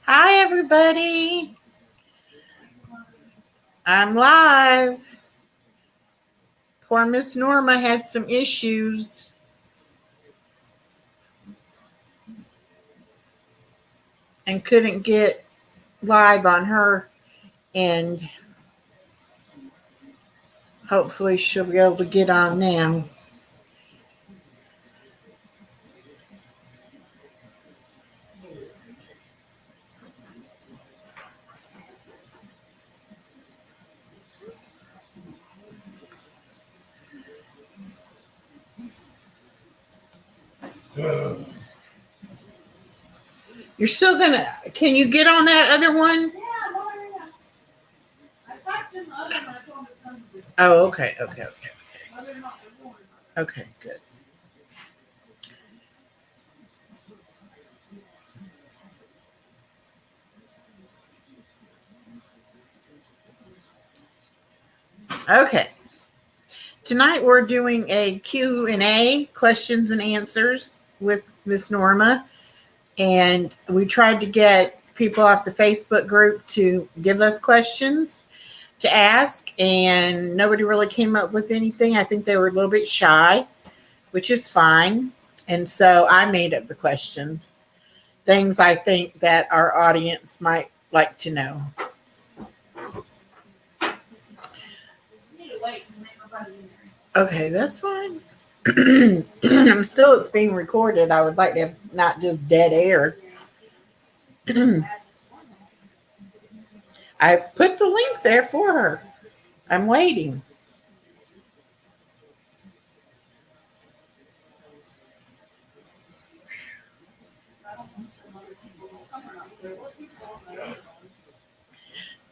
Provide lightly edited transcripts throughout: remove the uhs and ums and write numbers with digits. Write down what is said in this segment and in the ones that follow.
Hi, everybody. I'm live. Poor Miss Norma had some issues and couldn't get live on her end. Hopefully, she'll be able to get on now. You're still gonna? Can you get on that other one? Oh, okay. Okay, good. Okay. Tonight we're doing a Q&A, questions and answers with Miss Norma. And we tried to get people off the Facebook group to give us questions to ask, and nobody really came up with anything. I think they were a little bit shy, which is fine. And so I made up the questions, things I think that our audience might like to know. Okay, that's fine. It's being recorded. I would like to have not just dead air. I put the link there for her. I'm waiting.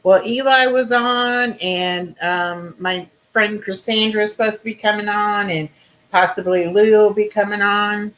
Well, Eli was on, and my friend Cassandra is supposed to be coming on, and possibly Lou will be coming on.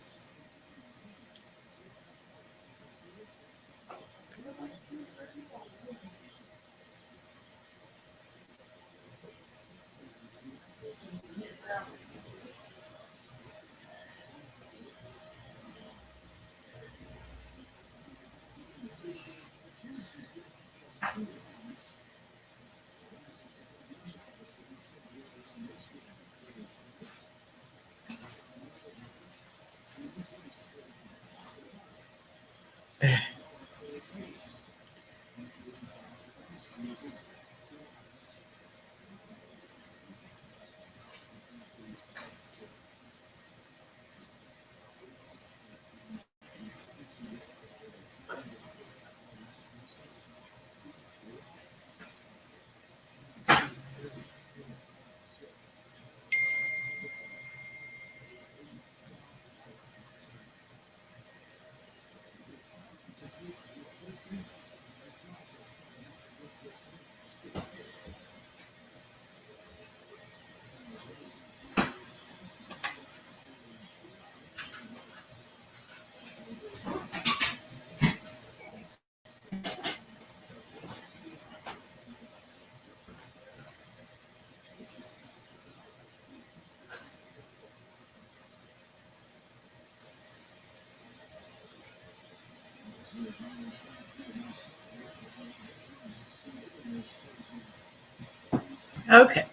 Okay.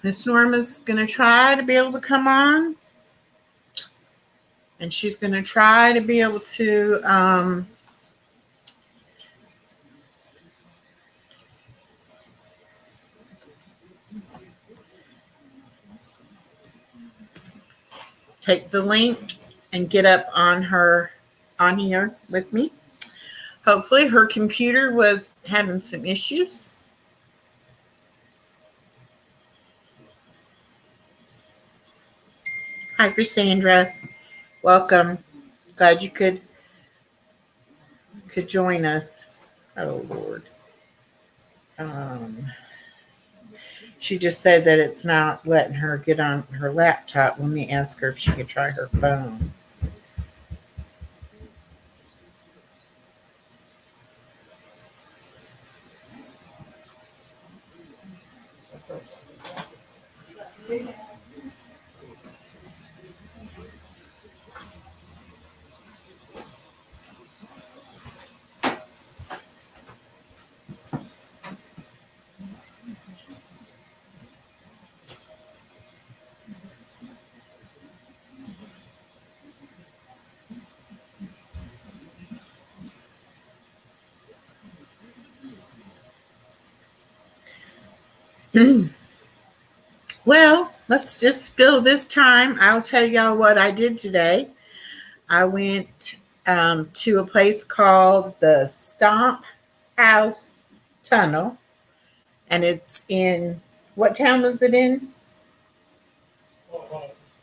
Miss Norma's going to try to be able to come on, and she's going to try to be able to take the link and get up on here with me. Hopefully, her computer was having some issues. Hi, Cassandra. Welcome. Glad you could join us. Oh Lord. Um, she just said that it's not letting her get on her laptop. Let me ask her if she could try her phone. Well, let's just fill this time. I'll tell y'all what I did today. I went to a place called the Stomp House Tunnel, and it's in, what town was it in?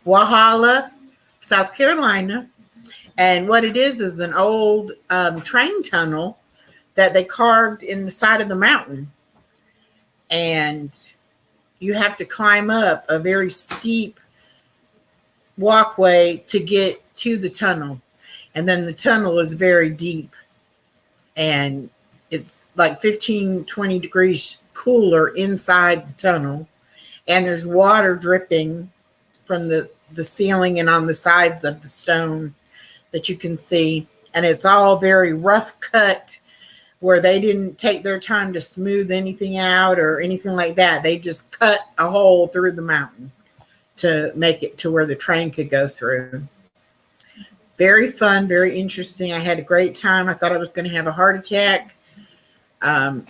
Walhalla, South Carolina. And what it is an old train tunnel that they carved in the side of the mountain. And you have to climb up a very steep walkway to get to the tunnel. And then the tunnel is very deep. And it's like 15, 20 degrees cooler inside the tunnel. And there's water dripping from the ceiling and on the sides of the stone that you can see. And it's all very rough cut, where they didn't take their time to smooth anything out or anything like that. They just cut a hole through the mountain to make it to where the train could go through. Very fun, very interesting. I had a great time. I thought I was going to have a heart attack. Of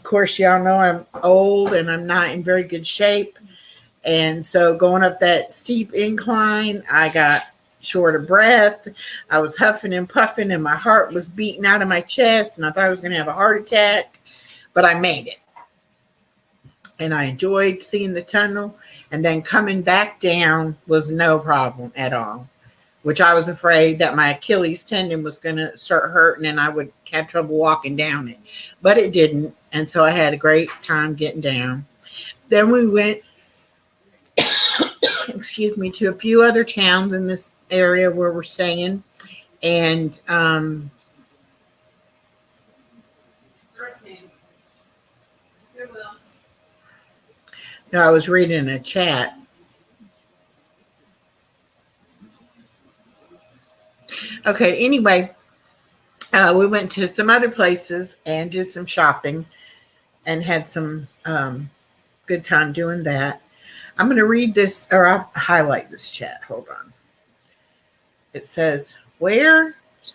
course, y'all know I'm old and I'm not in very good shape. And so going up that steep incline, I got short of breath. I was huffing and puffing and my heart was beating out of my chest and I thought I was going to have a heart attack, but I made it. And I enjoyed seeing the tunnel, and then coming back down was no problem at all, which I was afraid that my Achilles tendon was going to start hurting and I would have trouble walking down it, but it didn't. And so I had a great time getting down. Then we went excuse me, to a few other towns in this area where we're staying. And no, I was reading a chat. Okay, anyway, we went to some other places and did some shopping and had some good time doing that. I'm going to read this, or I'll highlight this chat. Hold on. It says, "Where's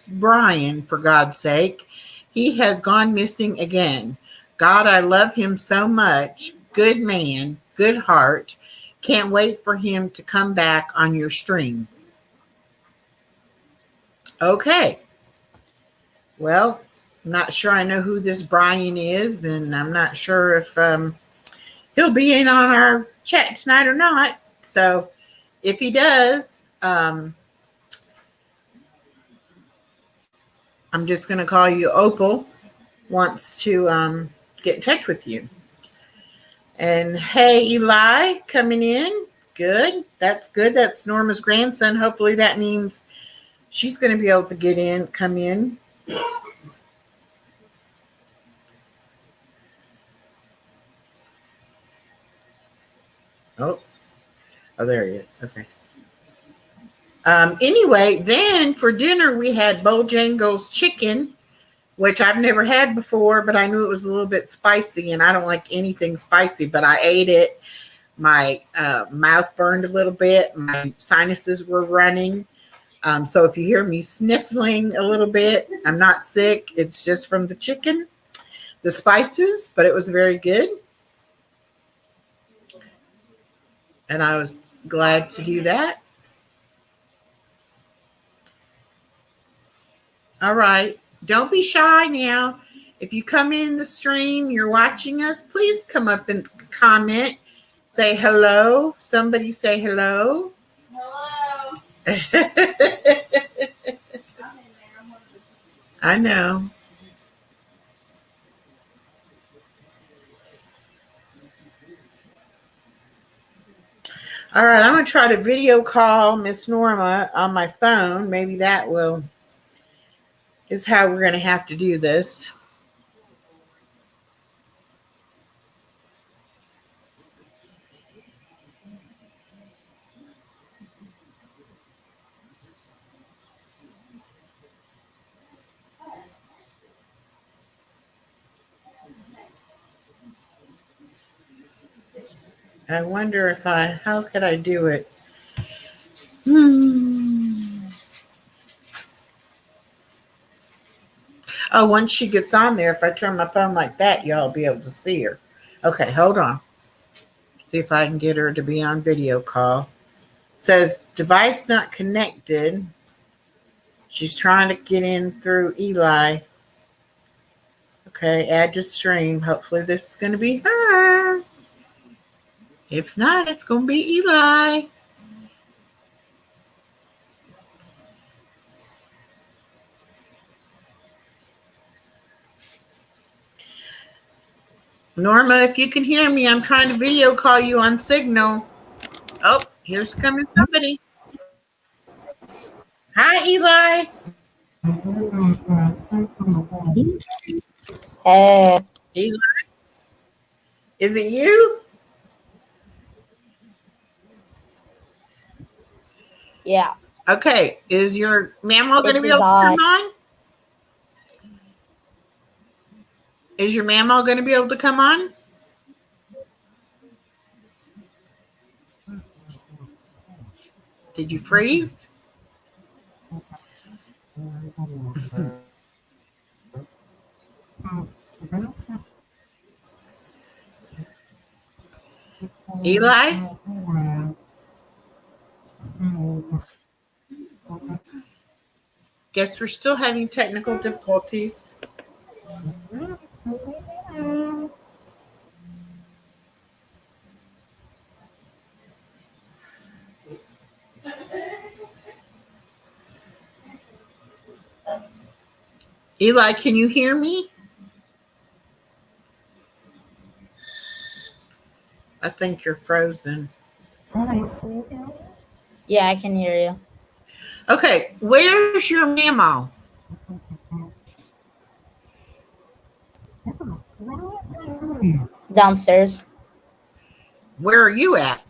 Brian, for God's sake? He has gone missing again. God, I love him so much. Good man, good heart. Can't wait for him to come back on your stream." Okay. Well, I'm not sure I know who this Brian is, and I'm not sure if he'll be in on our chat tonight or not. So if he does, I'm just going to call you. Opal wants to get in touch with you. And hey, Eli, coming in. Good. That's good. That's Norma's grandson. Hopefully that means she's going to be able to come in. Oh, there he is. Okay. Anyway, then for dinner, we had Bojangles chicken, which I've never had before, but I knew it was a little bit spicy, and I don't like anything spicy, but I ate it. My mouth burned a little bit. My sinuses were running. So if you hear me sniffling a little bit, I'm not sick. It's just from the chicken, the spices, but it was very good. And I was glad to do that. All right. Don't be shy now. If you come in the stream, you're watching us, please come up and comment. Say hello. Somebody say hello. Hello. I know. All right, I'm going to try to video call Miss Norma on my phone. Maybe that is how we're going to have to do this. I wonder how could I do it? Oh, once she gets on there, if I turn my phone like that, y'all will be able to see her. Okay, hold on. See if I can get her to be on video call. Says device not connected. She's trying to get in through Eli. Okay, add to stream. Hopefully this is going to be her. If not, it's going to be Eli. Norma, if you can hear me, I'm trying to video call you on Signal. Oh, here's coming somebody. Hi, Eli. Hey. Eli, is it you? Yeah. Okay, is your mamaw going to be This able is to I. come on? Is your mamaw going to be able to come on? Did you freeze? Eli? Guess we're still having technical difficulties. Eli, can you hear me? I think you're frozen. Yeah, I can hear you. Okay, where's your mamaw? Downstairs. Where are you at?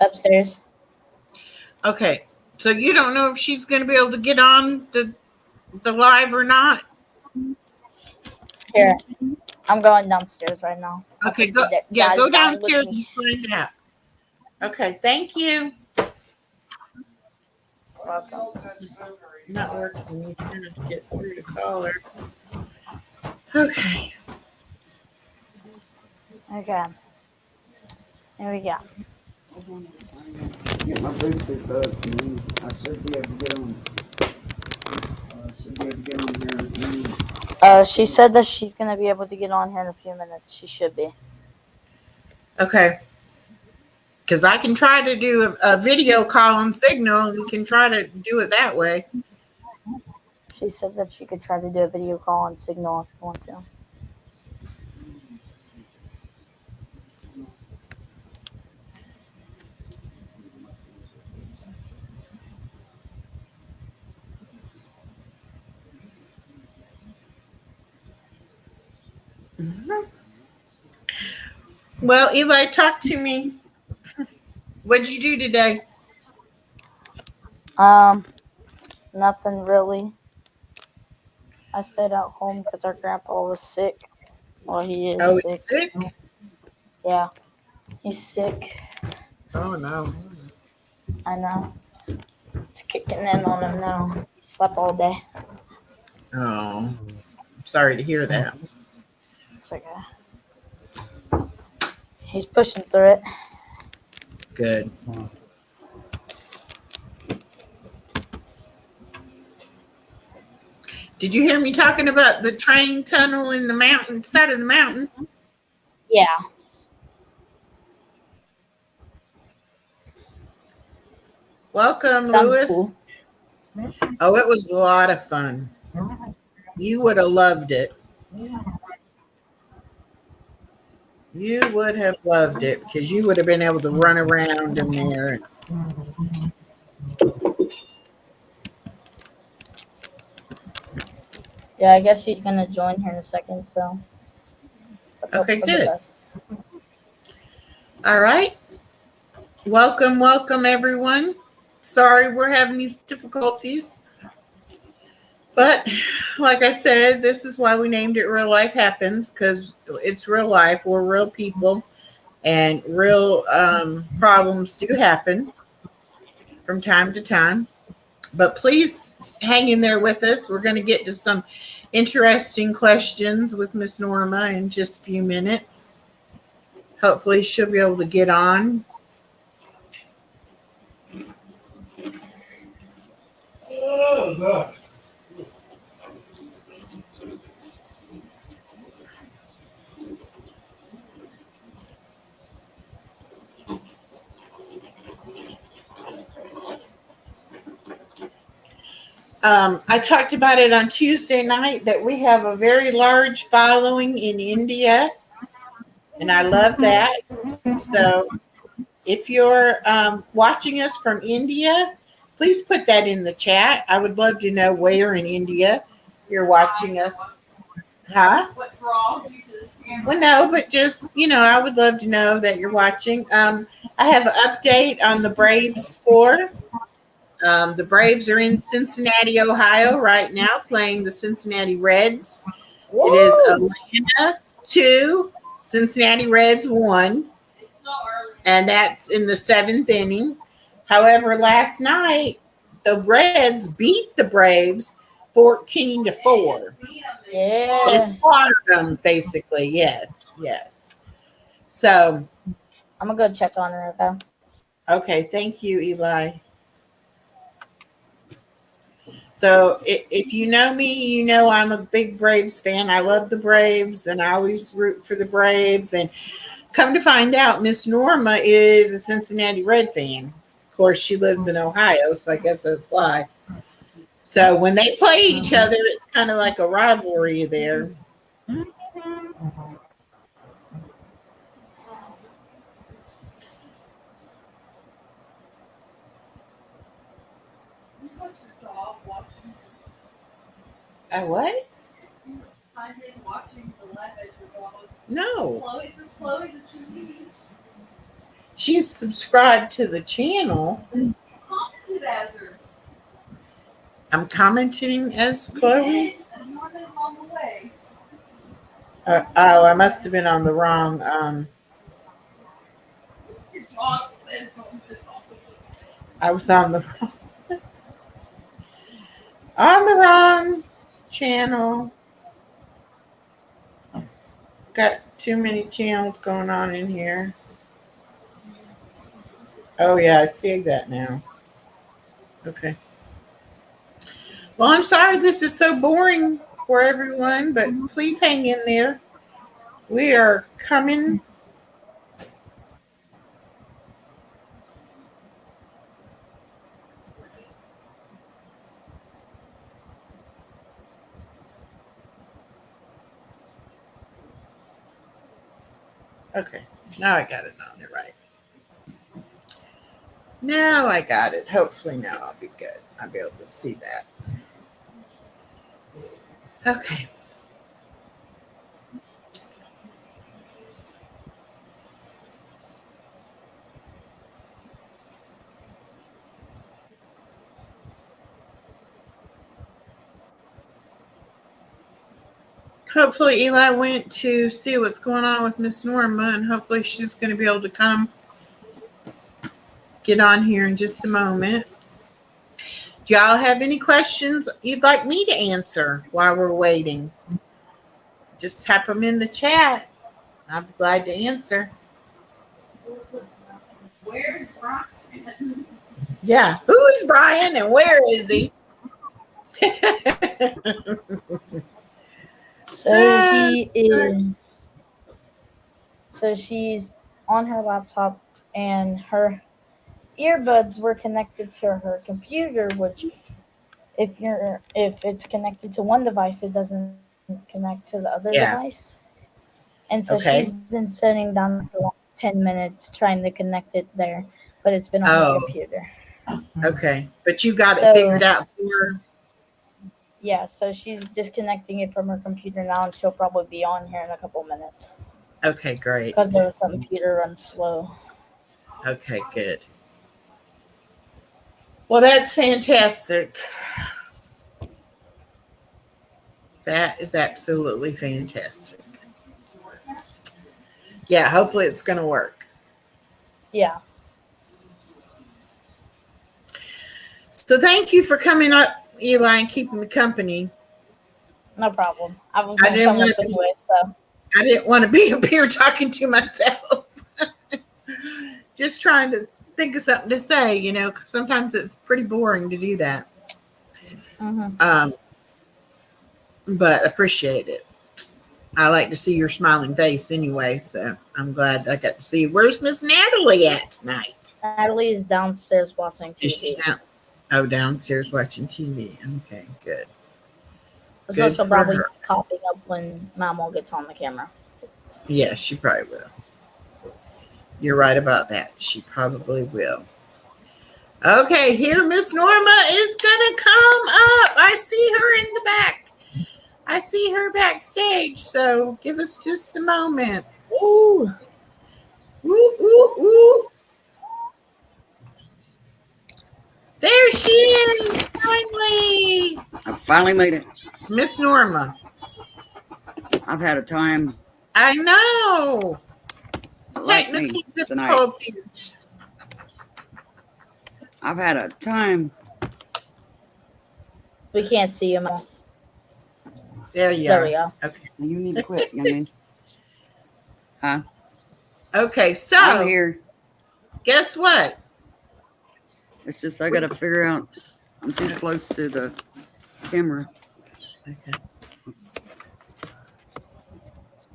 Upstairs. Okay, so you don't know if she's going to be able to get on the live or not? Here. I'm going downstairs right now. Okay, go downstairs and find out. Okay, thank you. Welcome. Not working. You're trying to get through the caller. Okay. Okay. Here we go. Get my Bluetooth up, and I should be able to get on. She said that she's gonna be able to get on here in a few minutes. She should be. Okay. Because I can try to do a video call on Signal, and we can try to do it that way. She said that she could try to do a video call on Signal if you want to. Mm-hmm. Well, Eli, talk to me. What'd you do today? Nothing really. I stayed at home because our grandpa was sick. Well, he is Oh, sick. he's sick? Yeah, he's sick. Oh, no. I know. It's kicking in on him now. He slept all day. Oh, I'm sorry to hear that. It's okay. He's pushing through it. Good. Did you hear me talking about the train tunnel in the mountain, side of the mountain? Yeah. Welcome, Sounds Lewis. cool. Oh, it was a lot of fun. You would have loved it. You would have loved it because you would have been able to run around in there. Yeah, I guess he's gonna join here in a second, so. Okay, good. All right. Welcome, everyone. Sorry we're having these difficulties. But like I said, this is why we named it Real Life Happens, because it's real life. We're real people, and real problems do happen from time to time. But please hang in there with us. We're going to get to some interesting questions with Miss Norma in just a few minutes. Hopefully she'll be able to get on. I talked about it on Tuesday night that we have a very large following in India, and I love that. So if you're watching us from India, please put that in the chat. I would love to know where in India you're watching us. Huh? What draws you to the camera? Well, no, but just, I would love to know that you're watching. I have an update on the Braves score. The Braves are in Cincinnati, Ohio right now playing the Cincinnati Reds. It is Atlanta 2, Cincinnati Reds 1, It's not early. and that's in the 7th inning. However, last night, the Reds beat the Braves 14-4. They Yeah. slaughtered them, basically. Yes. So, I'm gonna go check on her, okay? okay, thank you, Eli. So, if you know me, you know I'm a big Braves fan. I love the Braves, and I always root for the Braves. And come to find out, Miss Norma is a Cincinnati Red fan. Of course, she lives in Ohio, so I guess that's why. So, when they play each other, it's kind of like a rivalry there. You put your dog watching. What? I've been watching the live at your dog. No. Chloe says Chloe that you need. She's subscribed to the channel. Commented as her. I'm commenting as You Chloe. did, and more than along the way. I must have been on the wrong. Your dog said don't piss off the I was on the wrong channel. Got too many channels going on in here. Oh yeah, I see that now. Okay. Well, I'm sorry this is so boring for everyone, but please hang in there. We are coming. Okay, now I got it on there right. Now I got it. Hopefully now I'll be good. I'll be able to see that. Okay. Hopefully Eli went to see what's going on with Miss Norma, and hopefully she's going to be able to come get on here in just a moment. Do y'all have any questions you'd like me to answer while we're waiting? Just type them in the chat. I'll be glad to answer. Where's Brian? Yeah. Who is Brian and where is he? So he is. So she's on her laptop, and her earbuds were connected to her computer. Which, if it's connected to one device, it doesn't connect to the other Yeah. device. And so Okay. she's been sitting down for like 10 minutes trying to connect it there, but it's been on Oh. the computer. Okay. But you got So- it figured out for her? Yeah, so she's disconnecting it from her computer now, and she'll probably be on here in a couple minutes Okay, great. because the computer runs slow. Okay, good. Well, that's fantastic. That is absolutely fantastic. Yeah, hopefully it's going to work. Yeah. So thank you for coming up, Eli, and keeping me company. No problem. I was I going to didn't come wanna up be- anyway, so. I didn't want to be up here talking to myself. Just trying to think of something to say, you know, 'cause sometimes it's pretty boring to do that. Mm-hmm. But appreciate it. I like to see your smiling face anyway, so I'm glad I got to see. Where's Miss Natalie at tonight? Natalie is downstairs watching Is she TV. down? Oh, downstairs watching TV. Okay, good. So Good she'll for probably her. be popping up when Mamo gets on the camera. Yeah, she probably will. You're right about that. She probably will. Okay, here Miss Norma is gonna come up. I see her in the back. I see her backstage. So give us just a moment. Ooh. Woo, woo, woo. There she is, finally. I finally made it. Miss Norma. I've had a time I know. like me Technical tonight. difficulties. I've had a time. We can't see you, Mamo. There you There are. we go. Okay. You need to quit, young man. Okay, so I'm here. guess what? It's just I gotta figure out. I'm too close to the camera. Okay.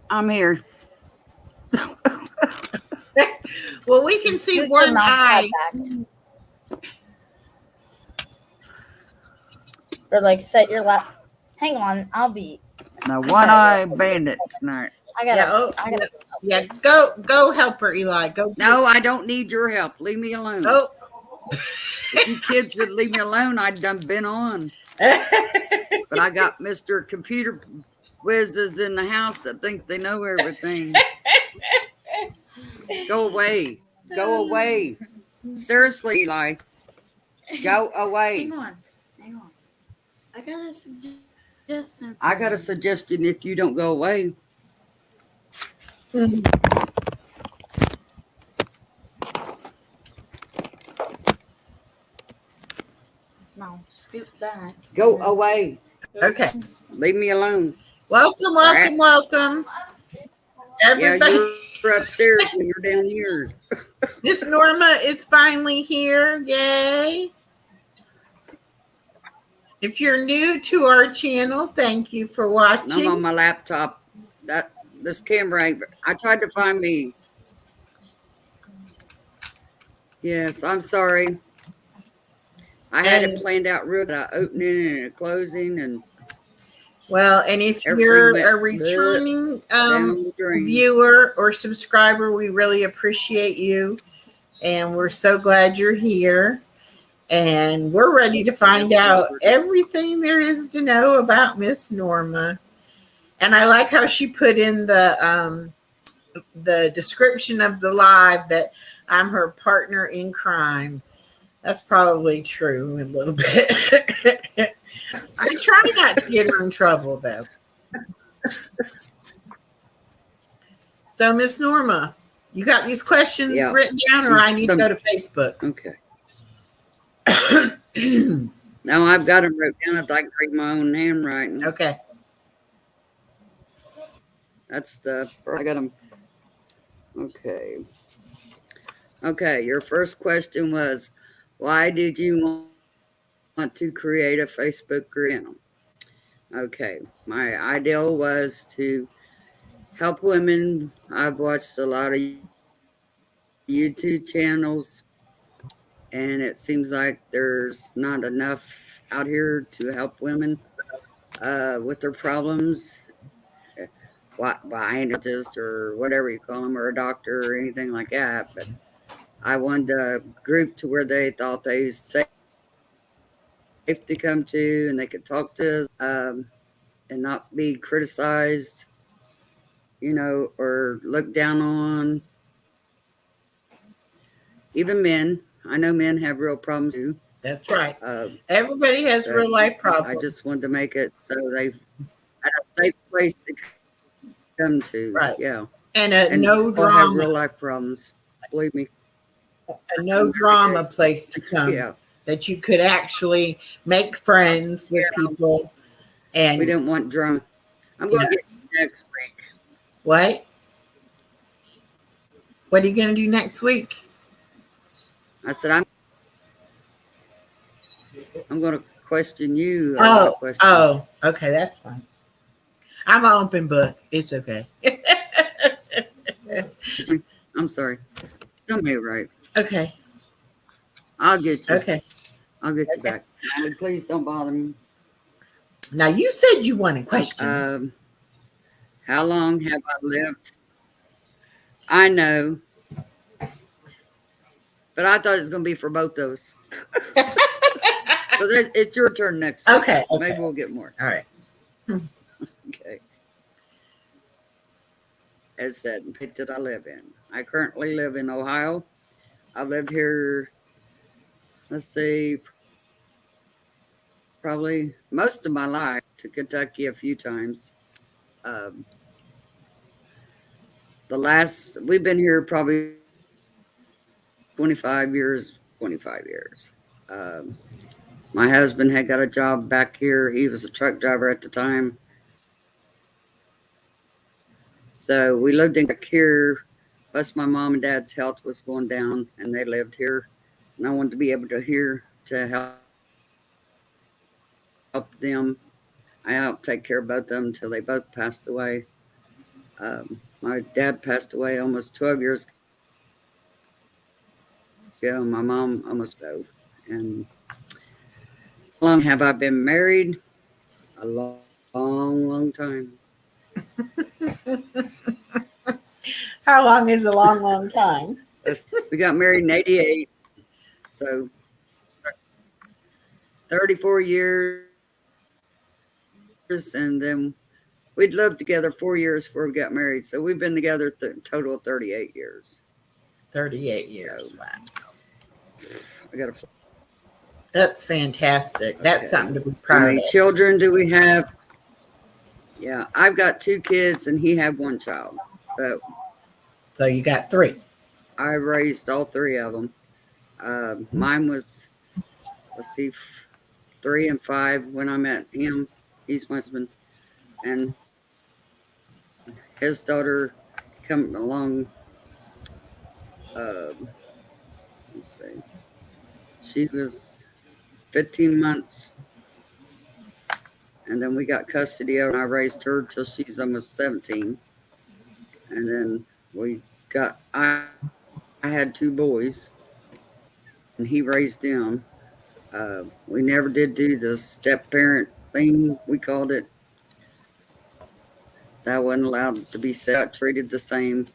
I'm here. Well, we can see Scoot your one mouse eye. pad back. Or like set your lap. Hang on, I'll be. Now, one-eye bandit tonight. I gotta. Yeah, oh, I gotta. Yeah, go help her, Eli. Go. No, I don't need your help. Leave me alone. Oh. If you kids would leave me alone, I'd done been on. But I got Mr. Computer Whizzes in the house that think they know everything. Go away. Go away. Seriously, Eli. Go away. Hang on. I got a suggestion. I got a suggestion if you don't go away. No, scoot back. Go away. Okay. Leave me alone. Welcome, welcome, welcome. Yeah, Everybody. you're upstairs when you're down here. Miss Norma is finally here. Yay. If you're new to our channel, thank you for And I'm watching. on my laptop. This camera ain't. I tried to find me. Yes, I'm sorry. I had And- it planned out real good. Opening and a closing and Well, and if Everything you're went a returning down the drain. viewer or subscriber, we really appreciate you. And we're so glad you're here. And we're ready to find out everything there is to know about Miss Norma. And I like how she put in the description of the live that I'm her partner in crime. That's probably true a little bit. I try not to get her in trouble, though. So, Miss Norma, you got these questions Yeah. written down, or I need to go to Facebook? okay. Now I've got them wrote down. I'd like to read my own handwriting. Okay. That's I got them. Okay. Okay. Your first question was, why did you want to create a Facebook channel? Okay. My ideal was to help women. I've watched a lot of YouTube channels, and it seems like there's not enough out here to help women with their problems. By an just or whatever you call them, or a doctor or anything like that. But I wanted a group to where they thought they was safe to come to, and they could talk to us and not be criticized, or looked down on. Even men. I know men have real problems too. That's right. Everybody has real life I problems. just wanted to make it so they had a safe place to come to. Right. Yeah. And a no people have real drama, life problems. Believe me. a no drama place to come. Yeah. That you could actually make friends with people We And didn't want drama. I'm going to get you next week. what? What are you going to do next week? I said, I'm going to question you a lot of questions. Oh, okay, that's fine. I'm an open book. It's okay. I'm sorry. Tell me right. Okay, I'll get you. okay. I'll get you back. Mommy, please don't bother me. Now you said you wanted questions. How long have I lived? I know, but I thought it was going to be for both those. So it's your turn next week. Okay, Maybe okay. we'll get more. All right. Okay. As said, the state that I live in. I currently live in Ohio. I've lived here, let's see, probably most of my life, to Kentucky a few times. We've been here probably 25 years. My husband had got a job back here. He was a truck driver at the time. So we lived in here, plus my mom and dad's health was going down, and they lived here. And I wanted to be able to help them. I helped take care of both of them until they both passed away. My dad passed away almost 12 years ago. My mom almost so. And how long have I been married? A long, long time. How long is a long, long time? We got married in 88. So 34 years. And then we'd lived together 4 years before we got married. So we've been together total of 38 years. 38 years. So, Wow. I got That's fantastic. That's Okay. something to be How proud many of. children do we have? Yeah, I've got 2 kids and he had 1 child. But So you got 3. I raised all 3 of them. Mine was, let's see, 3 and 5 when I met him. He's my husband. And his daughter come along. Let's see. She was 15 months. And then we got custody of her, and I raised her till she's almost 17. And then I had 2 boys, and he raised them. We never did do the step parent thing, we called it. That wasn't allowed to be treated the same.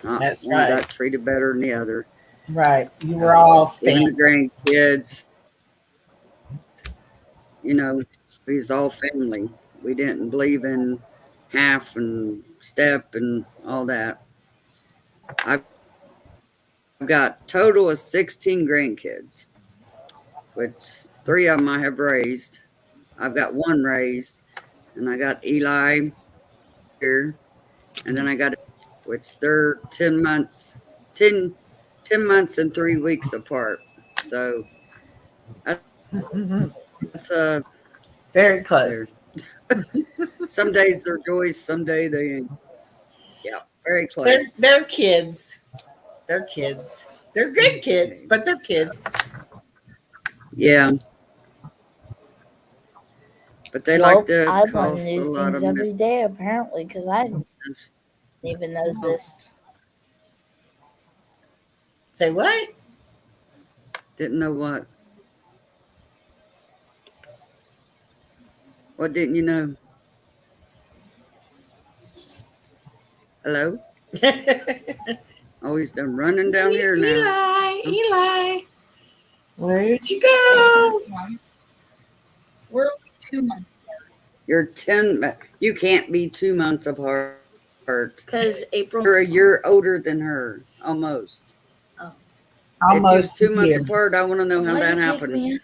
That's One right. got treated better than the other. Right. You were all Even the family. grandkids, we was all family. We didn't believe in half and step and all that. I've got total of 16 grandkids, which 3 of them I have raised. I've got 1 raised, and I got Eli here, and then I got, which they're 10 months and 3 weeks apart. So that's Very close. some days they're joys, some day they ain't. Yeah, very close. They're kids. They're kids. They're good kids, but they're kids. Yeah. But they Well, like to I learn cause a new lot things of every day, apparently, because I didn't even know this. Say what? Didn't know what. What didn't you know? Hello? Oh, he's done running down here now. Eli. Where'd you go? We're only 2 months You're 10. You can't be 2 months apart. because April. You're a year older than her, almost. Almost If you was 2 months here. apart, I want to know how Why'd that you kick happened. me?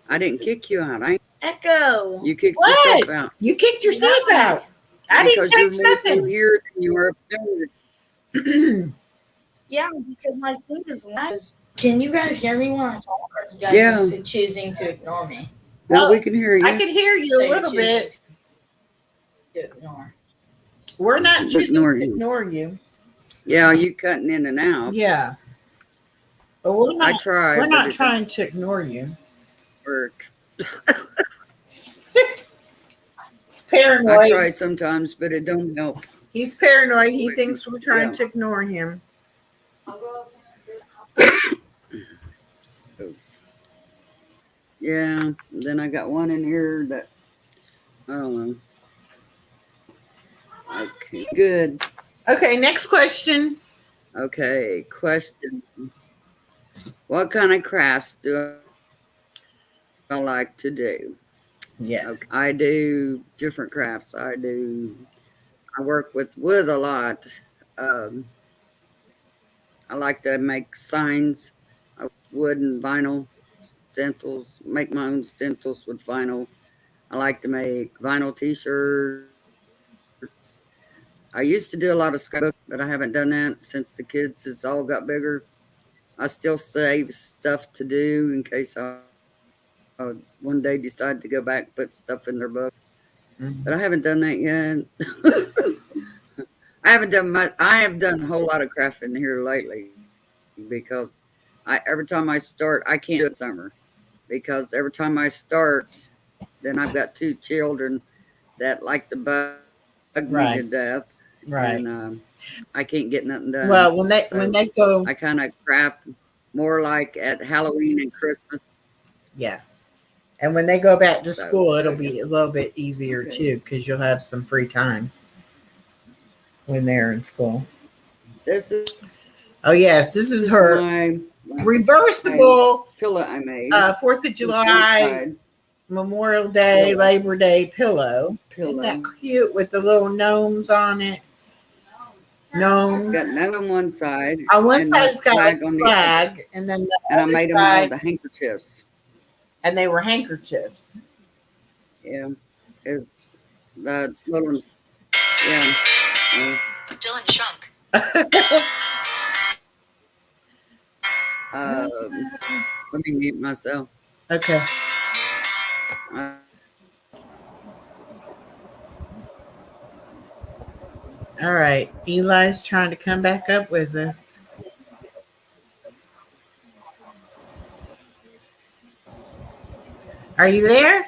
I didn't kick you out. Echo. You kicked What? yourself out. You kicked yourself Why? out. I Because didn't you're touch more nothing. down here than you are up there. Yeah, because my thing is live. Can you guys hear me when I talk? Or are you guys Yeah. just choosing to ignore me? No, Oh, we can hear you. I can hear you a little bit. We're not choosing Ignore to you. ignore you. Yeah, you cutting in and out. Yeah, but we're I not. try, We're but not it don't trying to ignore you. work. It's I paranoid. try sometimes, but it don't help. He's paranoid. He thinks we're trying Yeah. to ignore him. So, yeah. Then I got one in here that I don't know. Okay, good. Okay, next question. Okay, question. What kind of crafts do I like to do? Yeah. Okay, I do different crafts. I work with wood a lot. Um, I like to make signs of wood and vinyl stencils, make my own stencils with vinyl. I like to make vinyl t-shirts. I used to do a lot of scrapbook, but I haven't done that since the kids has all got bigger. I still save stuff to do in case I one day decide to go back and put stuff in their books. Mhm. But I haven't done that yet. I haven't done much. I have done a whole lot of crafting here lately because every time I start, I can't do it summer because every time I start, then I've got two children that like to bug me to Right. death, Right. and I can't get nothing done. Well, when So they go, I kind of craft more like at Halloween and Christmas. yeah, and when they go back to So school, it'll be a little bit easier okay, too because you'll have some free time when they're in school. this Oh yes, this is is her my reversible pillow I made. 4th of This one July, side Memorial Day, pillow. Labor Day pillow. Isn't that Pillow. cute with the little gnomes on it? It's Gnomes. got none on one side On one and side, a it's got like flag on a the other. flag, and then the And I other made them all side, the handkerchiefs. and they were handkerchiefs. Yeah, is the little yeah. Dylan Shunk. Let me mute myself. Okay. Uh, All right. Eli's trying to come back up with us. Are you there?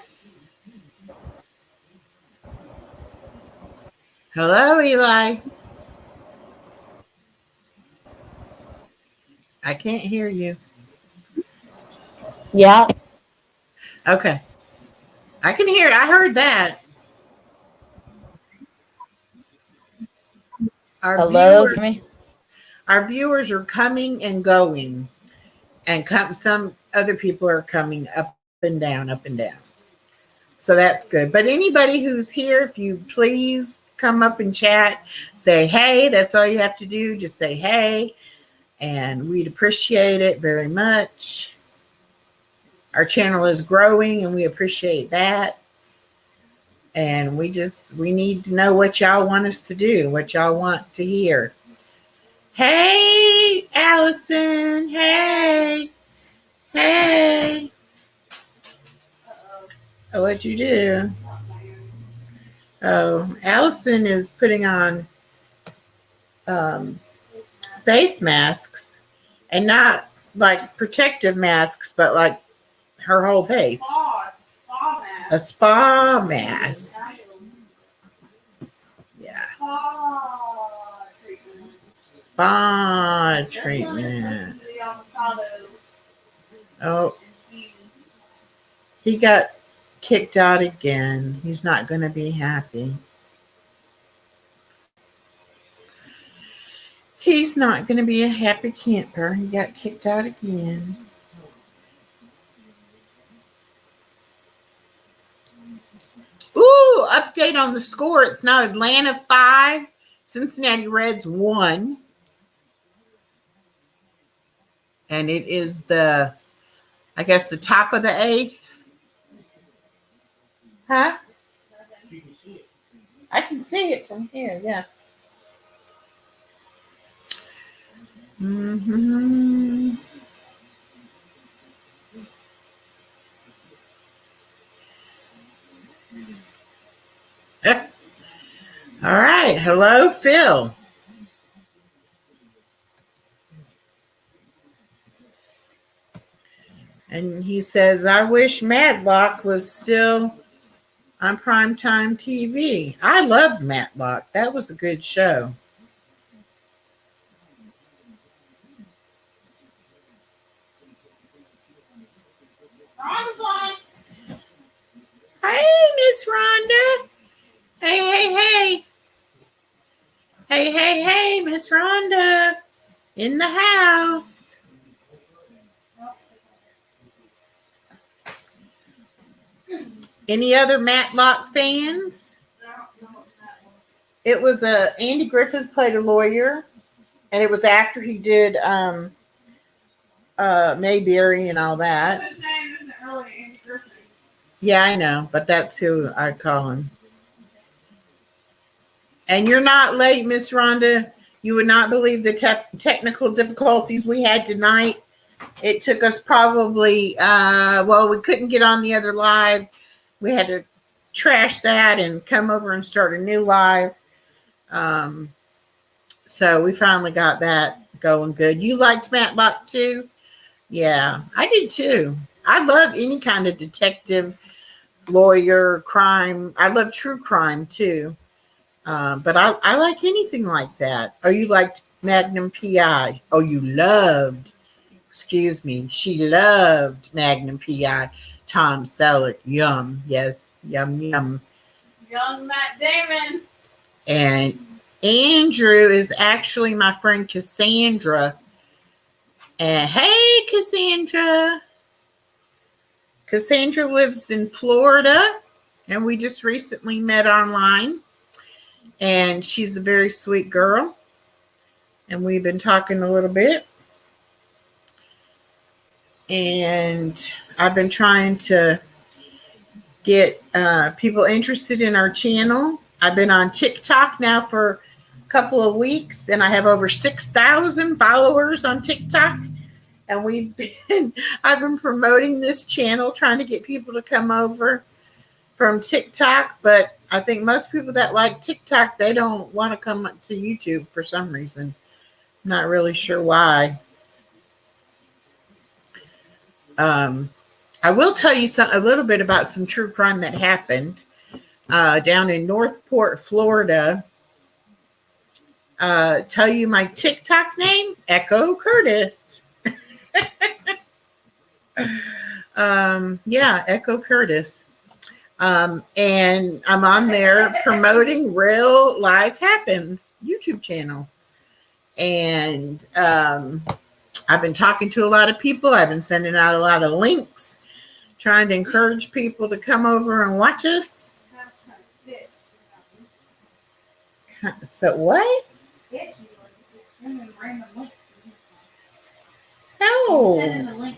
Hello, Eli. I can't hear you. Yeah. Okay. I can hear it. I heard that. Our Hello. viewers, Me. our viewers are coming and going, and some other people are coming up and down, up and down. So that's good. But anybody who's here, if you please come up and chat, say hey. That's all you have to do. Just say hey, and we'd appreciate it very much. Our channel is growing, and we appreciate that. And we need to know what y'all want us to do, what y'all want to hear. Hey, Allison. Hey, hey. Oh, what'd you do? Oh, Allison is putting on um, face masks, and not like protective masks, but like her whole face. A spa mask. Yeah. Spa treatment. Oh, he got kicked out again. He's not going to be happy. He's not going to be a happy camper. He got kicked out again. Ooh, update on the score. It's now Atlanta 5, Cincinnati Reds 1. And it is the top of the 8th. Huh? I can see it from here, yeah. Mm-hmm. All right. Hello, Phil. And he says, I wish Matlock was still on primetime TV. I loved Matlock. That was a good show. Hey, Miss Rhonda. Hey. Hey, Miss Rhonda. In the house. Any other Matlock fans? It was Andy Griffith played a lawyer, and it was after he did Mayberry and all that. His name isn't really Andy Griffith. Yeah, I know, but that's who I call him. And you're not late, Miss Rhonda. You would not believe the technical difficulties we had tonight. It took us probably, we couldn't get on the other live. We had to trash that and come over and start a new live. So we finally got that going good. You liked Matlock too? Yeah, I did too. I love any kind of detective, lawyer, crime. I love true crime too. But I like anything like that. Oh, you liked Magnum PI. Oh, you loved, she loved Magnum PI. Tom Selleck. Yum. Yes. Yum. Young Matt Damon. And Andrew is actually my friend Cassandra. And hey, Cassandra. Cassandra lives in Florida, and we just recently met online. And she's a very sweet girl. And we've been talking a little bit. And I've been trying to get people interested in our channel. I've been on TikTok now for a couple of weeks, and I have over 6,000 followers on TikTok. And I've been promoting this channel, trying to get people to come over from TikTok. But I think most people that like TikTok, they don't want to come to YouTube for some reason. I'm not really sure why. I will tell you a little bit about some true crime that happened down in Northport, Florida. Tell you my TikTok name, Echo Curtis. Echo Curtis. And I'm on there promoting Real Life Happens YouTube channel. And I've been talking to a lot of people. I've been sending out a lot of links, trying to encourage people to come over and watch us. So what? Oh.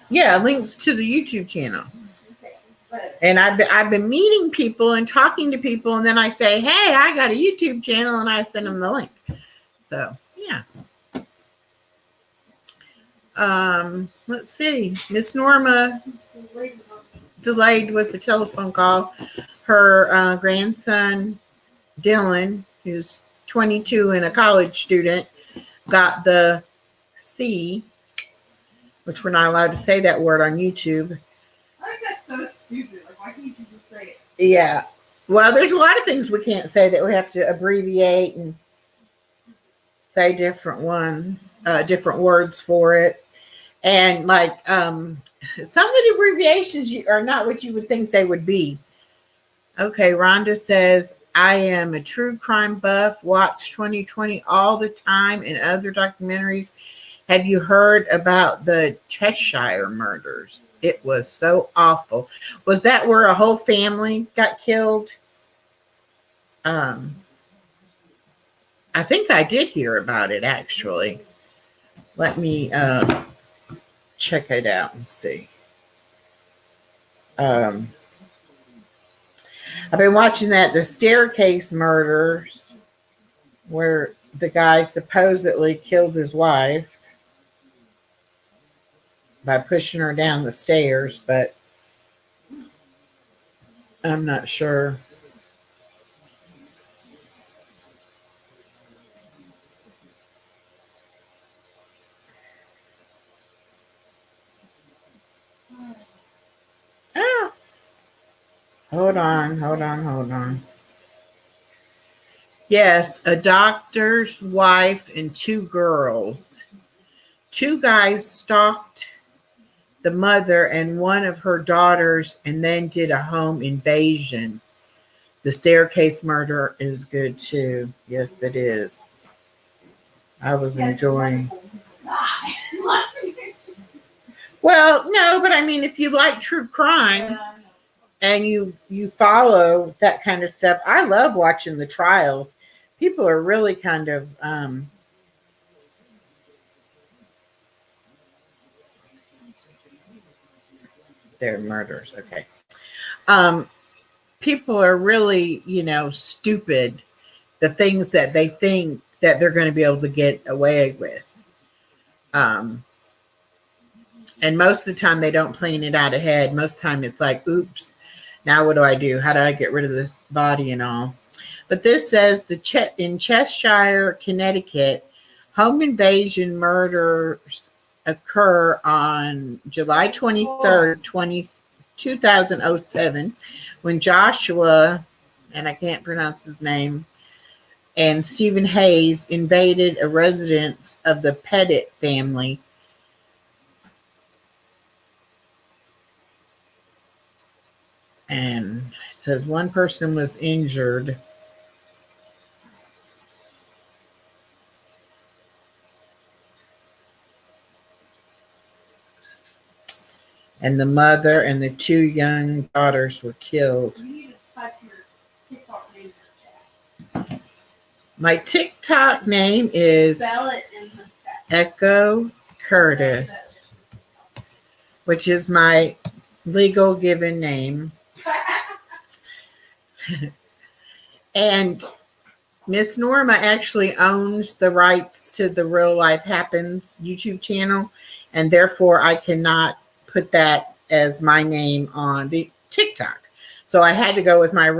Yeah, links to the YouTube channel. And I've been meeting people and talking to people, and then I say, hey, I got a YouTube channel, and I send them the link. So, yeah. Let's see. Miss Norma delayed with the telephone call. Her grandson, Dylan, who's 22 and a college student, got the C, which we're not allowed to say that word on YouTube. I think that's so stupid. Like, why can't you just say it? Yeah. Well, there's a lot of things we can't say that we have to abbreviate and say different words for it. And like some of the abbreviations are not what you would think they would be. Okay, Rhonda says, I am a true crime buff, watch 2020 all the time and other documentaries. Have you heard about the Cheshire murders? It was so awful. Was that where a whole family got killed? I think I did hear about it, actually. Let me check it out and see. I've been watching the staircase murders where the guy supposedly killed his wife by pushing her down the stairs, but I'm not sure. Hold on. Yes, a doctor's wife and two girls. Two guys stalked the mother and one of her daughters and then did a home invasion. The staircase murder is good too. Yes, it is. I was enjoying. Well, no, but I mean, if you like true crime and you follow that kind of stuff, I love watching the trials. People are really kind of they're murders. Okay. People are really, stupid. The things that they think that they're going to be able to get away with. And most of the time they don't plan it out ahead. Most of the time it's like, oops, now what do I do? How do I get rid of this body and all? But this says in Cheshire, Connecticut, home invasion murders occur on July 23rd, 2007, when Joshua, and I can't pronounce his name, and Stephen Hayes invaded a residence of the Pettit family. And it says one person was injured. And the mother and the two young daughters were killed. You need to type your TikTok name in the chat. My TikTok name is Spell it in the chat. Echo Curtis, which is my legal given name. And Miss Norma actually owns the rights to the Real Life Happens YouTube channel, and therefore I cannot put that as my name on the TikTok. So I had to go with my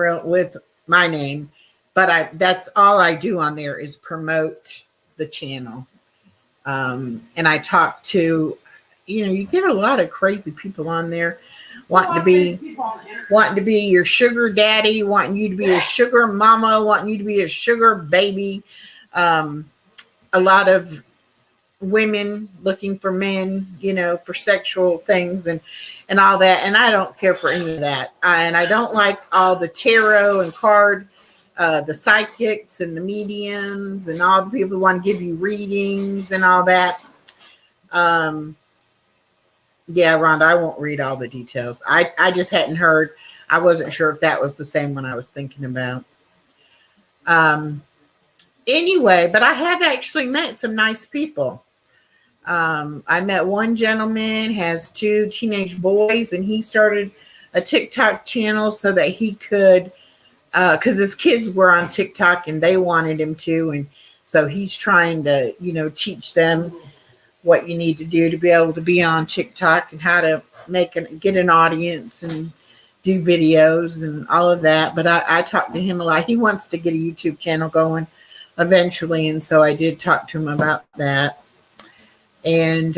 name, but that's all I do on there is promote the channel. And I talk to, you get a lot of crazy people on there wanting to be your sugar daddy, wanting you to be a sugar mama, wanting you to be a sugar baby. A lot of women looking for men, for sexual things and all that. And I don't care for any of that. And I don't like all the tarot and card, the psychics and the mediums and all the people who want to give you readings and all that. Yeah, Rhonda, I won't read all the details. I just hadn't heard. I wasn't sure if that was the same one I was thinking about. Anyway, but I have actually met some nice people. I met one gentleman, has two teenage boys, and he started a TikTok channel so that he could, because his kids were on TikTok and they wanted him to. And so he's trying to, teach them what you need to do to be able to be on TikTok and how to get an audience and do videos and all of that. But I talked to him a lot. He wants to get a YouTube channel going eventually. And so I did talk to him about that. And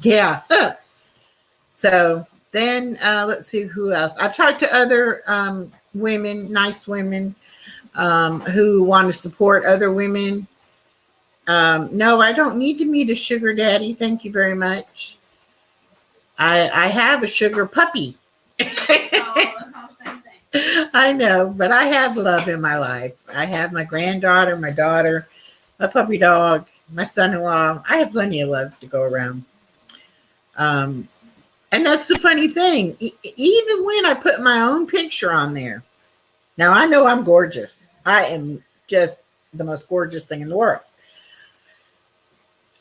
yeah. So then let's see who else. I've talked to other women, nice women who want to support other women. No, I don't need to meet a sugar daddy. Thank you very much. I have a sugar puppy. I know, but I have love in my life. I have my granddaughter, my daughter, my puppy dog, my son-in-law. I have plenty of love to go around. And that's the funny thing. Even when I put my own picture on there, now I know I'm gorgeous. I am just the most gorgeous thing in the world.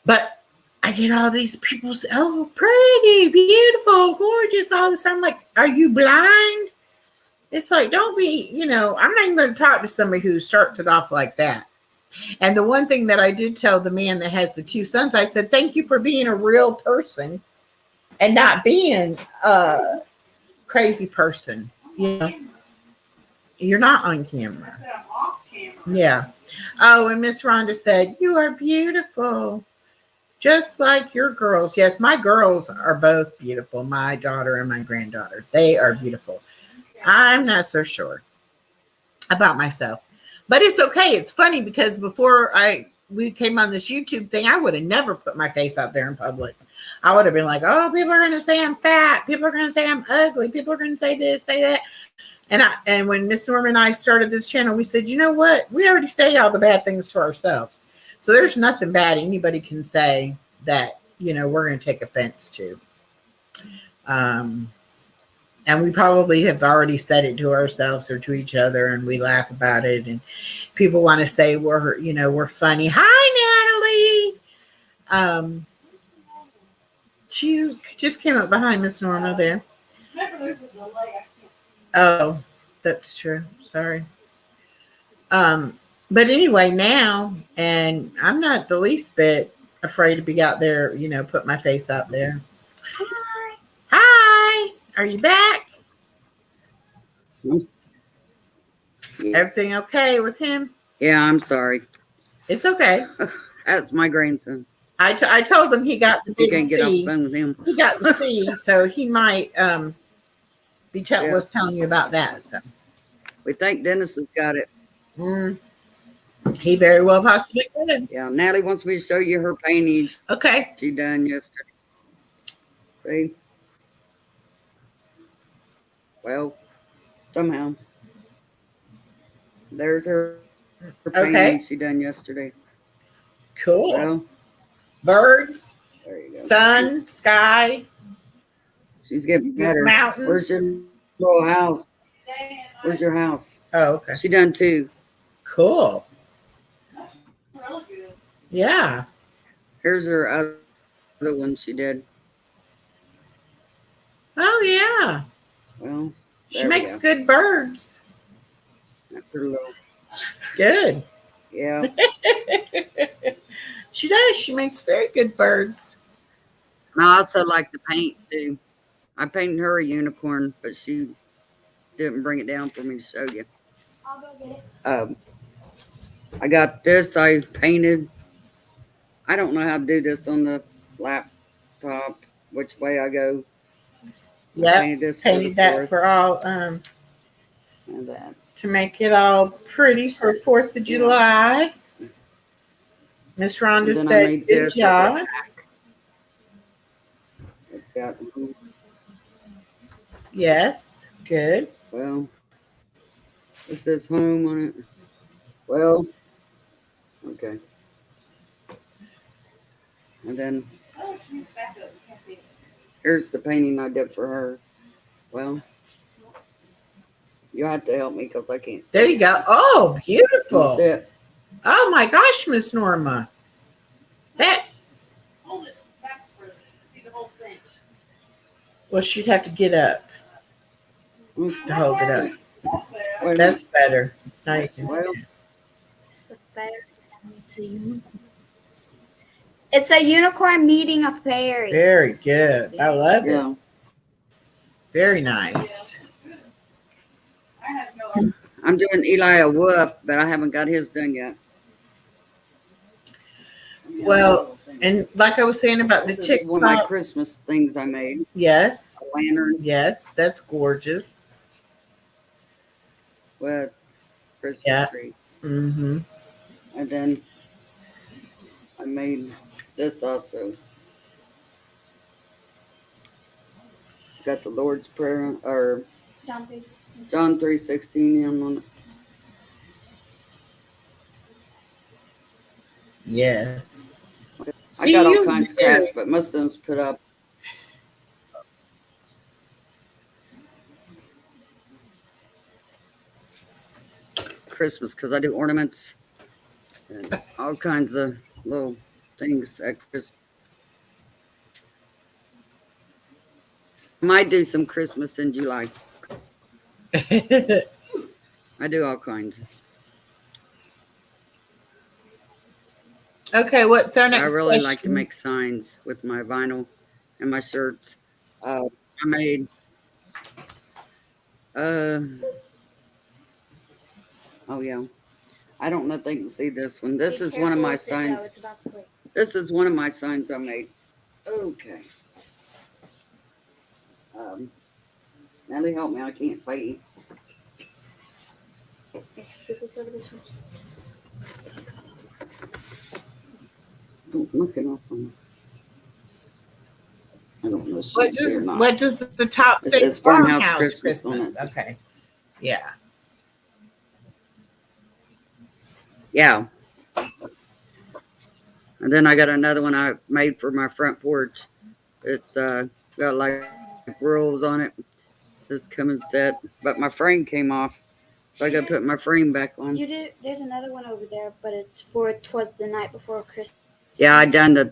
But I get all these people say, oh, pretty, beautiful, gorgeous, all this. I'm like, are you blind? It's like, don't be, I'm not even going to talk to somebody who starts it off like that. And the one thing that I did tell the man that has the two sons, I said, thank you for being a real person and not being a crazy person. You're not on camera. Yeah. Oh, and Miss Rhonda said, you are beautiful. just like your girls. Yes, my girls are both beautiful. My daughter and my granddaughter, they are beautiful. I'm not so sure about myself, but it's okay. It's funny because before we came on this YouTube thing, I would have never put my face out there in public. I would have been like, oh, people are going to say I'm fat. People are going to say I'm ugly. People are going to say this, say that. And when Miss Norma and I started this channel, we said, you know what? We already say all the bad things to ourselves. So there's nothing bad anybody can say that, we're going to take offense to. And we probably have already said it to ourselves or to each other, and we laugh about it. And people want to say we're funny. Hi, Natalie. She just came up behind Miss Norma there. Remember, there's a delay. I can't see. Oh, that's true. Sorry. But anyway, now, and I'm not the least bit afraid to be out there, put my face out there. Hi. Hi, are you back? Yeah, Everything okay with him? I'm sorry. It's okay. That's my grandson. I told him he got the You big can't get off the C. phone with him. He got the C, so he might Yeah. was telling you about that. So We think Dennis has got it. he very well possibly could. Yeah, Natalie wants me to show you her paintings Okay. she done yesterday. See? Well, somehow. There's her painting Okay. she done yesterday. Cool. Well, Birds, there you go. sun, sky, She's getting just better. mountains. Where's your little house? Where's your house? Oh, okay. She done two. Cool. Really good. Yeah. Here's her other one she did. Oh, yeah. Well, She there we makes go. good birds. That's her little. Good. Yeah. She does. She makes very good birds. I also like to paint too. I painted her a unicorn, but she didn't bring it down for me to show you. I'll go get it. I got this. I painted. I don't know how to do this on the laptop. Which way I go? I Yep. painted this. Painted for that the for all and that. to make it all pretty for 4th of July. Miss Rhonda And then I said, made good this. job. It's got. Yes. Good. Well, it says home on it. Well, okay. And then Oh, she's back up. Can't see it. here's the painting I did for her. Well, you have to help me because I can't see. There you go. Oh, That's beautiful. it. Oh my gosh, Miss Norma. That Hold it back for a minute. See the whole thing. well, she'd have to get up to hold it up. Wait a minute. That's better. Now you can see. Well, It's a fairy. It's a unicorn. It's a unicorn meeting a fairy. Very good. I love it. yeah. Very nice. I have no idea. I'm doing Eli a Wolf, but I haven't got his done yet. Well, and like I was saying about the This is one of my TikTok, Christmas things I made. yes, A lantern yes, that's gorgeous. with Christmas Yeah. tree. Mm-hmm. And then I made this also. Got the Lord's Prayer or John, please. John 3:16 on it. Yes. I got all you kinds of do. crafts, but most of them's put up. Christmas because I do ornaments and all kinds of little things at Christmas. Might do some Christmas in July. I do all kinds. Okay, what's our I next really question? like to make signs with my vinyl and my shirts. I made oh yeah. I don't know if they can see this one. This Be is one of careful my with it, though. signs. It's about to break. This is one of my signs I made. Okay. Natalie, help me. I can't see. Don't look it up on. I don't know if What she's here or does not. what does the top It say? says Farmhouse Christmas on it. Okay. Yeah. Yeah. And then I got another one I made for my front porch. It's got like rules on it. It says come and set. But my frame came off. So I gotta put my frame back on. You do. There's another one over there, but it's for "Twas the Night Before Christmas." Yeah, I done the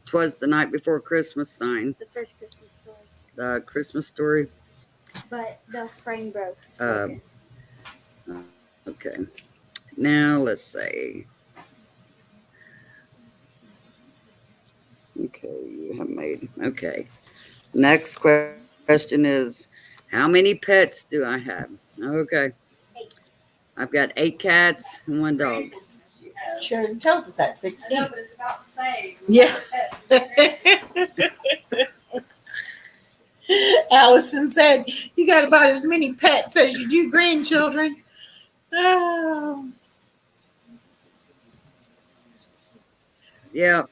"Twas the Night Before Christmas" sign. The first Christmas story, The Christmas story. but the frame broke. It's Uh, broken. Okay. Now let's see. Okay, you have made. Okay. Next question is, how many pets do I have? Okay. I've got 8 cats and 1 dog. Sure told us that I 16. know, but it's about the same. Yeah. Allison said, you got about as many pets as you do grandchildren. Oh. Yeah.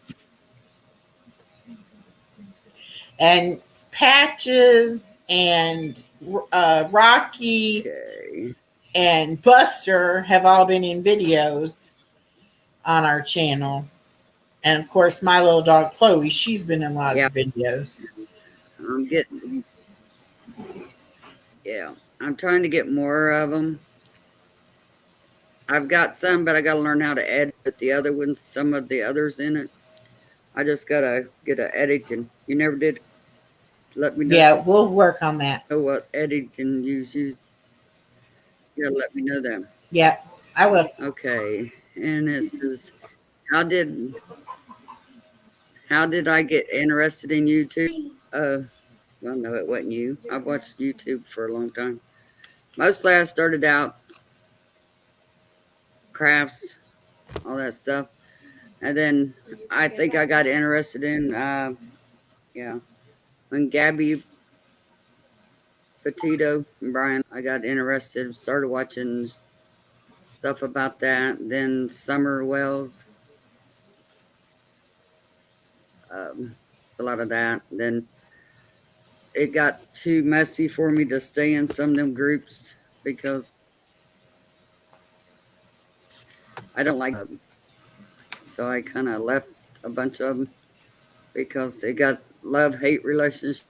And Patches and Rocky Okay. and Buster have all been in videos on our channel. And of course, my little dog Chloe, she's been in a lot of videos. I'm getting. Yeah. I'm trying to get more of them. I've got some, but I got to learn how to edit the other ones, some of the others in it. I just got to get an editing. You never did let me know. Yeah, we'll work on that. Know what editing you use. You gotta let me know that. Yeah, I will. Okay. And this is how did I get interested in YouTube? Well, no, it wasn't you. I've watched YouTube for a long time. Mostly I started out crafts, all that stuff. And then I think I got interested in, when Gabby Petito and Brian, I got interested, started watching stuff about that. Then Summer Wells, a lot of that. Then it got too messy for me to stay in some of them groups because I don't like them. So I kind of left a bunch of them because they got love-hate relationships,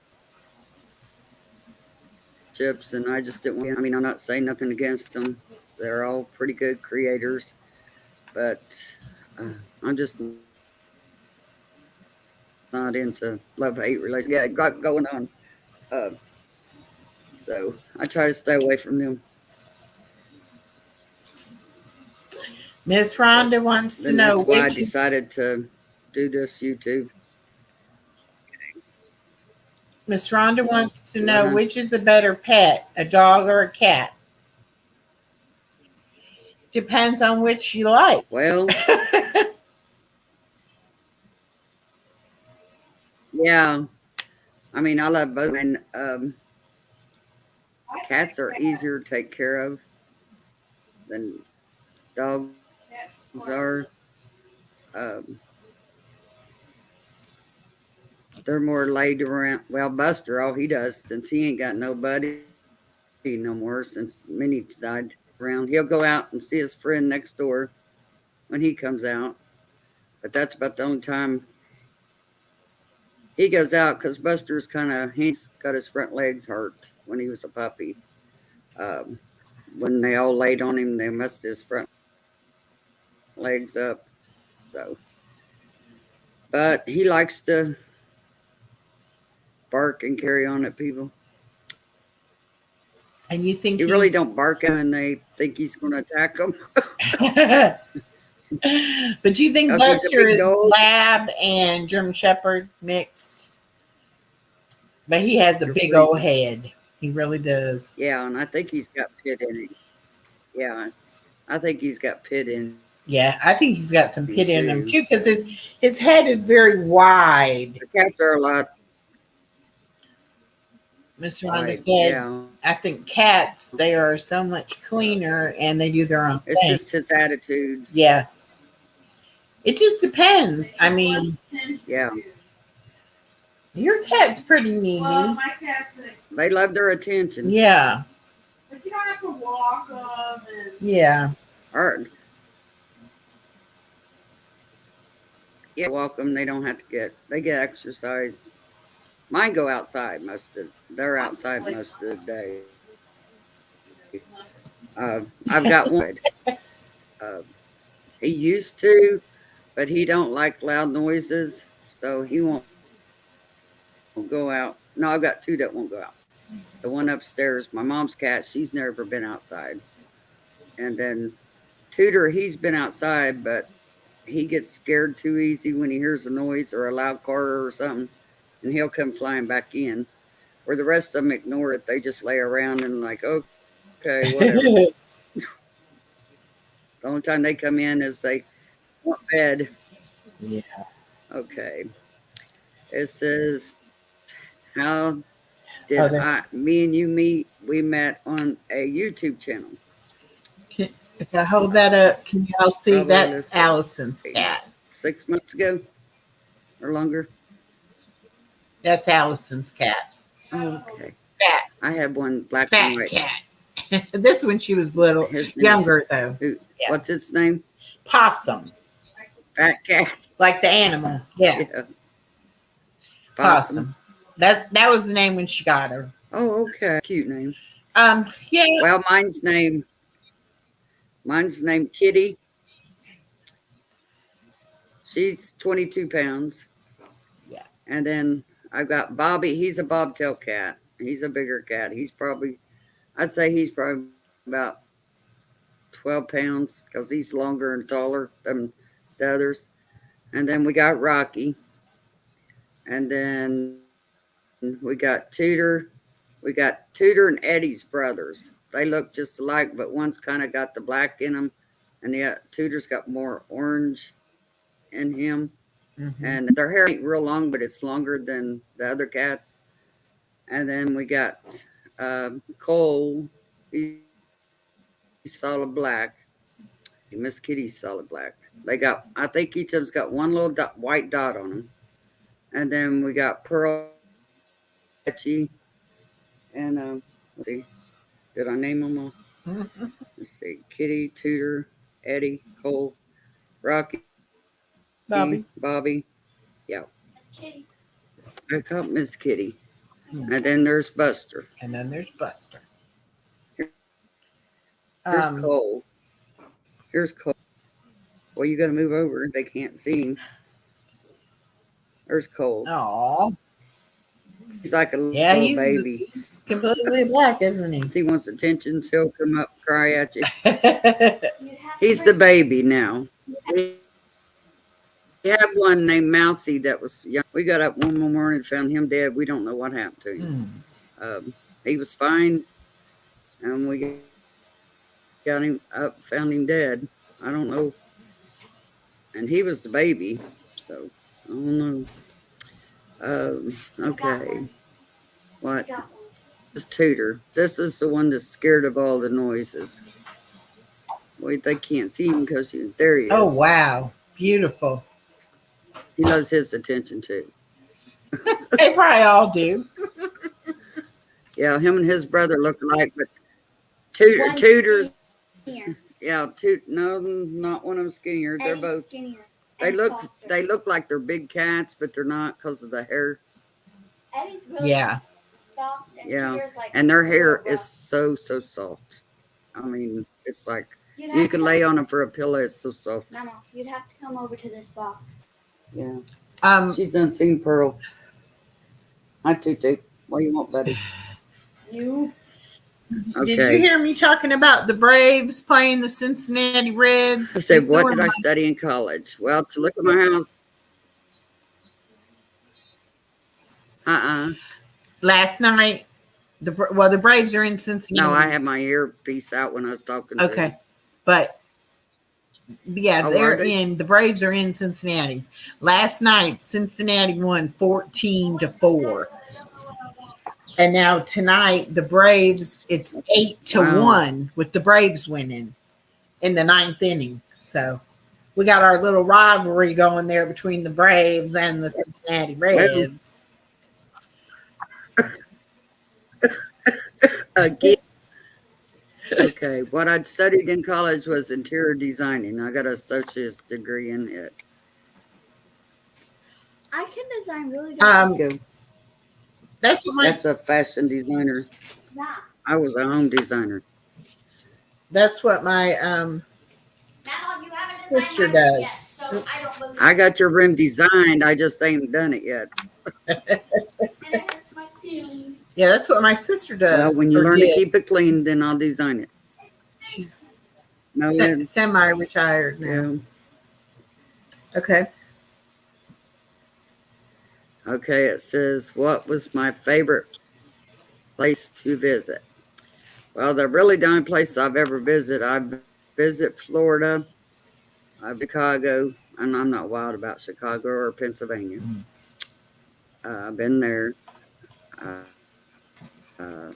and I just didn't want. I mean, I'm not saying nothing against them. They're all pretty good creators, but I'm just not into love-hate relationships. Yeah, it got going on. So I try to stay away from them. Miss Rhonda wants to Then know that's why I which is, decided to do this YouTube. Miss Rhonda wants to know Uh-huh. which is the better pet, a dog or a cat. Depends on which you like. Well, yeah. I mean, I love both. And cats are easier to take care of than dogs are. They're more laid around. Well, Buster, all he does, since he ain't got nobody no more, since Minnie's died around, he'll go out and see his friend next door when he comes out. But that's about the only time he goes out, because Buster's he's got his front legs hurt when he was a puppy. When they all laid on him, they messed his front legs up. So, but he likes to bark and carry on at people. And you think He really don't bark at them, and they think he's going to attack them. But you think Because he's a Buster big is dog. lab and German Shepherd mixed? But he has a You're big freezing. old head. He really does. Yeah, and I think he's got pit in him. Yeah, I think he's got pit in Yeah, I think he's got some Me pit in him too. too, because his head is very wide. The cats are a lot Miss Rhonda like, said, yeah. I think cats, they are so much cleaner and they do their own It's thing. just his attitude. Yeah. It just depends. I mean, Yeah. your cat's pretty Well, needy. my cat's They love their attention. Yeah. but you don't have to walk them and Yeah. Or, yeah, welcome. They don't have to they get exercise. Mine go outside they're outside most of the day. I've got one. Uh, he used to, but he don't like loud noises, so he won't go out. No, I've got two that won't go out. The one upstairs, my mom's cat, she's never been outside. And then Tudor, he's been outside, but he gets scared too easy when he hears a noise or a loud car or something, and he'll come flying back in. Where the rest of them ignore it, they just lay around and like, okay, whatever. The only time they come in is they want bed. Yeah. Okay. It says, how did me and you meet? We met on a YouTube channel. If I hold that up, can y'all see Probably that's this- Allison's cat? 6 months ago or longer. That's Allison's cat. Okay. Fat, I have one black fat and white. cat. This one she was little, His name younger though. is, Yeah. what's its name? Possum, Fat cat. like the animal. Yeah, Yeah. Possum. That was the name when she got her. Oh, okay. Cute name. Yeah. Well, mine's named Kitty. She's 22 pounds. Yeah. And then I've got Bobby. He's a bobtail cat. He's a bigger cat. I'd say he's probably about 12 pounds because he's longer and taller than the others. And then we got Rocky. And then we got Tudor. We got Tudor and Eddie's brothers. They look just alike, but one's kind of got the black in them, and the Tudor's got more orange in him. Mm-hmm. And their hair ain't real long, but it's longer than the other cats. And then we got Cole. He's solid black. Miss Kitty's solid black. I think each of them's got one little white dot on them. And then we got Pearl, and let's see, did I name them all? Mm-hmm. Let's see, Kitty, Tudor, Eddie, Cole, Rocky, Bobby. Yeah, Kitty. I caught Miss Kitty. And then there's Buster. And then there's Buster. Here's Cole. Here's Cole. Well, you got to move over. They can't see him. There's Cole. Oh, He's like a little yeah, baby. he's completely black, isn't he? If he wants attention, he'll come up, cry at you. You'd have to He's the baby now. We had one named Mousy that was young. We got up one morning and found him dead. We don't know what happened to him. He was fine, and we got him up, found him dead. I don't know. And he was the baby, so I don't know. Okay. What? got one. This is Tudor. This is the one that's scared of all the noises. Wait, they can't see him because there he is. Oh, wow. Beautiful. He loves his attention too. They probably all do. Yeah, him and his brother look alike, but One's Tudor's. skinnier. Yeah, no, not one of them skinnier. They're Eddie's both. skinnier They and look. softer. They look like they're big cats, but they're not because of the hair. Eddie's really Yeah. soft, and Yeah, Tudor's like and their a hair little is rough. so soft. I mean, it's like You'd you have can to lay on them for a pillow. It's so soft. Mama, you'd have to come over to this box. Yeah, Um, she's done seen Pearl. Hi, Tutu. What do you want, buddy? You. Did you hear me talking about the Braves playing the Cincinnati Reds? I said, Miss what did I Norma? study in college? Well, to look at my house. Last night, the Braves are in Cincinnati. No, I had my earpiece out when I was talking to Okay, him. but Yeah, Oh, they're are they? in. The Braves are in Cincinnati. Last night, Cincinnati won 14-4, and now tonight the Braves. It's 8 to Wow. 1 with the Braves winning in the ninth inning. So we got our little rivalry going there between the Braves and the Cincinnati Well, Reds. again. Okay. What I'd studied in college was interior designing. I got an associate's degree in it. I can design really good. Go. That's what my That's a fashion designer. Yeah. I was a home designer. that's what my Now you haven't sister designed mine yet, does. so I don't believe. I got your room designed. I just ain't done it yet. And it hurts my feelings. Yeah, that's what my sister Well, does. when you or learn to did. keep it clean, then I'll design it. She's No, it, semi-retired now. yeah. Okay. Okay, it says, what was my favorite place to visit? Well, the really the only place I've ever visited, I've visited Florida, Chicago, and I'm not wild about Chicago or Pennsylvania. I've been there. Uh, uh,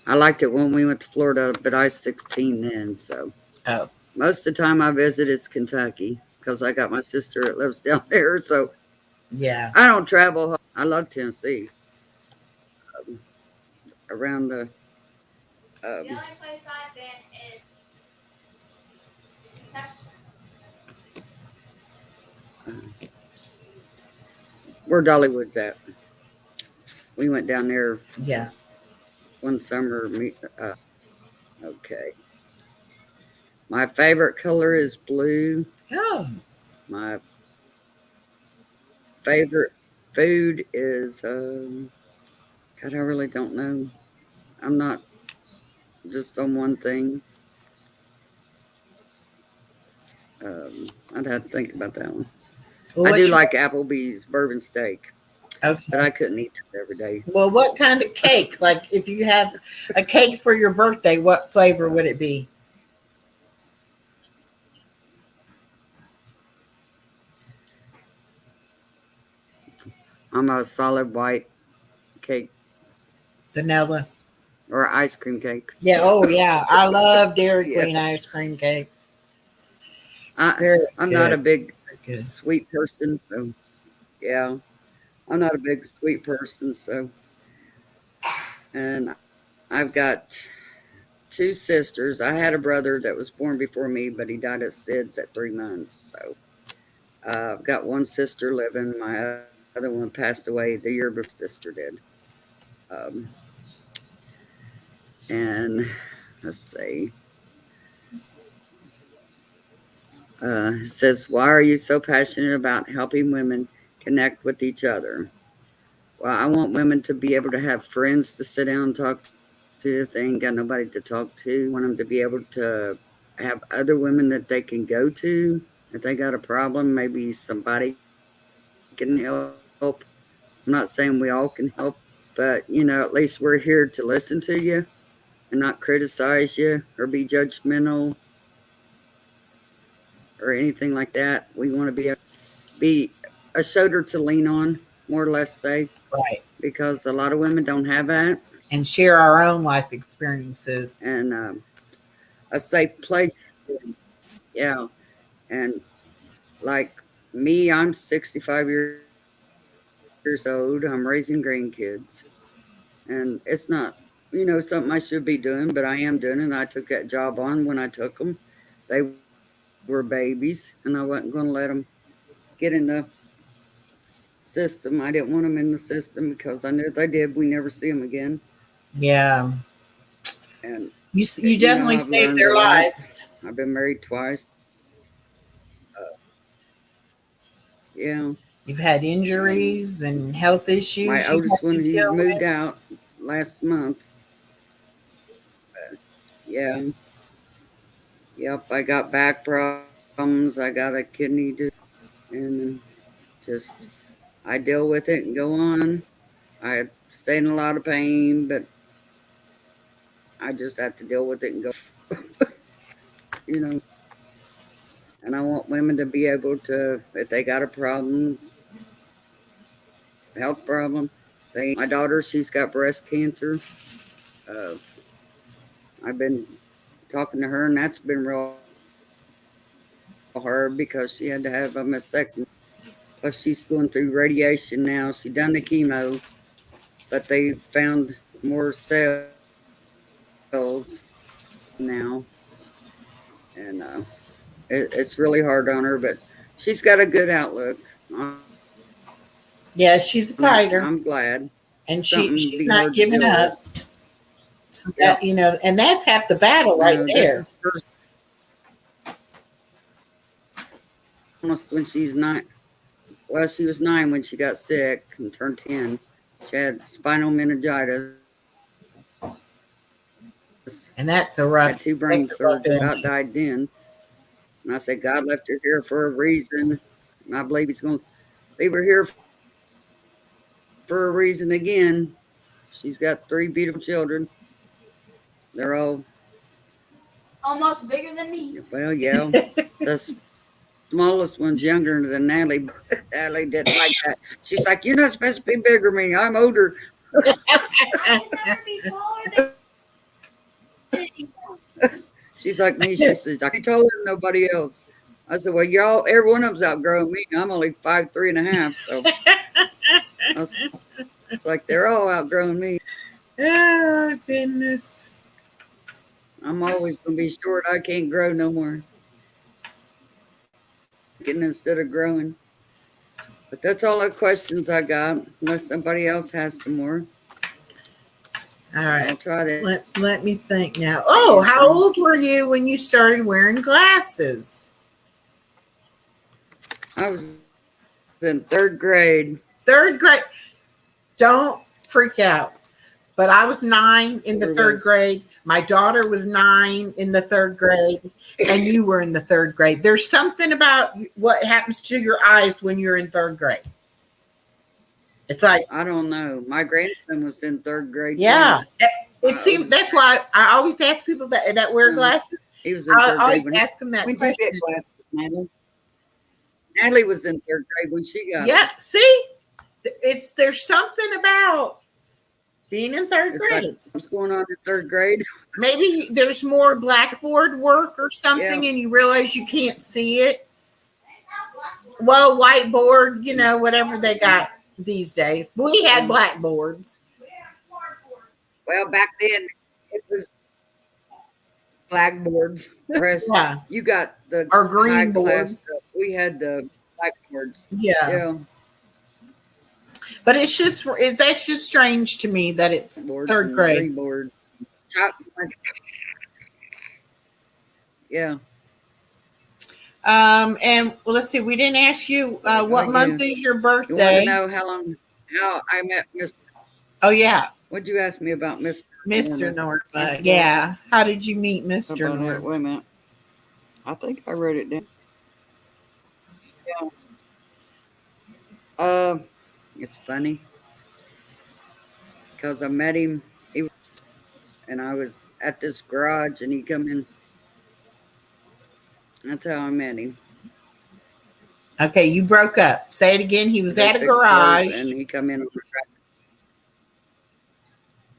I liked it when we went to Florida, but I was 16 then, so. Oh. Most of the time I visit it's Kentucky because I got my sister that lives down there, so Yeah. I don't travel. I love Tennessee. Around the The only place I've been is where Dollywood's at. We went down there Yeah. one summer. Okay. My favorite color is blue. Oh. My favorite food is God, I really don't know. I'm not just on one thing. I'd have to think about that one. Well, I what's do your- like Applebee's bourbon steak, Okay. but I couldn't eat it every day. Well, what kind of cake? Like, if you have a cake for your birthday, what flavor would it be? I'm a solid white cake Vanilla. or ice cream cake. Yeah. Oh, yeah. I love Dairy Yeah. Queen ice cream cake. I, Very I'm not a good. big Very good. sweet person, so yeah, I'm not a big sweet person. So, and I've got two sisters. I had a brother that was born before me, but he died of SIDS at 3 months. So, I've got one sister living. My other one passed away the year before sister did. And let's see. It says, why are you so passionate about helping women connect with each other? Well, I want women to be able to have friends to sit down and talk to if they ain't got nobody to talk to. I want them to be able to have other women that they can go to if they got a problem. Maybe somebody can help. I'm not saying we all can help, but at least we're here to listen to you and not criticize you or be judgmental or anything like that. We want to be a shoulder to lean on, more or less say, Right. because a lot of women don't have that. And share our own life experiences. And a safe place. Yeah. And like me, I'm 65 years old. I'm raising grandkids. And it's not, something I should be doing, but I am doing it. I took that job on when I took them. They were babies, and I wasn't going to let them get in the system. I didn't want them in the system because I knew if they did, we never see them again. Yeah. And You definitely I've saved learned their a lot. lives. I've been married twice. Yeah. You've had injuries and health issues. My you've oldest had one, to he deal moved with. out last month. Yeah. Yep. I got back problems. I got a kidney disease, and just I deal with it and go on. I stay in a lot of pain, but I just have to deal with it and go. And I want women to be able to, if they got a problem, health problem. My daughter, she's got breast cancer. Uh, I've been talking to her, and that's been real hard because she had to have a mastectomy. Plus, she's going through radiation now. She done the chemo, but they found more cells now, and it's really hard on her. But she's got a good outlook. Yeah, she's a fighter, I'm glad. and something she's be not hard to giving deal up. So that, and that's half the battle right there. Almost when she's 9. Well, she was 9 when she got sick and turned 10. She had spinal meningitis. And that's a rough. Had 2 brain surgeries. About died then. And I said, God left her here for a reason. And I believe He's going to leave her here for a reason again. She's got 3 beautiful children. They're all Almost bigger than me. well, yeah. The smallest one's younger than Natalie. Natalie didn't like that. She's like, "You're not supposed to be bigger than me. I'm older." I can never be taller than anyone. She's like me. She says, "I ain't taller than nobody else." I said, "Well, y'all, every one of them's outgrowing me. I'm only 5'3.5". So it's like they're all outgrowing me. Oh goodness. I'm always gonna be short. I can't grow no more. Getting instead of growing. But that's all the questions I got. Unless somebody else has some more, All I'll right. try that. Let me think now. Oh, how old were you when you started wearing glasses? I was in 3rd grade. 3rd grade. Don't freak out. But I was 9 in the 3rd grade. My daughter was 9 in the 3rd grade, and you were in the 3rd grade. There's something about what happens to your eyes when you're in 3rd grade. It's like, I don't know. My grandson was in 3rd grade. yeah. Too. It seems that's why I always ask people that wear glasses. He was in I 3rd always grade. ask them that When did you question. get glasses, Natalie? Natalie was in 3rd grade when she got Yeah, see, there's something about being in 3rd It's grade. like, what's going on in 3rd grade? Maybe there's more blackboard work or something, Yeah. and you realize you can't see it. Well, whiteboard, whatever they got these days. We had blackboards. Well, back then it was blackboards. Whereas Yeah, you got the or green high board. class stuff. We had the blackboards. Yeah. Yeah. But that's just strange to me that it's Boards 3rd and grade. green board. Yeah. And let's see, we didn't ask you what month is your You want birthday? to know how I met Mr. Oh yeah, What'd you ask me about Mr. Mr. Norma? Norma. Yeah, how did you meet Mr. About it? Norma? Wait a minute. I think I wrote it down. Yeah. It's funny because I met him, and I was at this garage, and he come in. That's how I met him. Okay, you broke up. Say it again. He was They at a fix cars, garage. and he come in on the track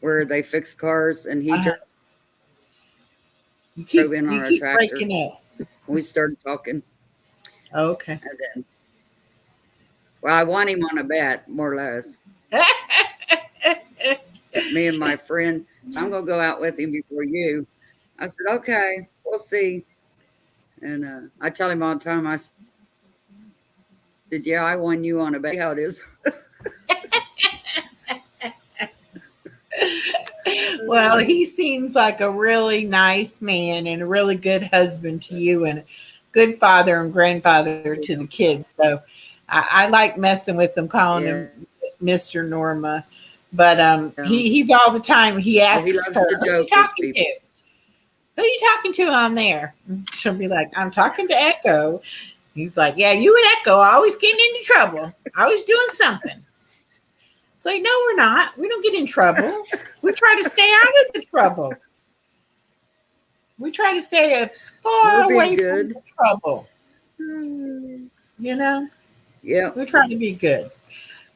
where they fix cars, and he You keep, drove in on you a keep tractor. breaking up. we started talking, Okay. and then, well, I want him on a bet, more or less. Me and my friend, I'm gonna go out with him before you. I said, okay, we'll see. And I tell him all the time, I said, yeah, I won you on a bet. How it is. Well, he seems like a really nice man and a really good husband to you and a good father and grandfather to the kids. So I like messing with them, calling him Mr. Norma. But he's all the time. He asks he loves her, to "Who are you joke with talking people." to? Who are you talking to on there?" She'll be like, "I'm talking to Echo." He's like, "Yeah, you and Echo are always getting into trouble. Always doing something." It's like, "No, we're not. We don't get in trouble. We try to stay out of the trouble. We try to stay as far We're being away good. from the trouble." You know, Yep. we try to be good.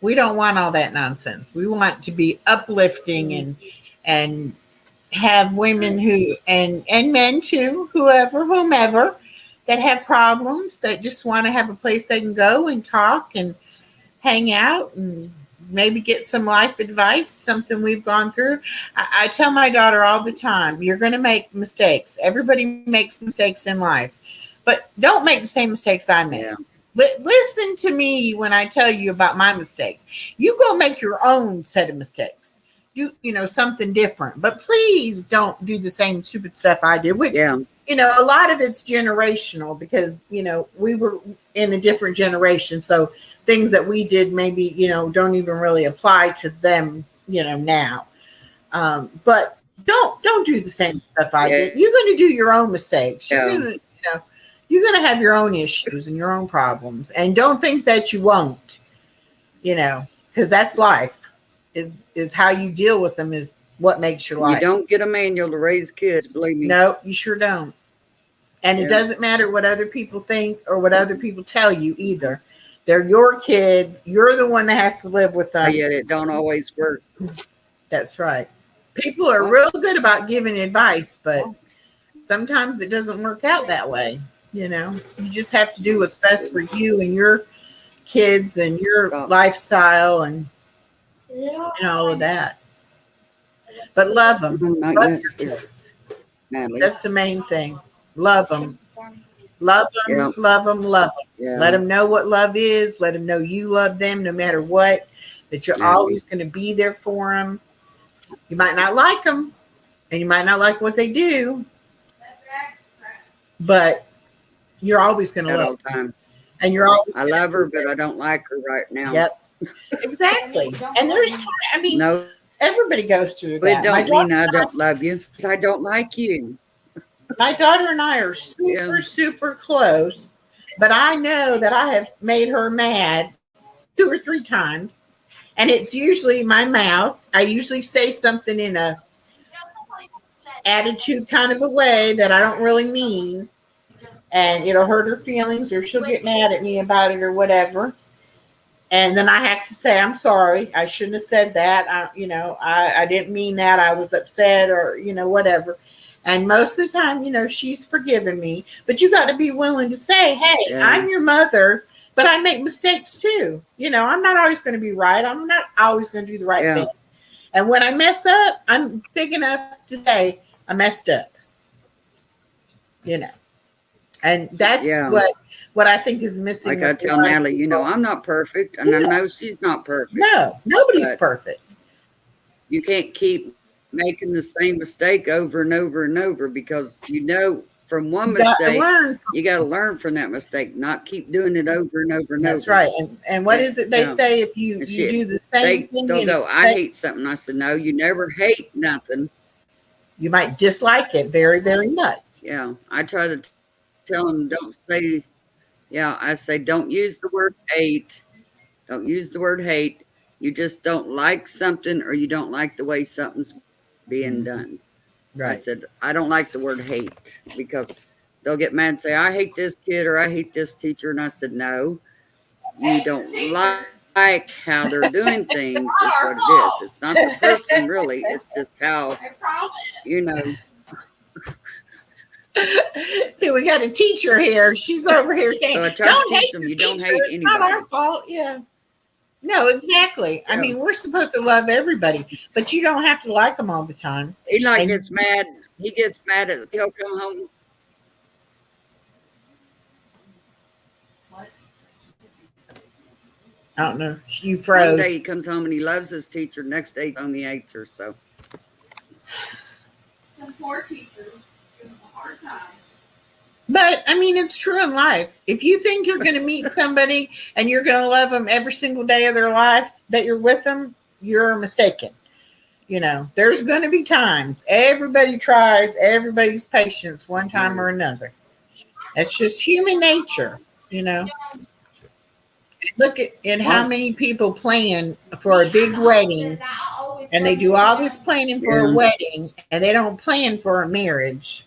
We don't want all that nonsense. We want to be uplifting and have women who and men too, whomever that have problems that just want to have a place they can go and talk and hang out and maybe get some life advice, something we've gone through. I tell my daughter all the time, you're going to make mistakes. Everybody makes mistakes in life, but don't make the same mistakes I made. Yeah. Listen to me when I tell you about my mistakes. You go make your own set of mistakes. Do something different, but please don't do the same stupid stuff I did. Which Yeah. a lot of it's generational because we were in a different generation, so things that we did maybe don't even really apply to them now. But don't do the same stuff I did. You're going to do your own mistakes. You're going to have your own issues and your own problems, and don't think that you won't. Because that's life. Is how you deal with them is what makes your life. You don't get a manual to raise kids, believe me. No, you sure don't. And it doesn't matter what other people think or what other people tell you either. They're your kids. You're the one that has to live with them. Yet it don't always work. That's right. People are real good about giving advice, but sometimes it doesn't work out that way. You just have to do what's best for you and your kids and your lifestyle and all of that. But love them. Not Love yet. your kids. Natalie. That's the main thing. Love them. Love them. Yeah. Love them. Love them. Yeah. Let them know what love is. Let them know you love them no matter what. That you're always going to be there for them. You might not like them, and you might not like what they do, but you're always going to That love all the time. And you're always. I love her, but I don't like her right now. Yep. Exactly. And there's time. No, everybody goes through but it that. don't mean I don't love you. 'Cause I don't like you. My daughter and I are super close, but I know that I have made her mad 2 or 3 times, and it's usually my mouth. I usually say something in a attitude kind of a way that I don't really mean, and it'll hurt her feelings, or she'll get mad at me about it or whatever. And then I have to say, I'm sorry. I shouldn't have said that. I didn't mean that. I was upset or, whatever. And most of the time, she's forgiven me. But you got to be willing to say, hey, I'm your mother, but I make mistakes too. I'm not always going to be right. I'm not always going to do the right thing. And when I mess up, I'm big enough to say I messed up. And that's what I think is missing. Like I tell Natalie, I'm not perfect. And I know she's not perfect. No, nobody's perfect. You can't keep making the same mistake over and over and over, because from one mistake, you got to learn from that mistake, not keep doing it over and over and over. That's right. And what is it they say? If you do the same thing, they'll go, I hate something. I said, no, you never hate nothing. You might dislike it very, very much. Yeah. I try to tell them, I say, don't use the word hate. Don't use the word hate. You just don't like something, or you don't like the way something's being done. Right. I said, I don't like the word hate, because they'll get mad and say, I hate this kid or I hate this teacher. And I said, no, you don't like how they're doing things is what it is. It's not the person really. It's just how, Hey, we got a teacher here. She's over here saying, So I try don't to hate teach them, the you don't teacher. hate It's not anybody. our fault. Yeah. No, exactly. I mean, we're supposed to love everybody, but you don't have to like them all the time. He gets mad. He gets mad at, he'll come home. I don't know. You froze. One day he comes home and he loves his teacher. Next day he hates her. So Some poor teachers give them a hard time. But I mean, it's true in life. If you think you're going to meet somebody and you're going to love them every single day of their life that you're with them, you're mistaken. There's going to be times. Everybody tries everybody's patience one time or another. It's just human nature, Look at how many people plan for a big wedding, and they do all this planning for a wedding, and they don't plan for a marriage.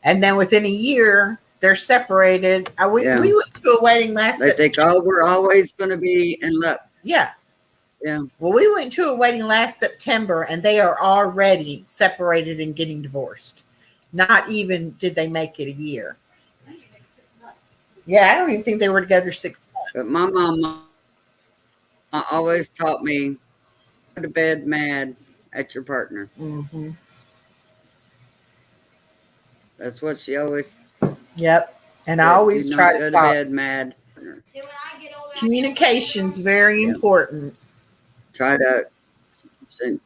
And then within a year, they're separated. Yeah. We went to a wedding last They think, September. oh, we're always going to be in love. Yeah. Yeah. Well, we went to a wedding last September and they are already separated and getting divorced. Not even did they make it a year. Yeah, I don't even think they were together 6 months. But my mama always taught me, go to bed mad at your partner. Mm-hmm. That's what she always Yep. And said. I always Do try not to go talk. bed mad. Then when I get older, Communication's very Yeah. important. Try to,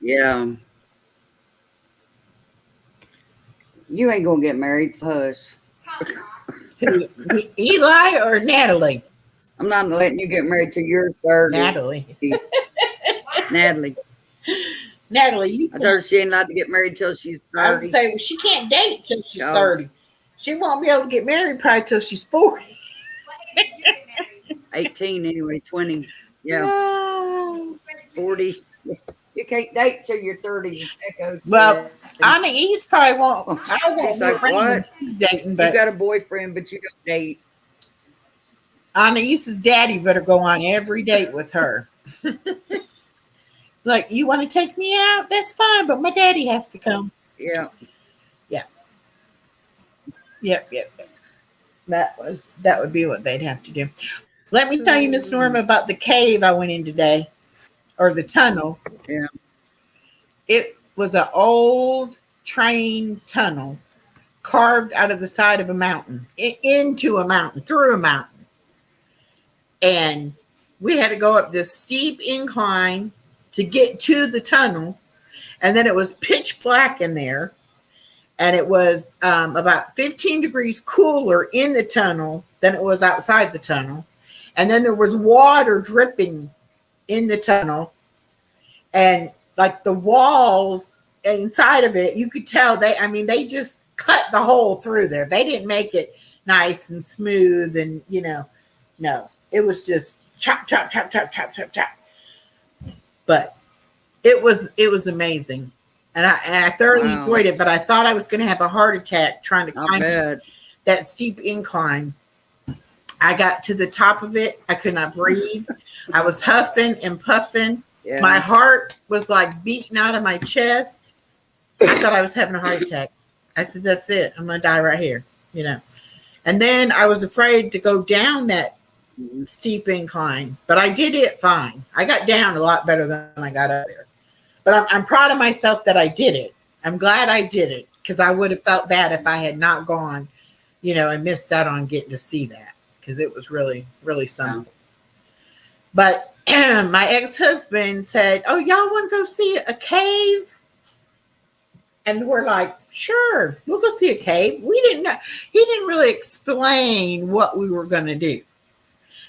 yeah. You ain't gonna get married, so hush. probably not. Who, Eli or Natalie? I'm not letting you get married till you're 30. Natalie. Natalie. Natalie, you I told her she ain't allowed to get married till she's I was 30. say, well, she can't date till she's Oh. 30. She won't be able to get married probably till she's 40. What age did you get married? 18 anyway, 20. Yeah, No. 40. You can't date till you're 30. Echoes. Well, Anna East probably won't. Oh, I won't she's be like, around what? when she's dating, You but got a boyfriend, but you don't date. Anna East's daddy better go on every date with her. Like, you want to take me out? That's fine, but my daddy has to come. Yeah. Yep. That would be what they'd have to do. Let me tell you, Miss Norma, about the cave I went in today, or the tunnel. Yeah. It was an old train tunnel carved out of the side of a mountain, into a mountain, through a mountain. And we had to go up this steep incline to get to the tunnel. And then it was pitch black in there. And it was about 15 degrees cooler in the tunnel than it was outside the tunnel. And then there was water dripping in the tunnel. And like the walls inside of it, you could tell they just cut the hole through there. They didn't make it nice and smooth and, no, it was just chop, chop, chop, chop, chop, chop, chop. But it was amazing. And I thoroughly Wow. enjoyed it, but I thought I was going to have a heart attack trying to I climb bet. that steep incline. I got to the top of it. I could not breathe. I was huffing and puffing. Yeah. My heart was like beating out of my chest. I thought I was having a heart attack. I said, that's it. I'm going to die right here, And then I was afraid to go down that steep incline, but I did it fine. I got down a lot better than I got up there. But I'm proud of myself that I did it. I'm glad I did it because I would have felt bad if I had not gone, and missed out on getting to see that because it was really, really something. But my ex-husband said, oh, y'all want to go see a cave? And we're like, sure, we'll go see a cave. We didn't know. He didn't really explain what we were going to do.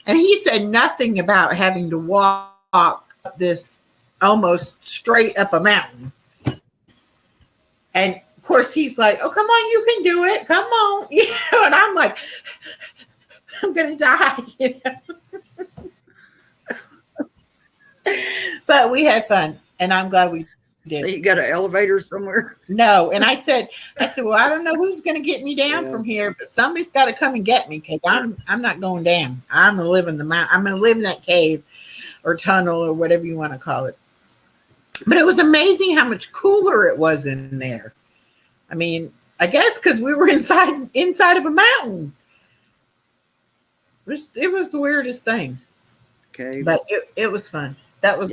And he said nothing about having to walk up this almost straight up a mountain. And of course he's like, oh, come on, you can do it. Come on. And I'm like, I'm going to die. But we had fun. And I'm glad we did. So you got an elevator somewhere? No. And I said, well, I don't know who's going to get me down from here, but somebody's got to come and get me because I'm not going down. I'm going to live in the mountain. I'm going to live in that cave or tunnel or whatever you want to call it. But it was amazing how much cooler it was in there. I mean, I guess because we were inside of a mountain. It was the weirdest thing. Okay. But it was fun. That was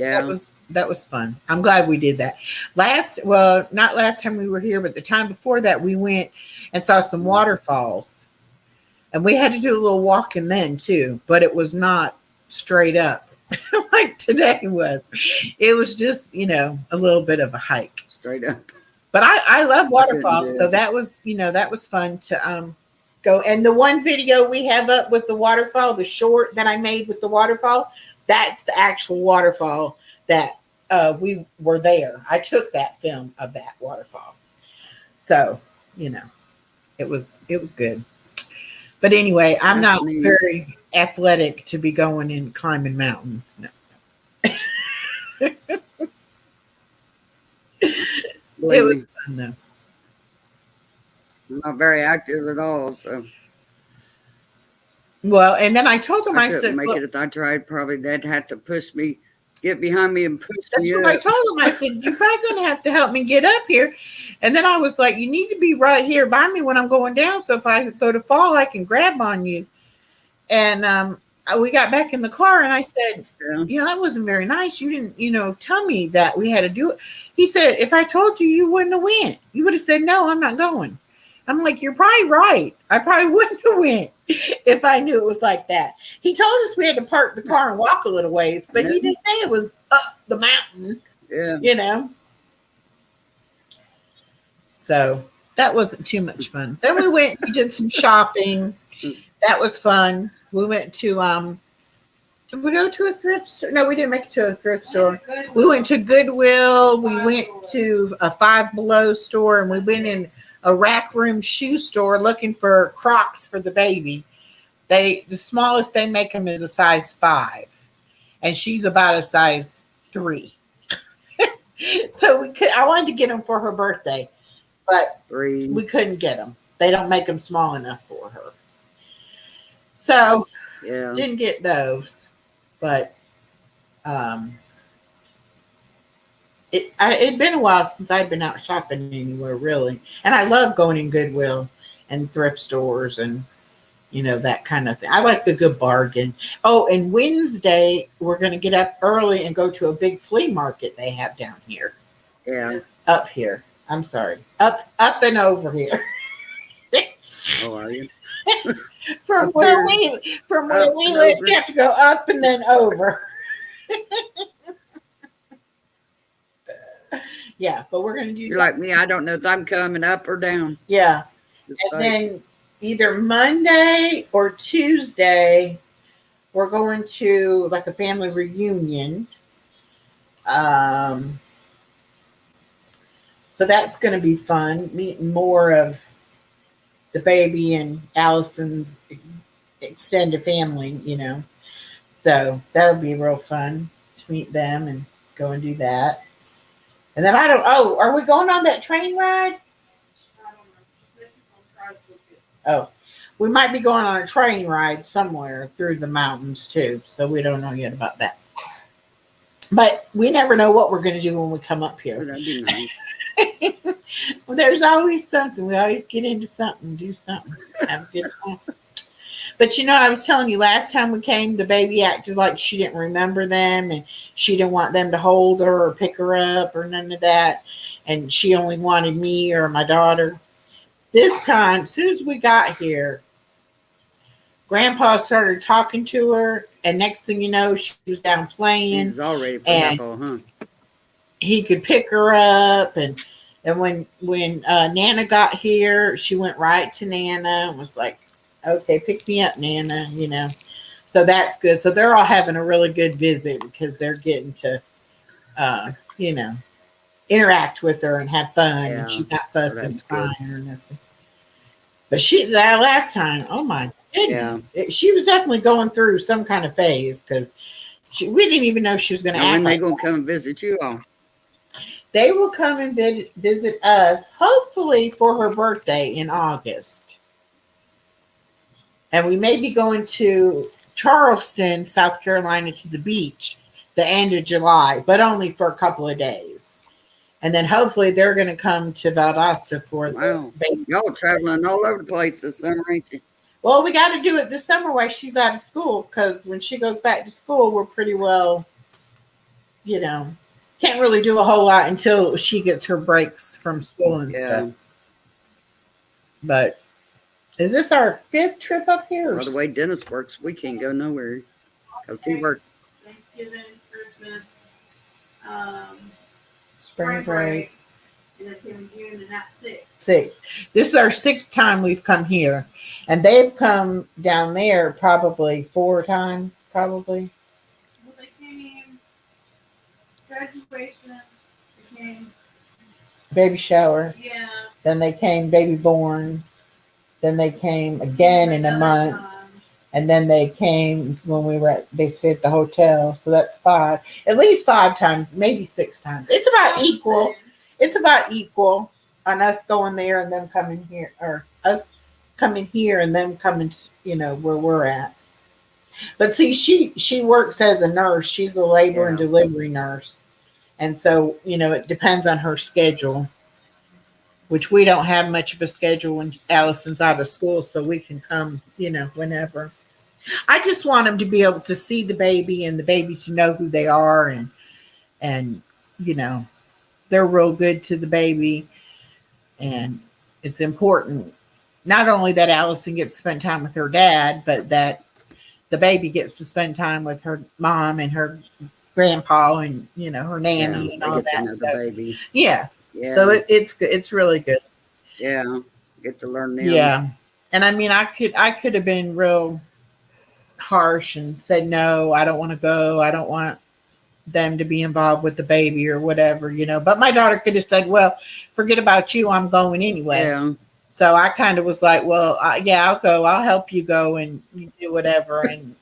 fun. I'm glad we did that. Not last time we were here, but the time before that we went and saw some waterfalls. And we had to do a little walking then too, but it was not straight up like today was. It was just, a little bit of a hike. Straight up. But I love waterfalls, so that was fun to go. And the one video we have up with the waterfall, the short that I made with the waterfall, that's the actual waterfall that we were there. I took that film of that waterfall. So, it was good. But anyway, I'm That's not neat. very athletic to be going and climbing mountains. No. Believe It was me, fun though. I'm not very active at all. So Well, and then I told him, I I couldn't said, make look, it if I tried. Probably they'd have to push me, get behind me and push that's me what I up. told him. I said, you're probably going to have to help me get up here. And then I was like, you need to be right here by me when I'm going down. So if I go to fall, I can grab on you. And we got back in the car and I said, Yeah. you know, that wasn't very nice. You didn't, you know, tell me that we had to do it. He said, if I told you, you wouldn't have went. You would have said, no, I'm not going. I'm like, you're probably right. I probably wouldn't have went if I knew it was like that. He told us we had to park the car and walk a little ways, but he didn't say it was up the mountain, Yeah. you know. So that wasn't too much fun. Then we did some shopping. That was fun. We went to did we go to a thrift store? No, we didn't make it to a thrift store. We went to Goodwill. We went to a Five Below store, and we went in a Rack Room shoe store looking for Crocs for the baby. The smallest they make them is a size 5, and she's about a size 3. So I wanted to get them for her birthday, but 3. we couldn't get them. They don't make them small enough for her. So Yeah. didn't get those, but it'd been a while since I'd been out shopping anywhere really, and I love going in Goodwill and thrift stores and you know that kind of thing. I like the good bargain. Oh, and Wednesday we're going to get up early and go to a big flea market they have down here. Yeah. Up here. I'm sorry. Up and over here. Oh, are you? From Up where there. we and live, over. you have to go up and then over. Yeah, but we're gonna do You're that. like me. I don't know if I'm coming up or down. Yeah. It's And like, then either Monday or Tuesday, we're going to like a family reunion. So that's going to be fun, meeting more of the baby and Allison's extended family, you know. So that'll be real fun to meet them and go and do that. And then are we going on that train ride? Oh, we might be going on a train ride somewhere through the mountains too. So we don't know yet about that. But we never know what we're going to do when we come up here. that'd be nice. Well, there's always something. We always get into something, do something, have a good time. But you know, I was telling you last time we came, the baby acted like she didn't remember them and she didn't want them to hold her or pick her up or none of that. And she only wanted me or my daughter. This time, as soon as we got here, Grandpa started talking to her, and next thing you know, she was down playing. He's all ready for And- Apple, huh? He could pick her up, and when Nana got here, she went right to Nana and was like, "Okay, pick me up, Nana," you know. So that's good. So they're all having a really good visit because they're getting to, you know, interact with her and have fun, Yeah, and she's not fussing and that's crying good. or nothing. But that last time, oh my goodness, she was definitely going through some kind of phase because we didn't even know she was going to Now act when they like gonna come and visit you all? they will come and visit us, hopefully for her birthday in August. And we may be going to Charleston, South Carolina, to the beach the end of July, but only for a couple of days. And then hopefully they're going to come to Valdosta for Wow. the baby. Y'all traveling all over the place this summer, ain't you? Well, we got to do it this summer while she's out of school because when she goes back to school, we're pretty well, you know, can't really do a whole lot until she gets her breaks from school and Yeah. stuff. But is this our 5th trip up here? Well, the way Dennis works, we can't go nowhere because he works. Thanksgiving, Christmas, Spring break. and then came in June, and that's 6. 6. This is our 6th time we've come here, and they've come down there probably 4 times, probably. Well, they came graduation, they came, Baby shower. yeah. Then they came baby born. Then they came again in a another month. time. And then they came when they stayed at the hotel. So that's 5. At least 5 times, maybe 6 times. It's about equal. It's about equal on us going there and them coming here, or us coming here and them coming, where we're at. But see, she works as a nurse. She's a labor and Yeah. delivery nurse, and so it depends on her schedule, which we don't have much of a schedule when Allison's out of school, so we can come, whenever. I just want them to be able to see the baby and the baby to know who they are, and they're real good to the baby, and it's important not only that Allison gets to spend time with her dad, but that the baby gets to spend time with her mom and her grandpa and her nanny and they all get to that. know the So baby. yeah, Yeah. so it's good. It's really good. Yeah. Get to learn them. Yeah, and I mean, I could have been real harsh and said no, I don't want to go. I don't want them to be involved with the baby or whatever, But my daughter could have said, "Well, forget about you. I'm going anyway." Yeah. So I kind of was like, "Well, yeah, I'll go. I'll help you go and you do whatever, and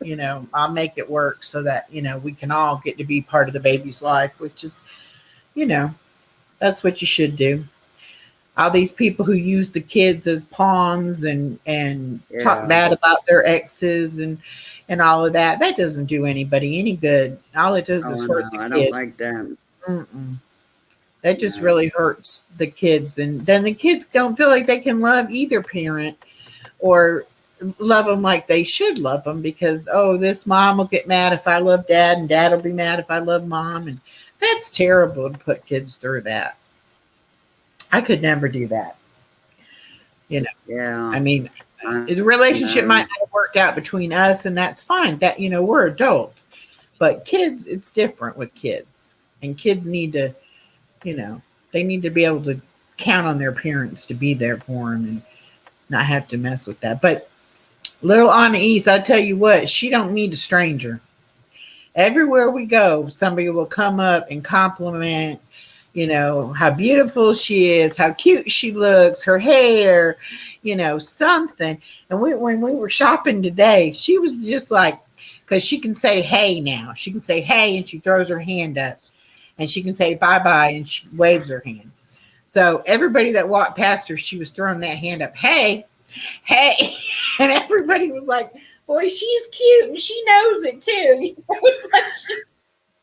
I'll make it work so that we can all get to be part of the baby's life, which is, that's what you should do." All these people who use the kids as pawns and talk Yeah. bad about their exes and all of that doesn't do anybody any good. All it does is Oh hurt no, the I kids. don't like that. Mm-mm. That just No. really hurts the kids, and then the kids don't feel like they can love either parent or love them like they should love them, because this mom will get mad if I love dad, and dad will be mad if I love mom, and that's terrible to put kids through that. I could never do that. Yeah. I mean, I the relationship know. might not have worked out between us, and that's fine. That we're adults, but kids, it's different with kids, and kids need to, they need to be able to count on their parents to be there for them and not have to mess with that. But little Anais, I tell you what, she don't need a stranger. Everywhere we go, somebody will come up and compliment, how beautiful she is, how cute she looks, her hair, something. And when we were shopping today, she was just like, because she can say hey now. She can say hey, and she throws her hand up. And she can say bye-bye, and she waves her hand. So everybody that walked past her, she was throwing that hand up, hey, hey. And everybody was like, boy, she's cute, and she knows it too. It's like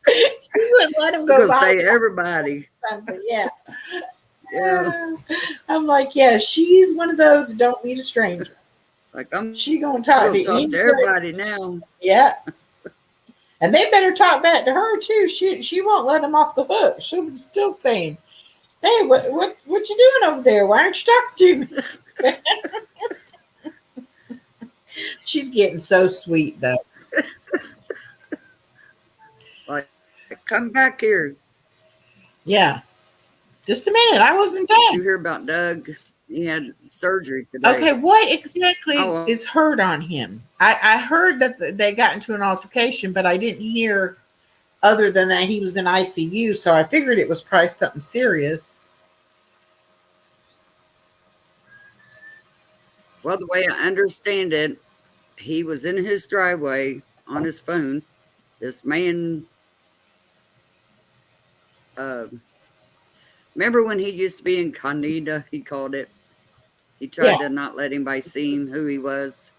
she wouldn't let him I'm go gonna by say everybody. something. Yeah. Yeah. I'm like, yeah, she's one of those that don't need a stranger. Like I'm She gonna talk gonna to talk to anybody. everybody now. Yeah. And they better talk back to her too. She won't let them off the hook. She'll be still saying, hey, what you doing over there? Why aren't you talking to me? She's getting so sweet though. Like, come back here. Yeah. Just a minute. I wasn't Did you done. hear about Doug? He had surgery today. Okay, what exactly Oh. is hurt on him? I heard that they got into an altercation, but I didn't hear other than that he was in ICU, so I figured it was probably something serious. Well, the way I understand it, he was in his driveway on his phone. This man, remember when he used to be incognito, he called it? He tried to not let anybody see him, who he was,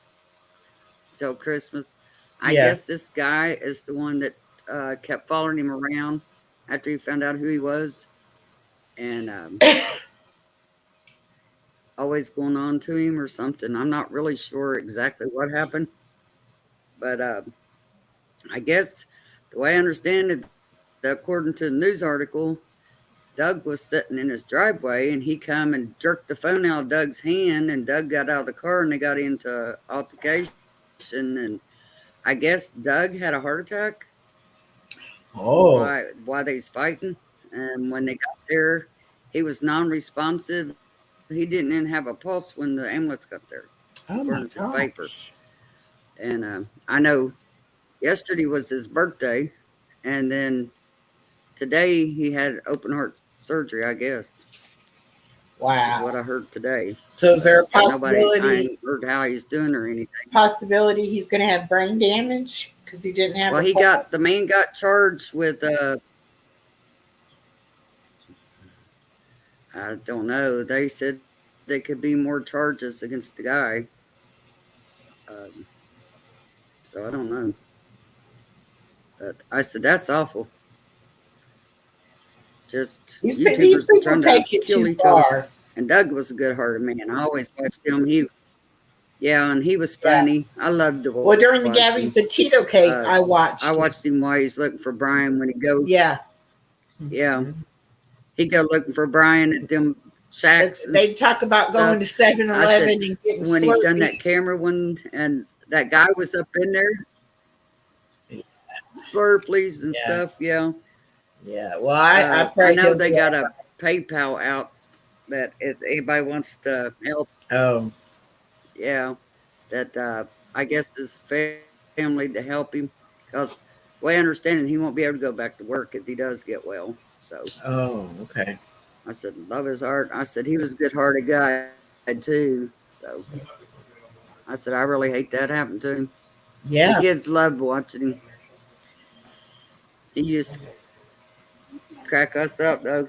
till Christmas. I Yeah. guess this guy is the one that kept following him around after he found out who he was. And always going on to him or something. I'm not really sure exactly what happened. But I guess the way I understand it, according to the news article, Doug was sitting in his driveway and he come and jerked the phone out of Doug's hand, and Doug got out of the car and they got into altercation, and I guess Doug had a heart attack while they was fighting. And when they got there, he was non-responsive. He didn't even have a pulse when the ambulance got there, Oh my according to the paper. gosh. And I know yesterday was his birthday, and then today he had open heart surgery, I guess. Is Wow. what I heard today. So is there a I possibility ain't heard how he's doing or anything. he's going to have brain damage because he didn't have? Well, the man got charged with I don't know. They said there could be more charges against the guy. So I don't know. But I said, that's awful. Just These YouTubers people trying to take it kill too each other. far. And Doug was a good-hearted man. I always watched him. And he was funny. I loved to watch. Well, during the Gabby him. Petito case, I watched. I watched him while he's looking for Brian when he goes. Yeah. Yeah. He'd go looking for Brian at them shacks. They talk about going to 7-Eleven and getting when he done Slurpee. that camera one, and that guy was up in there. Slurpees and Yeah. stuff. Yeah. Yeah. Well, I pray I know he'll they be got all a PayPal out that if anybody wants to help, right. Oh. yeah, that I guess his family to help him, because the way I understand it, he won't be able to go back to work if he does get well. So Oh. Okay. I said, love his heart. I said he was a good-hearted guy too. So I said I really hate that happened to him. Yeah. The kids loved watching him. He used to crack us up, though.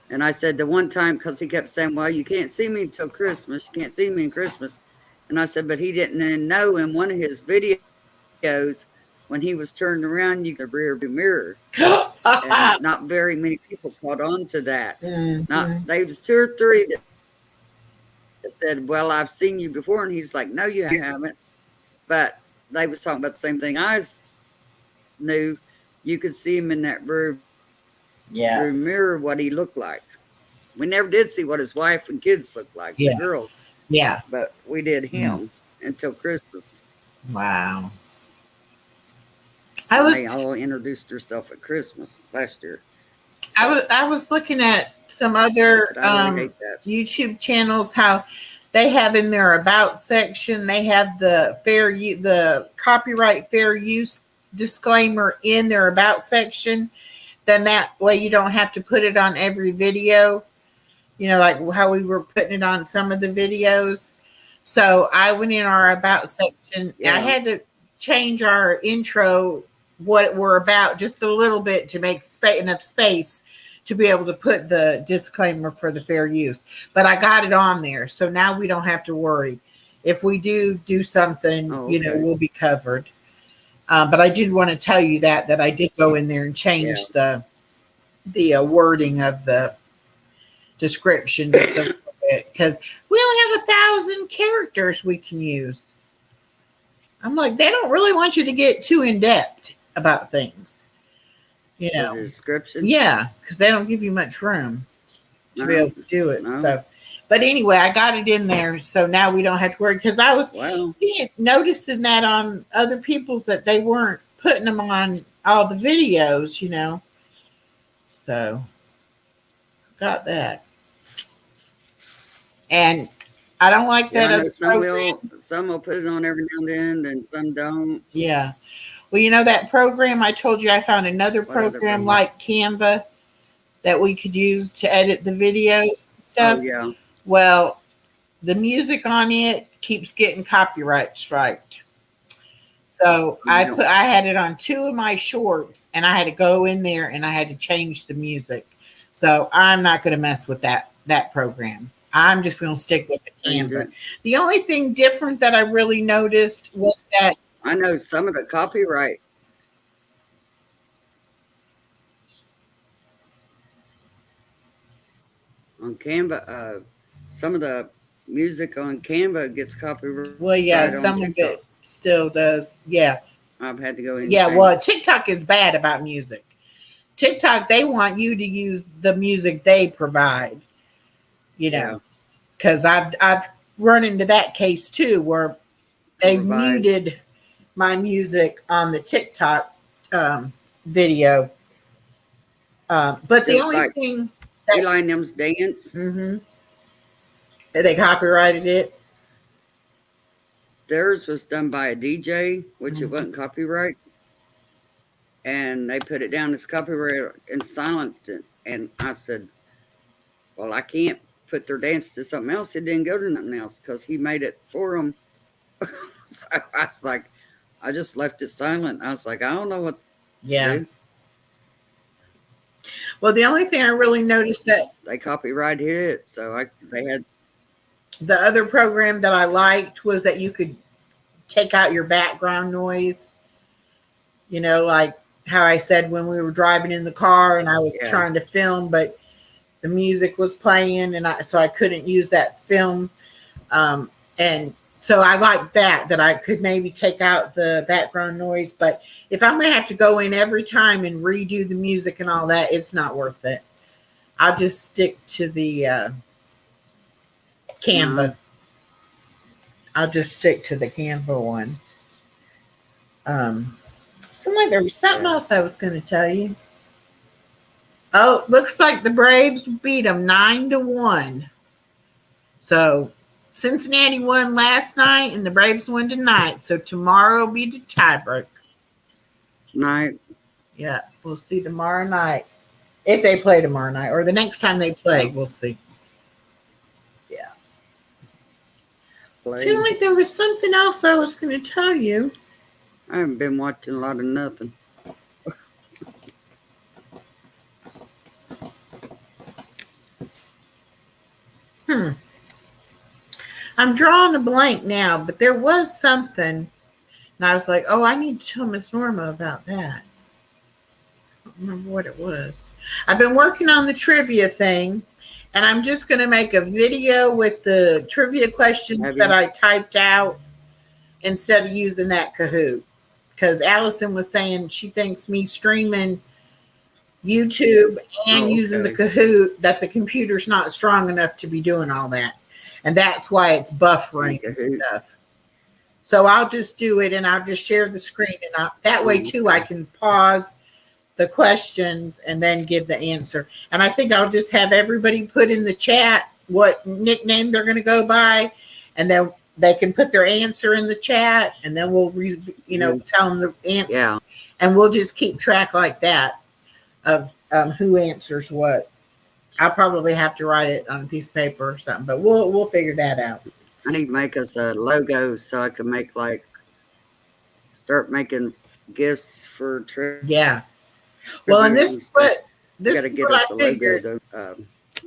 And I said the one time, because he kept saying, well, you can't see me until Christmas. You can't see me in Christmas. And I said, but he didn't know in one of his videos, when he was turned around, you could rear view mirror. And not very many people caught on to that. Mhm. There was 2 or 3 that said, well, I've seen you before. And he's like, no, you haven't. But they was talking about the same thing I knew. You could see him in that rear Yeah. mirror, what he looked like. We never did see what his wife and kids looked like, Yeah. the girls, Yeah. but we did him until Christmas. Wow. They all introduced herself at Christmas last year. I was looking at some I other said, I really hate that. YouTube channels how they have in their about section, they have the copyright fair use disclaimer in their about section. Then that way you don't have to put it on every video, like how we were putting it on some of the videos. So I went in our about section. Yeah. I had to change our intro, what we're about, just a little bit to make enough space to be able to put the disclaimer for the fair use. But I got it on there. So now we don't have to worry. If we do something, okay. we'll be covered. But I did want to tell you that I did go in there and change the wording of the description just a little bit, because we only have 1,000 characters we can use. I'm like, they don't really want you to get too in depth about things, The description. Yeah, because they don't give you much room to be No. able to do it. No. So, but anyway, I got it in there, so now we don't have to worry. Because I was Wow. noticing that on other people's that they weren't putting them on all the videos, So, got that. And I don't like that Yeah, I know other some will put it on every now and then, and some don't. Yeah. Well, that program I told you, I found another What other program program? like Canva that we could use to edit the videos and stuff. Oh, yeah. Well, the music on it keeps getting copyright striked. So I had it on 2 of my shorts, and I had to go in there and I had to change the music. So I'm not going to mess with that program. I'm just going to stick with the Canva. The only thing different that I really noticed was that I know some of the copyright. On Canva, some of the music on Canva gets copyright. well, yeah, on some of TikTok. it still does. Yeah. I've had to go in. and Yeah, change. well, TikTok is bad about music. TikTok, they want you to use the music they provide, Yeah. because I've run into that case too, where they Provide. muted my music on the TikTok video. But the Just only like- thing Eli and them's dance. they copyrighted it. Theirs was done by a DJ, which it Mhm. wasn't copyright. And they put it down as copyright and silenced it. And I said, well, I can't put their dance to something else. It didn't go to nothing else because he made it for them. So I was like, I just left it silent. I was like, I don't know what to Yeah. do. Well, the only thing I really noticed that They copyrighted it. So they had the other program that I liked was that you could take out your background noise. You know, like how I said when we were driving in the car and I was Yeah. trying to film, but the music was playing, and so I couldn't use that film. And so I like that I could maybe take out the background noise. But if I'm gonna have to go in every time and redo the music and all that, it's not worth it. I'll just stick to the Canva. No. I'll just stick to the Canva one. Seemed like there was something else I was going to tell you. Oh, looks like the Braves beat them 9-1. So Cincinnati won last night, and the Braves won tonight. So tomorrow will be the tiebreak. Night. Yeah, we'll see tomorrow night if they play tomorrow night, or the next time they play, we'll see. Yeah. Play. Seemed like there was something else I was going to tell you. I haven't been watching a lot of nothing. I'm drawing a blank now, but there was something, and I was like, "Oh, I need to tell Miss Norma about that." I don't remember what it was. I've been working on the trivia thing, and I'm just going to make a video with the trivia questions Have that you? I typed out instead of using that Kahoot. Because Allison was saying she thinks me streaming YouTube and Oh, using the okay. Kahoot that the computer's not strong enough to be doing all that. And that's why it's buffering and Kahoot. stuff. So I'll just do it, and I'll just share the screen. And that way, too, I can pause the questions and then give the answer. And I think I'll just have everybody put in the chat what nickname they're going to go by. And then they can put their answer in the chat, and then we'll, tell them the answer. Yeah. And we'll just keep track like that of who answers what. I'll probably have to write it on a piece of paper or something, but we'll figure that out. I need to make us a logo so I can make start making gifts for trips. Yeah. Well, and this is what Gotta I get us a figured. logo to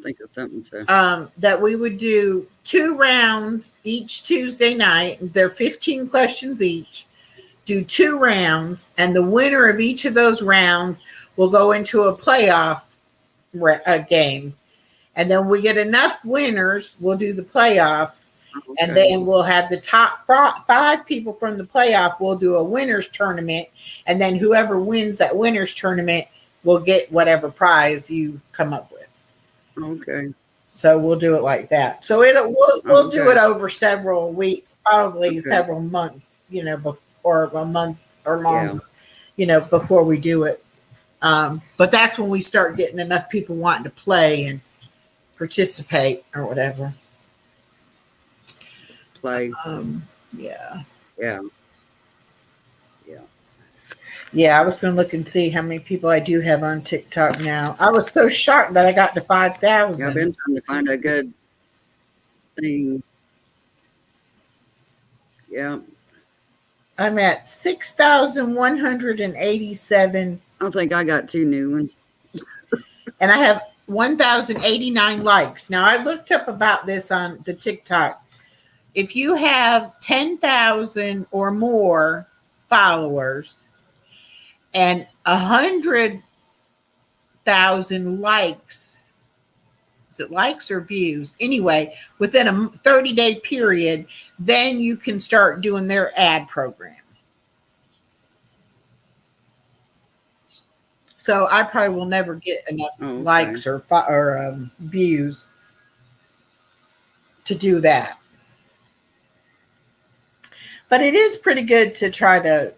think of something to. That we would do 2 rounds each Tuesday night. They're 15 questions each. Do 2 rounds, and the winner of each of those rounds will go into a playoff game. And then we get enough winners, we'll do the playoff. Okay. And then we'll have the top 5 people from the playoff. We'll do a winners tournament. And then whoever wins that winners tournament will get whatever prize you come up with. Okay. So we'll do it like that. So we'll do Okay. it over several weeks, probably Okay. several months, or a month or longer, before we do it. But that's when we start getting enough people wanting to play and participate or whatever. Play. Yeah. Yeah. Yeah, I was going to look and see how many people I do have on TikTok now. I was so shocked that I got to 5,000. Yeah, I've been trying to find a good thing. Yeah. I'm at 6,187, I don't think I got 2 new ones. and I have 1,089 likes. Now, I looked up about this on the TikTok. If you have 10,000 or more followers and 100,000 likes, is it likes or views? Anyway, within a 30-day period, then you can start doing their ad program. So I probably will never get enough Oh, okay. likes or views to do that. But it is pretty good to try to,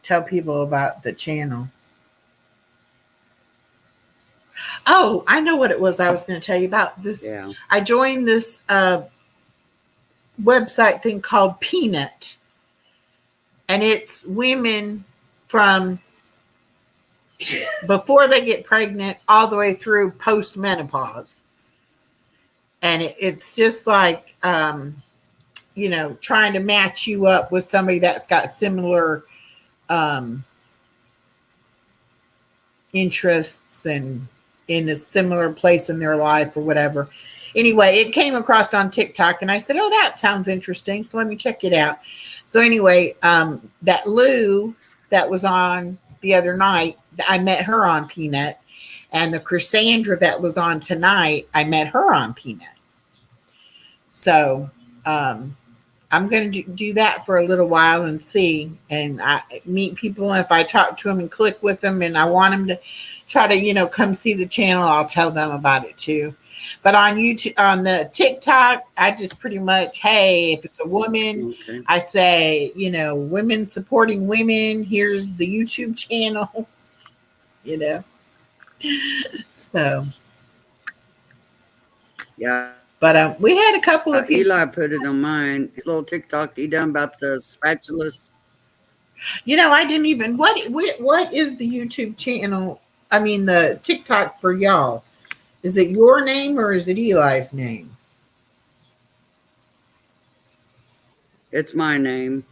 tell people about the channel. Oh, I know what it was I was going to tell you about this. Yeah. I joined this website thing called Peanut, and it's women from before they get pregnant all the way through post-menopause. And it's just like, trying to match you up with somebody that's got similar interests and in a similar place in their life or whatever. Anyway, it came across on TikTok, and I said, "Oh, that sounds interesting. So let me check it out." So anyway, that Lou that was on the other night, I met her on Peanut, and the Cassandra that was on tonight, I met her on Peanut. So I'm going to do that for a little while and see, and I meet people. If I talk to them and click with them, and I want them to try to, come see the channel, I'll tell them about it too. But on YouTube, on the TikTok, I just pretty much, hey, if it's a woman, Okay. I say, women supporting women. Here's the YouTube channel, you know. So, Yeah. but we had a couple of people. Eli put it on mine. His little TikTok he done about the spatulas. I didn't even what is the YouTube channel? I mean the TikTok for y'all. Is it your name or is it Eli's name? It's my name.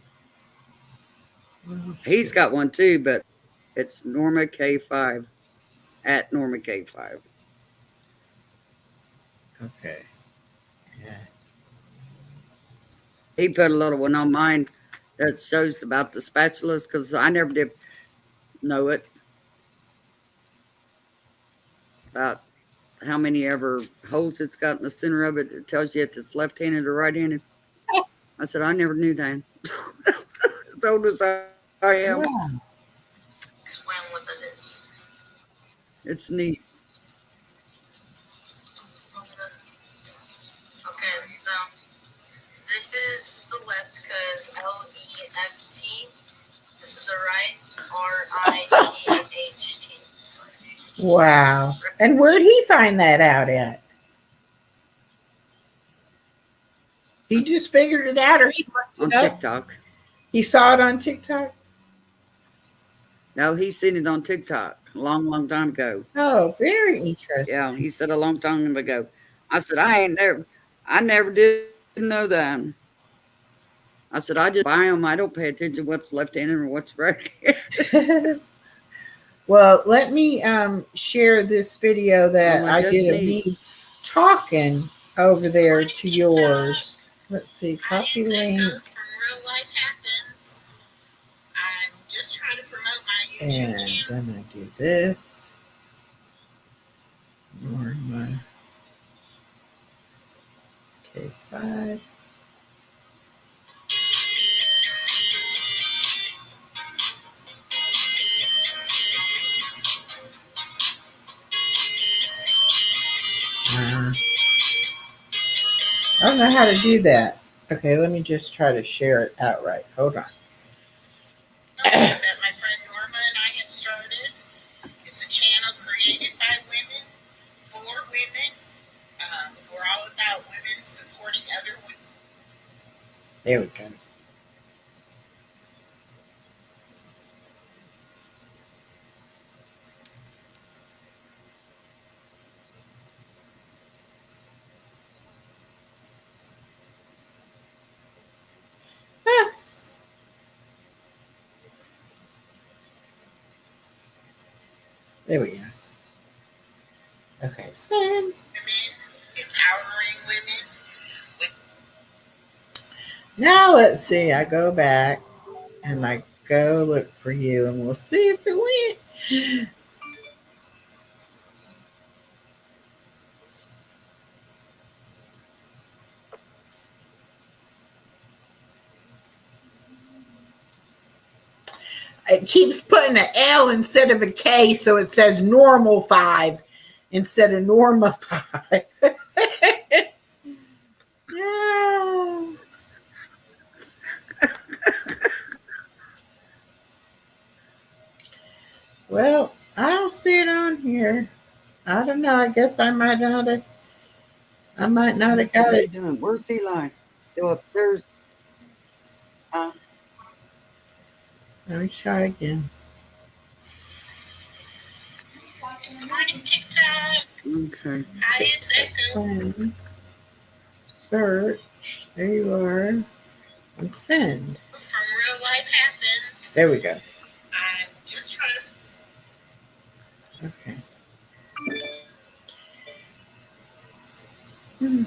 Oh, He's shit. got one too, but it's Norma K5 at Norma K5. Okay. Yeah. He put a little one on mine that shows about the spatulas because I never did know it about how many ever holes it's got in the center of it. It tells you if it's left-handed or right-handed. I said I never knew that. As old as I am, Yeah. Explain what that is. it's neat. Okay, so this is the left because LEFT. This is the right RIGHT. Wow. And where'd he find that out at? He just figured it out, or he looked On it up? TikTok. He saw it on TikTok. No, he's seen it on TikTok a long, long time ago. Oh, very interesting. Yeah, he said a long time ago. I said, I never did know that. I said, I just buy them. I don't pay attention what's left-handed or what's right. Well, let me share this video that Oh, I that's did of neat. me talking over there to yours. Let's see, copy link. From Real Life Happens. I'm just trying to promote my YouTube And channel. then I do this. Norma K5. I don't know how to do that. Okay, let me just try to share it outright. Hold on. That my friend Norma and I have started. It's a channel created by women, for women. We're all about women supporting other women. There we go. Ah. There we go. Okay, send. Women, empowering women. Now let's see. I go back and I go look for you, and we'll see if it went. It keeps putting an L instead of a K, so it says normal 5 instead of Norma 5. Yeah. Well, I don't see it on here. I don't know. I guess I might not have. I might not have got What are you it. doing? Where's Eli? Still upstairs? Let me try again. Good morning, TikTok. Okay. Hi, it's Echo. Friends, search. There you are. And send. From Real Life Happens. There we go. I'm just trying to. Okay. Hmm.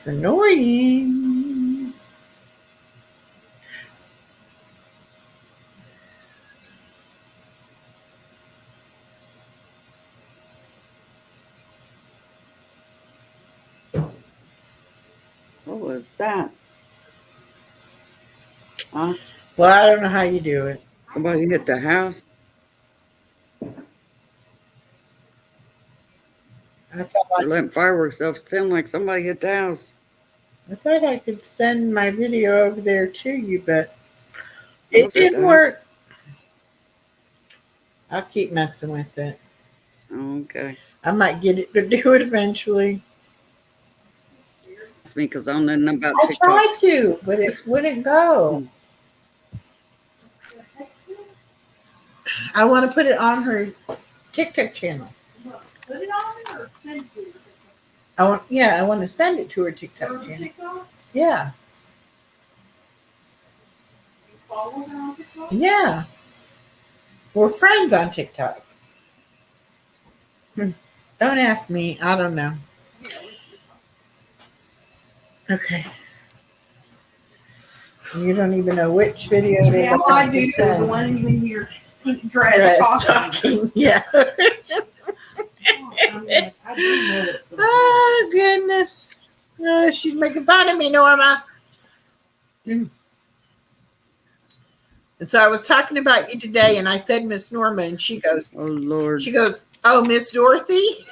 annoying. What was that? Huh? Well, I don't know how you do it. Somebody hit the house? I thought They're letting fireworks off. It sounded like somebody hit the house. I could send my video over there to you, but Well, it if it didn't does. work. I'll keep messing with it. Okay. I might get it to do it eventually. It's me because I don't know nothing about I TikTok. tried to, but it wouldn't go. I want to put it on her TikTok channel. Put it on or send it to her? I want to send it to her TikTok Or channel. TikTok? Yeah, You follow her on TikTok? yeah. We're friends on TikTok. Don't ask me. I don't know. Okay. You don't even know which video it is. Yeah, I do. just The sent. one when you're dressed Dress talking. Yeah. I'm like, I do know it's the one. Oh, goodness. She's making fun of me, Norma. And so I was talking about you today, and I said Miss Norma, and she goes, Oh, Lord. oh, Miss Dorothy?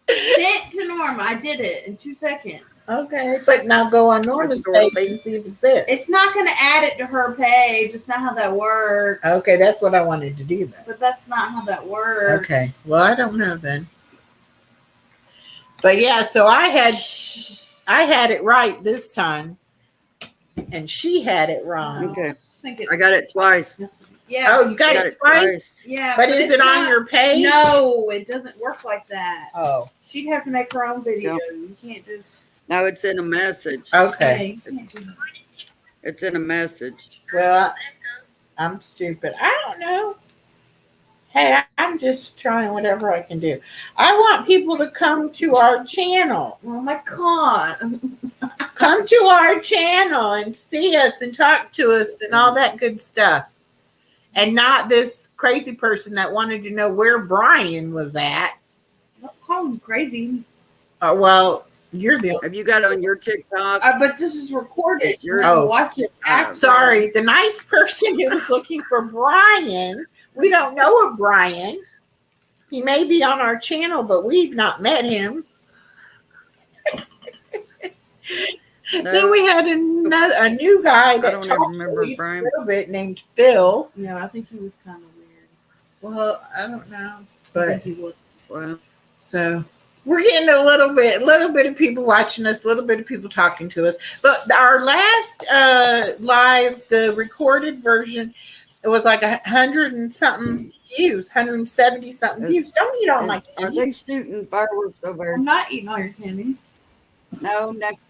Sent to Norma. I did it in 2 seconds. Okay, but now go on Norma's Miss Dorothy. page and see if it's there. It's not going to add it to her page. It's not how that works. Okay, that's what I wanted to do, though. But that's not how that works. Okay, well, I don't know then. But yeah, so I had it right this time, and she had it wrong. Okay. I just think it's, I got it twice. yeah. Oh, you got it twice? Yeah. But is it's it on not- your page? No, it doesn't work like that. Oh, She'd have to make her own video. You can't just. No, it's in a message. okay. Yeah, you can't do that. It's in a message. Well, I'm stupid. I don't know. Hey, I'm just trying whatever I can do. I want people to come to our channel. Oh my God. Come to our channel and see us and talk to us and all that good stuff. And not this crazy person that wanted to know where Brian was at. Don't call him crazy. Well, you're the Have you got it on your TikTok? But this is recorded. You're- You're Oh. watch it after. sorry, the nice person who was looking for Brian. We don't know a Brian. He may be on our channel, but we've not met him. Then No, we had a new guy I that don't ever talked remember at least Brian. a little bit named Phil. Yeah, I think he was kind of weird. Well, I don't know, I but think he was. well, so we're getting a little bit of people watching us, a little bit of people talking to us. But our last live, the recorded version, it was like 100 and something views, 170 something views. Don't eat all my are candy. they shooting fireworks over there? I'm not eating all your candy. No, next.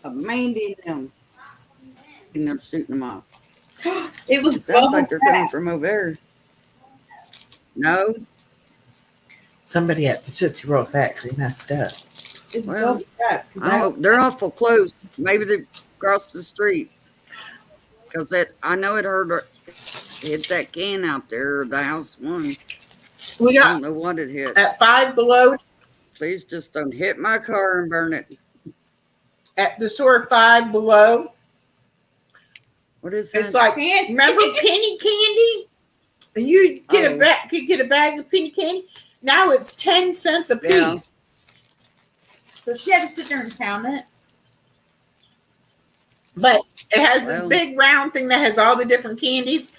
Mandy and them. And they're shooting them off. It was It sounds like bubble they're coming wrap. from over there. No, Somebody at the Tootsie Roll factory messed up. It's Well, bubble wrap. 'cause I hope they're awful close. Maybe they're across the street. Because I know it hit that can out there, the house one. We I got don't know what it hit. at Five Below Please just don't hit my car and burn it. at the store 5 Below. What is that? It's like, remember penny candy? And you get Oh. you get a bag of penny candy. Now it's 10 cents a Yeah. piece. So she had to sit there and count it. But it has this Wow. big round thing that has all the different candies.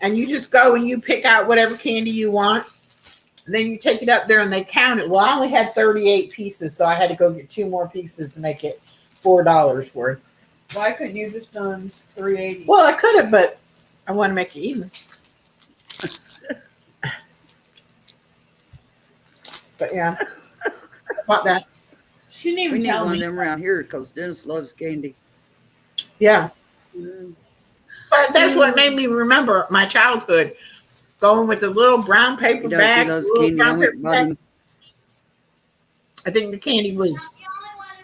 And you just go and you pick out whatever candy you want. And then you take it up there and they count it. Well, I only had 38 pieces, so I had to go get 2 more pieces to make it $4 worth. Why couldn't you just done 380? Well, I could have, but I want to make it even. But yeah, about that. She didn't We even need tell one of me. them around here because Dennis loves candy. Yeah. But that's what made me remember my childhood. Going with the little brown paper He does. bag. He loves little candy. I brown went paper and bought bag. him. I think the candy was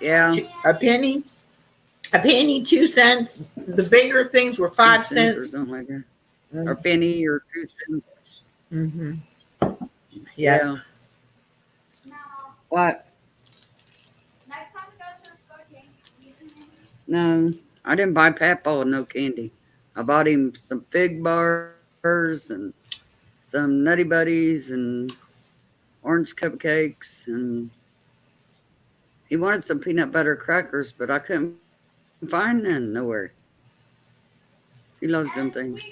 Yeah. a penny, 2 cents. The bigger things were 5 2 cents or cents. something like that. Or penny or 2 cents. Mm-hmm. Yeah. What? Next time we go to the store, Jane, you can No, I didn't buy Papaw no candy. I bought him some fig bars and some Nutty Buddies and orange cupcakes, and he wanted some peanut butter crackers, but I couldn't find none nowhere. He loves them things.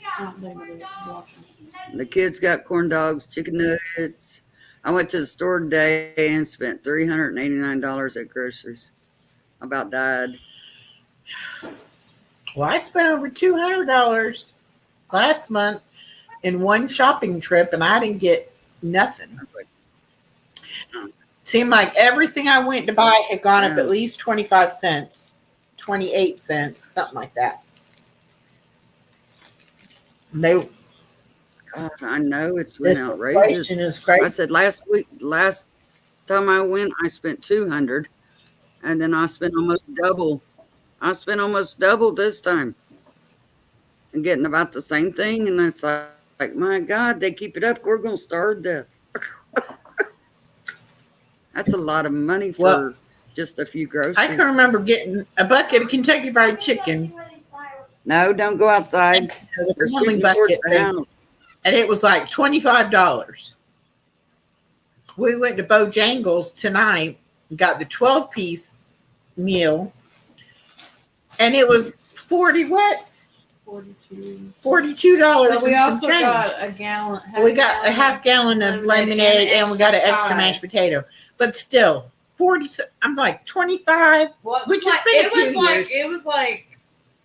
The kids got corn dogs, chicken nuggets. I went to the store today and spent $389 at groceries. I about died. Well, I spent over $200 last month in one shopping trip, and I didn't get nothing. I was like, Seemed like everything I went to buy had gone up Yeah. at least 25 cents, 28 cents, something like that. No, God, I know it's been this outrageous. inflation is I crazy. said last time I went, I spent 200, and then I spent almost double. I spent almost double this time, and getting about the same thing. And it's like, my God, they keep it up. We're gonna starve to death. That's a lot of money for Well, just a few groceries. I can remember getting a bucket of Kentucky Fried Chicken, No, don't go outside. the They're plumbing shooting towards bucket the thing, house. and it was like $25. We went to Bojangles tonight, got the 12-piece meal, and it was 40 what? 42. $42 But we and some also change. got a gallon. We got a half gallon of lemonade and we got an extra mashed potato. But still, 40. I'm like 25. Well, which has like, been a it was few like years. it was like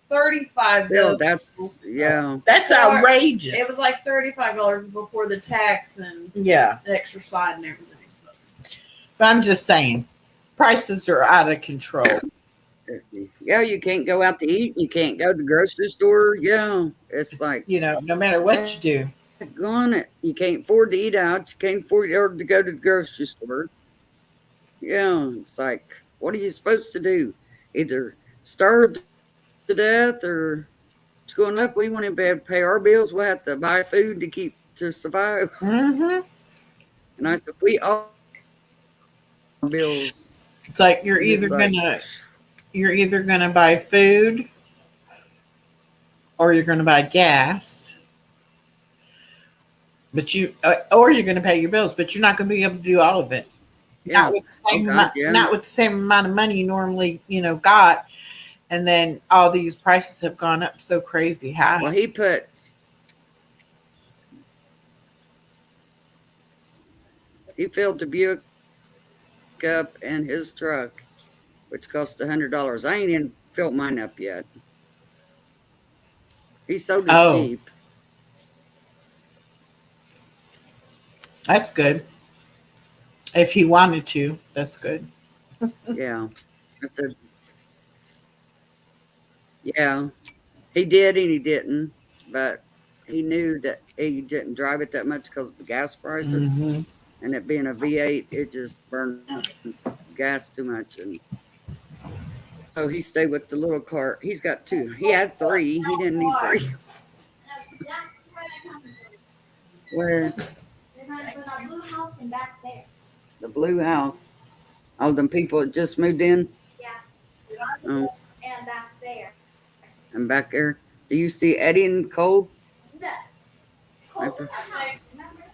35. Still, though. that's yeah. That's Or- outrageous. It was like $35 before the tax and Yeah, the extra side and everything. but I'm just saying, prices are out of control. Yeah, you can't go out to eat. You can't go to the grocery store. Yeah, it's like You know, no matter what you do. gone it. You can't afford to eat out. You can't afford to go to the grocery store. Yeah, it's like, what are you supposed to do? Either starve to death or it's going up. We want to be able to pay our bills. We'll have to buy food to survive. Mm-hmm. And I said, we all bills. It's like you're either gonna buy food or you're gonna buy gas. But or you're gonna pay your bills, but you're not gonna be able to do all of it. Yeah. Not with the same Oh, God, amount, yeah. not with the same amount of money you normally, got. And then all these prices have gone up so crazy high. Well, he filled the Buick up in his truck, which cost $100. I ain't even filled mine up yet. He sold his Oh. Jeep. That's good. If he wanted to, that's good. Yeah. I said, yeah, he did and he didn't, but he knew that he didn't drive it that much because of the gas prices. Mhm. And it being a V8, it just burned gas too much. And so he stayed with the little car. He's got two. He had three. He didn't need three. Where? There's a blue house in back there. The blue house. All them people that just moved in. Yeah. Oh, And back there. and back there. Do you see Eddie and Cole? No. Cole's in the house, remember?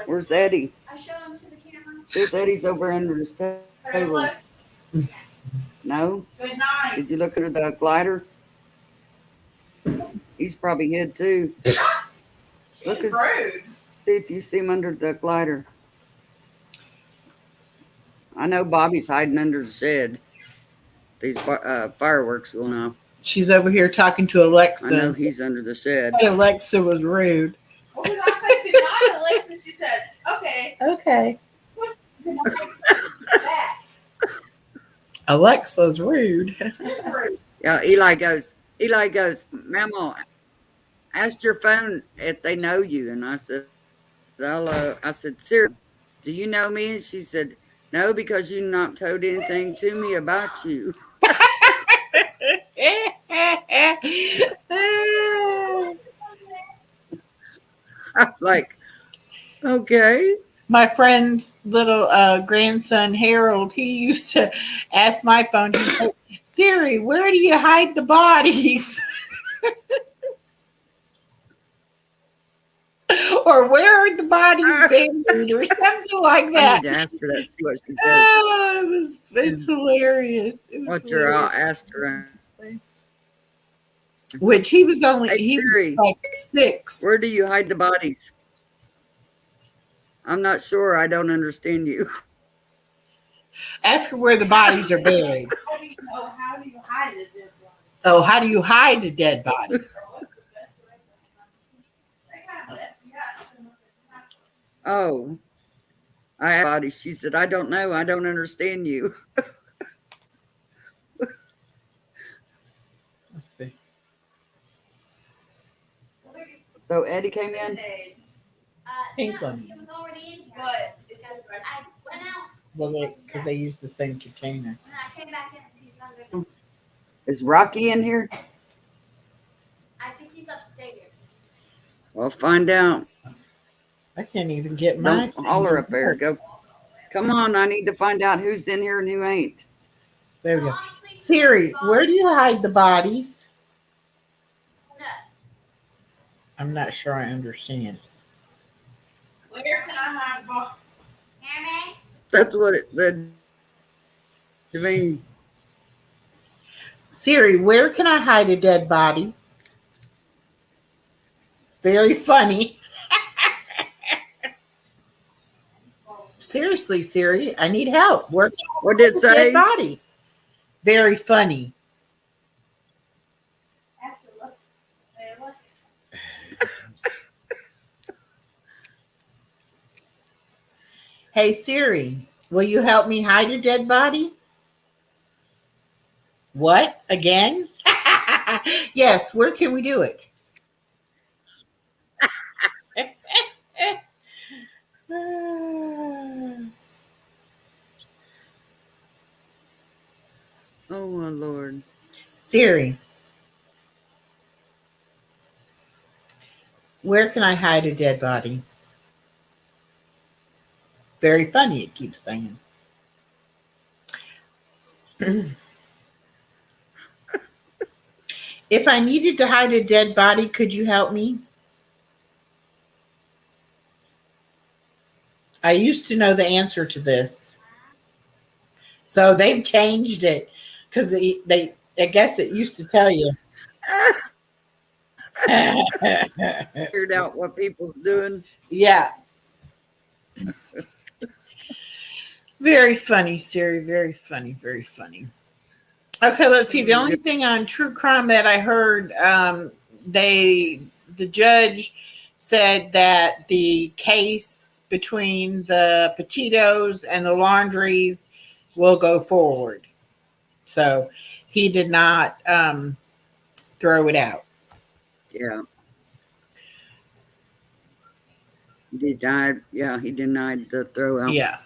Where's Eddie? I showed him to the camera. See if Eddie's over under his table. No? Good night. Did you look at the glider? He's probably hid too. Look She's at- rude. See if you see him under the glider. I know Bobby's hiding under the shed. These fireworks going off. She's over here talking to Alexa. I know he's under the shed. Hey, Alexa was rude. What did I say? Good night, Alexa. She said, okay. Okay. Back. Alexa's rude. Rude. Yeah, Eli goes, Mama, ask your phone if they know you. And I said, I said, Siri, do you know me? And she said, No, because you not told anything to me about you. I'm like, okay. My friend's little grandson Harold, he used to ask my phone, he'd say, Siri, where do you hide the bodies? Or where are the bodies buried? Or something like I that. need to ask her that, see what she says. Oh, it's hilarious. It was What you're all hilarious. asked her. Which he was only Hey, he Siri. was like 6. Where do you hide the bodies? I'm not sure. I don't understand you. Ask her where the bodies are buried. How do you know? How do you hide it? This one? Oh, how do you hide a dead body? Or what's the best way to- They have the FBI. Oh, I have bodies. She said, I don't know. I don't understand you. Let's see. So Eddie came in. Pink one. It was already in here. But Because I went out Well, because they use the same container. and I came back in and he's under. Is Rocky in here? I think he's upstairs. Well, find out. I can't even get my. Don't holler up there. Go. Come on. I need to find out who's in here and who ain't. There we go. Honestly, Siri, where do you hide the bodies? No. I'm not sure I understand. Where can I hide both? Hear me? That's what it said to me. Siri, where can I hide a dead body? Very funny. Seriously, Siri, I need help. Where can I What did it hide a dead say? body? Very funny. Have to look. Hey, look. Hey Siri, will you help me hide a dead body? What? Again? Yes, where can we do it? Oh, my Lord. Siri, where can I hide a dead body? Very funny, it keeps saying. If I needed to hide a dead body, could you help me? I used to know the answer to this. So they've changed it because they I guess it used to tell you. Figured out what people's doing. Yeah. Very funny, Siri. Very funny. Very funny. Okay, let's see. The only thing on true crime that I heard, the judge said that the case between the Petitos and the Laundries will go forward. So he did not throw it out. Yeah. He denied. Yeah, he denied the throw out. Yeah.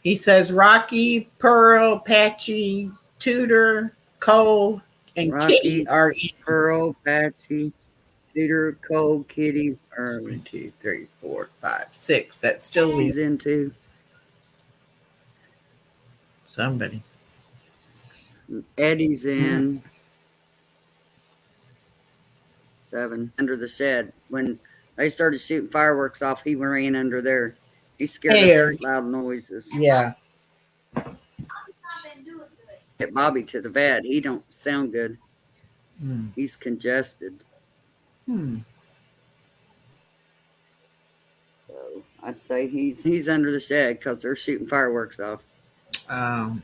He says Rocky, Pearl, Patchy, Tudor, Cole, and Rocky, Kitty are in. Pearl, Patsy, Peter, Cole, Kitty, or 1, 2, 3, 4, 5, 6. That still leaves he's into somebody. Eddie's in 7 under the shed. When they started shooting fireworks off, he ran under there. He's scared There. of loud noises. Yeah. I've been doing good. Get Bobby to the vet. He don't sound good. Hmm. He's congested. Hmm. So I'd say he's under the shed because they're shooting fireworks off. Mhm.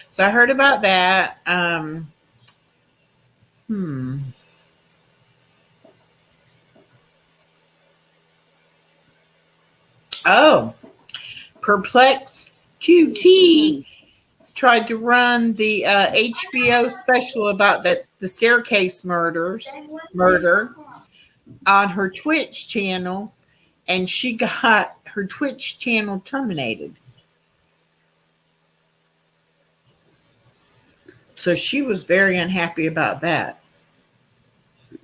So I heard about that. Oh, Perplexed QT tried to run the HBO special about the staircase murder. on her Twitch channel, and she got her Twitch channel terminated. So she was very unhappy about that.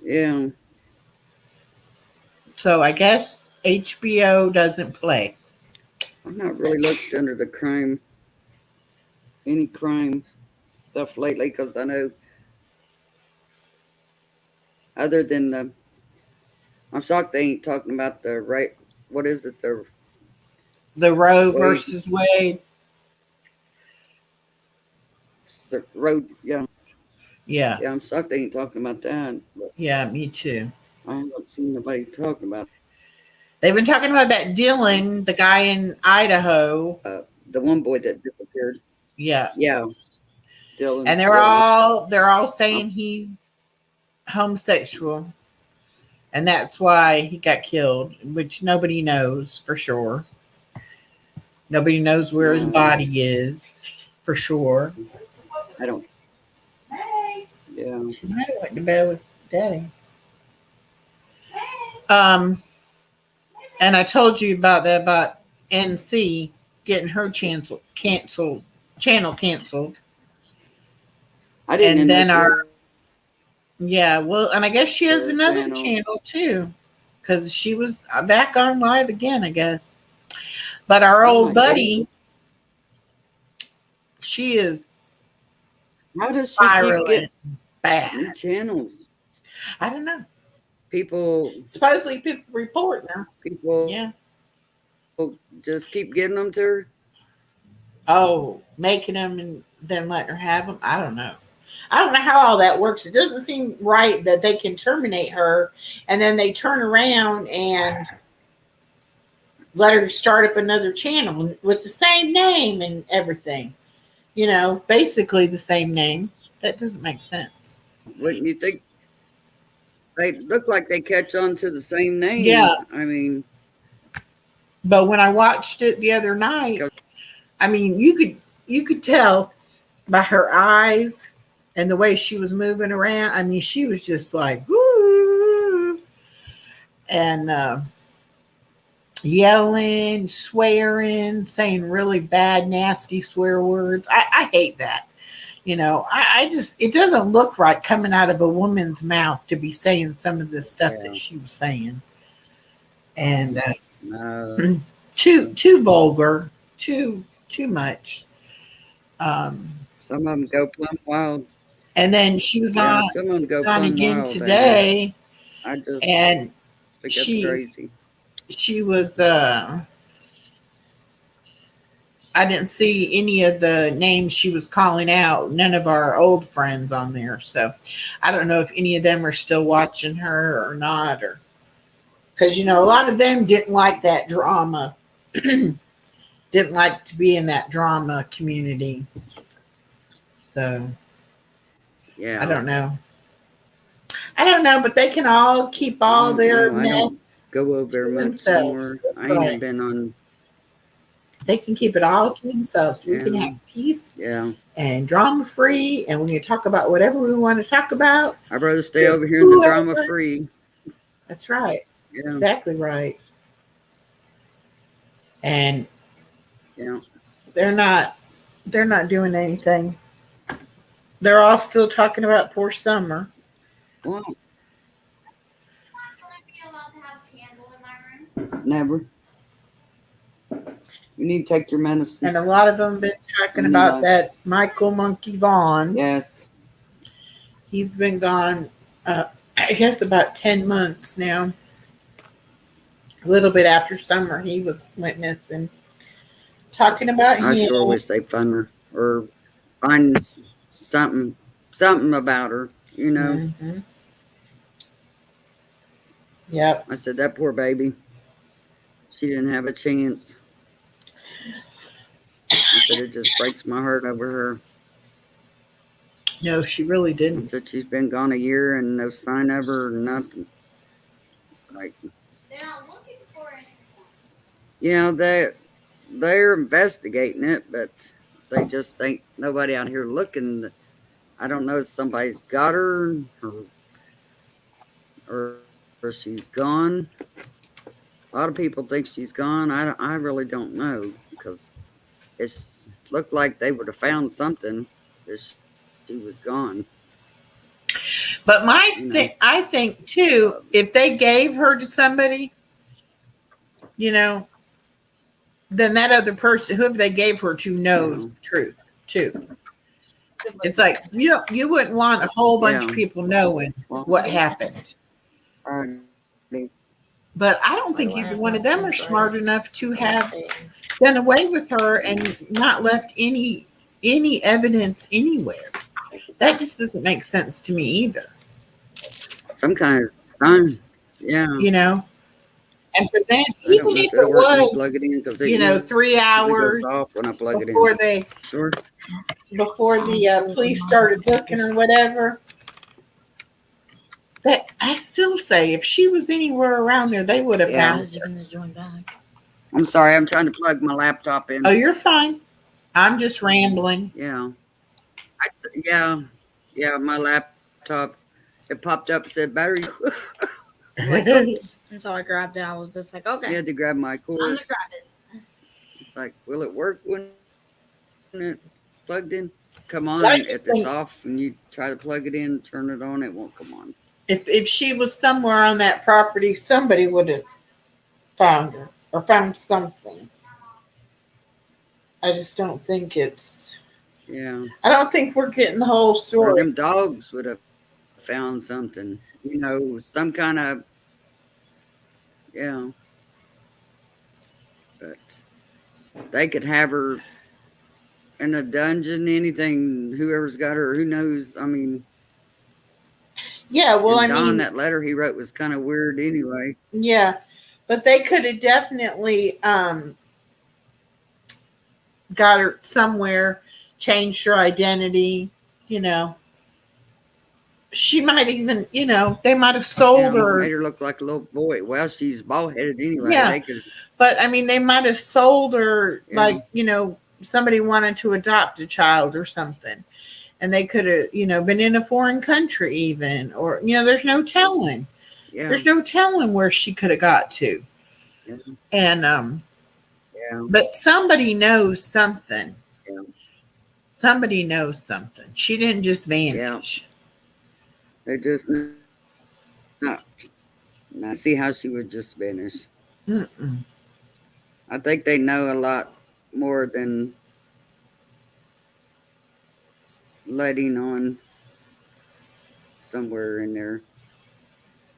Yeah. So I guess HBO doesn't play. I've not really looked under any crime stuff lately, because I know, other than I'm shocked they ain't talking about the right. What is it? The Roe Wade. versus Wade. Road. Yeah. Yeah, Yeah. I'm shocked they ain't talking about that. But yeah, me too. I haven't seen nobody talking about They've been talking about that Dylan, the guy in Idaho. the one boy that disappeared. Yeah. Yeah. Dylan. And they're all saying he's homosexual. And that's why he got killed, which nobody knows for sure. Nobody knows where his body is for sure. I don't. Hey, Yeah. She might have went to bed with Daddy. And I told you about NC getting her channel canceled. I didn't. And then initially- yeah, well, and I guess she has Her another channel. channel too, because she was back on live again, I guess. But our Oh old my buddy, she is How does she keep spiraling getting bad. new channels? I don't know. People Supposedly people report now. Yeah. just keep getting them to her. Oh, making them and then letting her have them. I don't know. I don't know how all that works. It doesn't seem right that they can terminate her and then they turn around and let her start up another channel with the same name and everything. You know, basically the same name. That doesn't make sense. Wouldn't you think? They look like they catch on to the same name. Yeah. I mean, But when I watched it the other night, I mean, you could tell by her eyes and the way she was moving around. I mean, she was just like, woo, and yelling, swearing, saying really bad, nasty swear words. I hate that. You know, I just, it doesn't look right coming out of a woman's mouth to be saying some of the stuff that she was saying. And no. too vulgar, too much. Some of them go plumb wild. And then she was Yeah, on some of them go plumb again wild. today, I just and think that's she- crazy. she was I didn't see any of the names she was calling out. None of our old friends on there. So I don't know if any of them are still watching her or not, or because, you know, a lot of them didn't like that drama, didn't like to be in that drama community. So Yeah. I don't know. But they can all keep all their No, I don't mess. go over there much themselves. more. That's I ain't right. been on. They can keep it all to themselves. We can Yeah. have peace Yeah. and drama free, and we can talk about whatever we want to talk about. I'd rather stay over here in the Whoever. drama free. That's right. Yeah. Exactly right. And Yeah. they're not doing anything. They're all still talking about poor Summer. Well, Would I be allowed to have a candle in my room? never. You need to take your medicine. And a lot of them been talking about that Michael Monkey Vaughn. Yes. He's been gone, I guess, about 10 months now. A little bit after Summer, he was witnessing, talking about I him. sure wish they'd find her or find something about her, you know. Mhm. Yep. I said, that poor baby. She didn't have a chance. I said, it just breaks my heart over her. No, she really I didn't. said, she's been gone a year and no sign of her, nothing. It's like, They're not looking for anything. yeah, they're investigating it, but they just ain't nobody out here looking. I don't know if somebody's got her or she's gone. A lot of people think she's gone. I really don't know because it's looked like they would have found something if she was gone. But You know. I think too, if they gave her to somebody, you know, then that other person, whoever they gave her to, knows Yeah. the truth too. It's like you wouldn't want a whole bunch of Yeah. people knowing Well, what happened. I- But I don't think either one of them are smart enough to have done away with her and not left any evidence anywhere. That just doesn't make sense to me either. some kind of sign. Yeah. You know, and for them, I don't even know if if it'll it work when you was, plug it in because you know, 3 hours off when I plug it before in. they Sure. before the police started looking or whatever. But I still say, if she was anywhere around there, they would have Yeah. found her. gonna join back. I'm sorry. I'm trying to plug my laptop in. Oh, you're fine. I'm just rambling. Yeah. Yeah. My laptop. It popped up and said battery. And so I grabbed it. I was just like, okay, You had to grab my time cord. to grab it. It's like, will it work when it's plugged in? Come on. I If just it's think- off and you try to plug it in, turn it on, it won't come on. If she was somewhere on that property, somebody would have found her or found something. I just don't think it's. Yeah. I don't think we're getting the whole Or story. them dogs would have found something. You know, some kind of. Yeah. But they could have her in a dungeon, anything, whoever's got her, who knows? I mean, Yeah, well, I and Don, mean, that letter he wrote was kind of weird anyway. yeah, but they could have definitely got her somewhere, changed her identity. You know, she might even, you know, they might have sold You know, her. made her look like a little boy. Well, she's bald headed anyway. Yeah. They could, But I mean, they might have sold her, Yeah. like, you know, somebody wanted to adopt a child or something. And they could have, you know, been in a foreign country even, or, you know, there's no telling. yeah. There's no telling where she could have got to. Yeah. And, Yeah. but somebody knows something. Yeah. Somebody knows something. She didn't just vanish. They just no. I see how she would just vanish. Mm-mm. I think they know a lot more than letting on somewhere in there.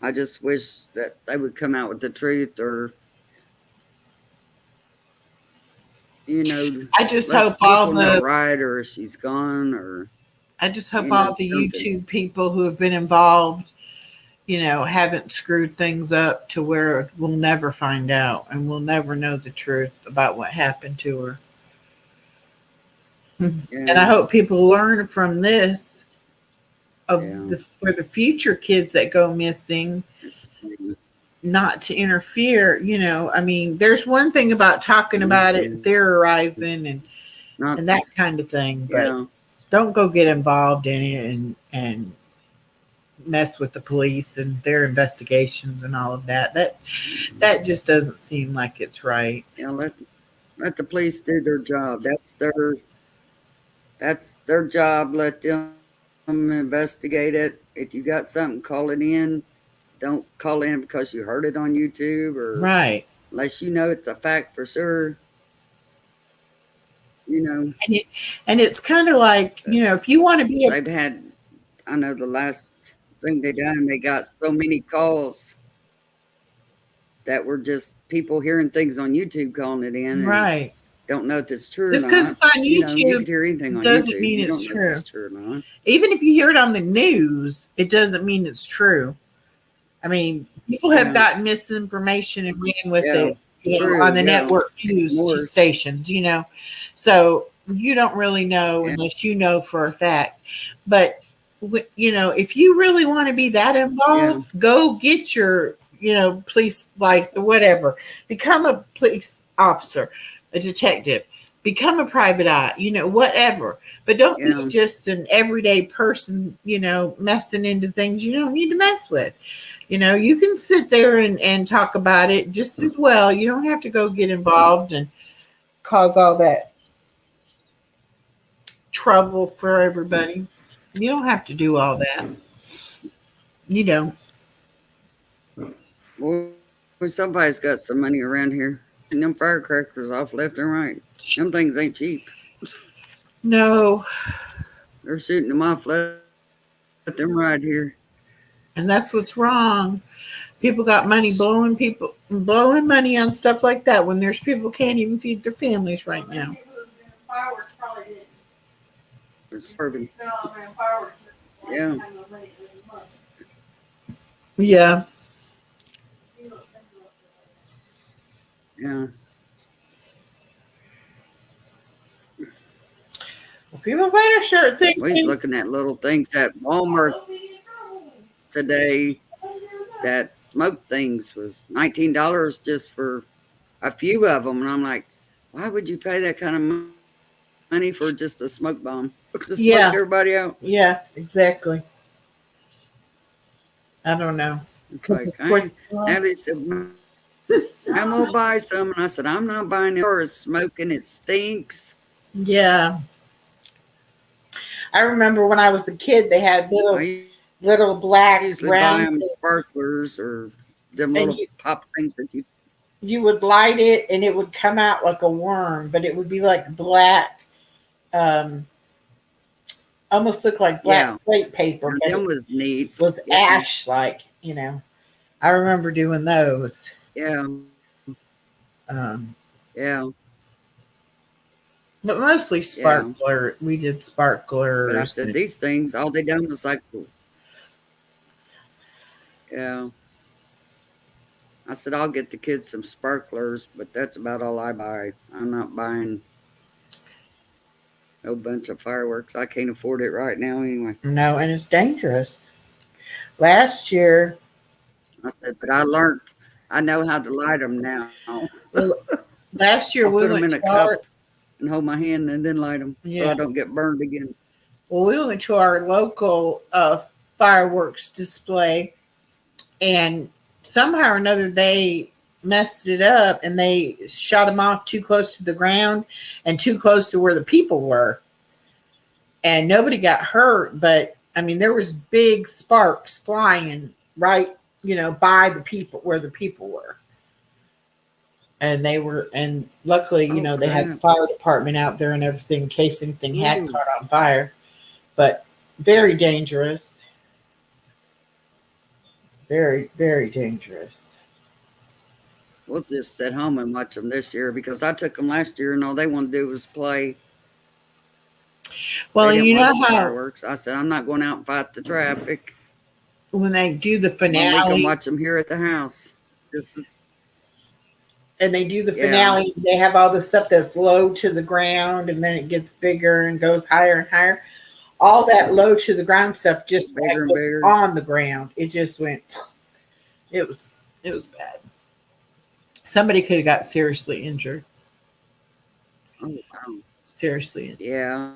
I just wish that they would come out with the truth, or you know, I just let hope all people know the right, or she's gone, or I just hope you know, all the something. YouTube people who have been involved, you know, haven't screwed things up to where we'll never find out and we'll never know the truth about what happened to her. And I hope people learn from this of Yeah. for the future kids that go missing, not to interfere. You know, I mean, there's one thing about talking about it and theorizing not and that kind of thing, but yeah. don't go get involved in it and mess with the police and their investigations and all of that. That just doesn't seem like it's right. Yeah, let the police do their job. That's their job. Let them investigate it. If you got something, call it in. Don't call in because you heard it on YouTube, or Right. unless you know it's a fact for sure. You know, And it's kind of like, you know, if you want to be a they've had. I know the last thing they done, they got so many calls that were just people hearing things on YouTube calling it in, and right, don't know if it's true just or because not. it's on You know, you YouTube could hear anything on doesn't YouTube. mean You it's don't know if it's true or not. even if you hear it on the news, it doesn't mean it's true. I mean, people have Yeah. gotten misinformation and ran with Yeah, it, you know, true, on the yeah. network news More. stations, you know. So you don't really know Yeah. unless you know for a fact. But you know, if you really want to be that involved, go get your, you know, police, like whatever. Become a police officer, a detective. Become a private eye, you know, whatever. But don't Yeah. be just an everyday person, you know, messing into things you don't need to mess with. You know, you can sit there and talk about it just as well. You don't have to go get involved and cause all that trouble for everybody. You don't have to do all that. You don't. Well, somebody's got some money around here. And them firecrackers off left and right. Them things ain't cheap. No. They're shooting them off left and right here. And that's what's wrong. People got money blowing money on stuff like that when there's people can't even feed their families right now. People who was doing fireworks probably didn't. It's serving. Spend all around fireworks. Yeah. Have no money to lose money. Yeah. You don't think about that. Yeah. Well, people better start We was thinking. looking at little things at Walmart Don't be in trouble. today. That smoke things was $19 just for a few of them. And I'm like, why would you pay that kind of money for just a smoke bomb? To Yeah. smoke everybody out. Yeah, exactly. I don't know. It's 'Cause like, it's I what- ain't- Natalie said, I'm gonna buy some. And I said, I'm not buying it for it's smoking. It stinks. Yeah. I remember when I was a kid, they had I little black usually buy round. them sparklers or them And little pop things that You would light it, and it would come out like a worm, but it would be like black, almost look like black Yeah. plate paper, but them it was neat. was Yeah. ash like. I remember doing those. Yeah, Um, yeah. but mostly sparkler. We did sparklers. But I said these things, all they done was like, yeah. I said I'll get the kids some sparklers, but that's about all I buy. I'm not buying no bunch of fireworks. I can't afford it right now anyway. No, and it's dangerous. Last year, I said, but I learned. I know how to light them now. I'll last year we put them went in a to our, cup and hold my hand and then light them so Yeah. I don't get burned again. well, we went to our local fireworks display, and somehow or another they messed it up and they shot them off too close to the ground and too close to where the people were, and nobody got hurt. But I mean, there was big sparks flying right, by the people where the people were. And luckily, Oh, they had the crap. fire department out there and everything in case anything had Ooh. caught on fire. But very dangerous. Very, very dangerous. We'll just sit home and watch them this year because I took them last year and all they wanted to do was play. Well, They didn't you know watch the how fireworks. I said, I'm not going out and fight the traffic. when they do the Well, we finale can watch them here at the house. This is, and they do the Yeah. finale, they have all the stuff that's low to the ground and then it gets bigger and goes higher and higher. All that low to the ground stuff just Bigger and was bigger. on the ground. It just went. It was bad. Somebody could have got seriously injured. oh, wow. Seriously injured. Yeah.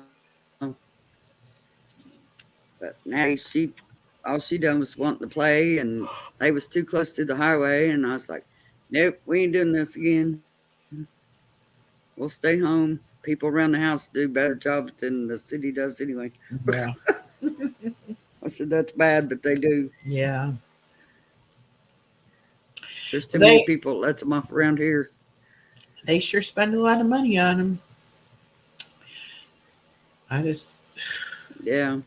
But now all she done was wanting to play and they was too close to the highway. And I was like, nope, we ain't doing this again. We'll stay home. People around the house do a better job than the city does anyway. Yeah. I said, that's bad, but they do. Yeah. There's too They- many people that lets them off around here. They sure spend a lot of money on them. Yeah.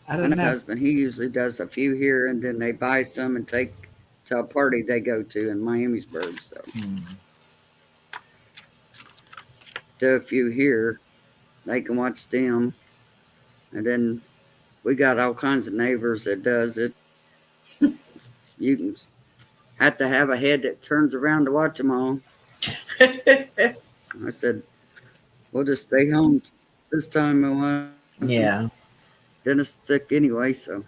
I don't And his know. husband, he usually does a few here and then they buy some and take to a party they go to in Miamisburg. So do a few here. They can watch them. And then we got all kinds of neighbors that does it. You can have to have a head that turns around to watch them all. I said, we'll just stay home this time and watch 'em. Yeah. Dennis is sick anyway, so.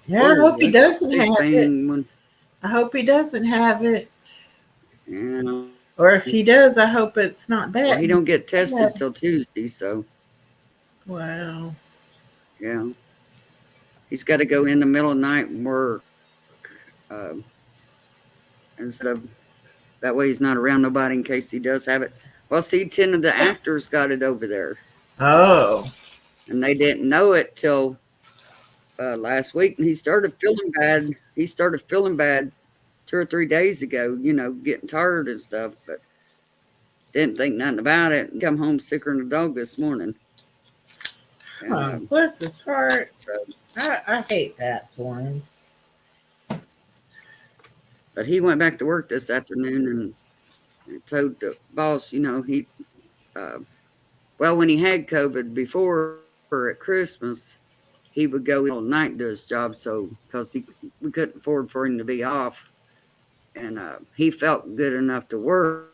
Yeah, I hope he doesn't Big have it. thing when- I hope he doesn't have it. Yeah. Or if he does, I hope it's not Well, bad. he don't get tested Yeah. till Tuesday, so Wow. yeah. He's got to go in the middle of the night and work. instead of that way he's not around nobody in case he does have it. Well, see, 10 of the actors got it over there, Oh. and they didn't know it till last week, and he started feeling bad. He started feeling bad 2 or 3 days ago. You know, getting tired and stuff, but didn't think nothing about it. And come home sicker than a dog this morning. And, Huh, bless his heart. so, I hate that for him. but he went back to work this afternoon and told the boss, you know, well, when he had COVID before or at Christmas, he would go all night and do his job. So, because we couldn't afford for him to be off, and he felt good enough to work.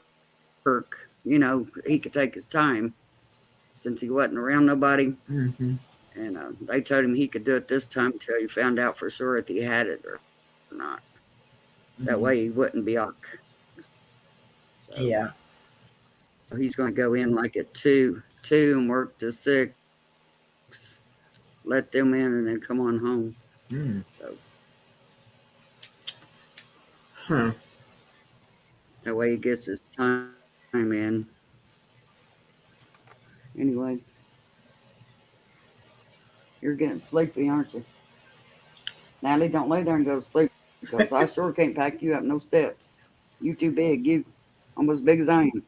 You know, he could take his time since he wasn't around nobody. Mm-hmm. And they told him he could do it this time until he found out for sure if he had it or not. That way he wouldn't be off. So, Yeah. So he's going to go in like at 2 and work to 6. Let them in and then come on home. Mm. So Huh. that way he gets his time in. Anyway, you're getting sleepy, aren't you? Natalie, don't lay there and go to sleep because I sure can't pack you up no steps. You too big. You almost as big as I am.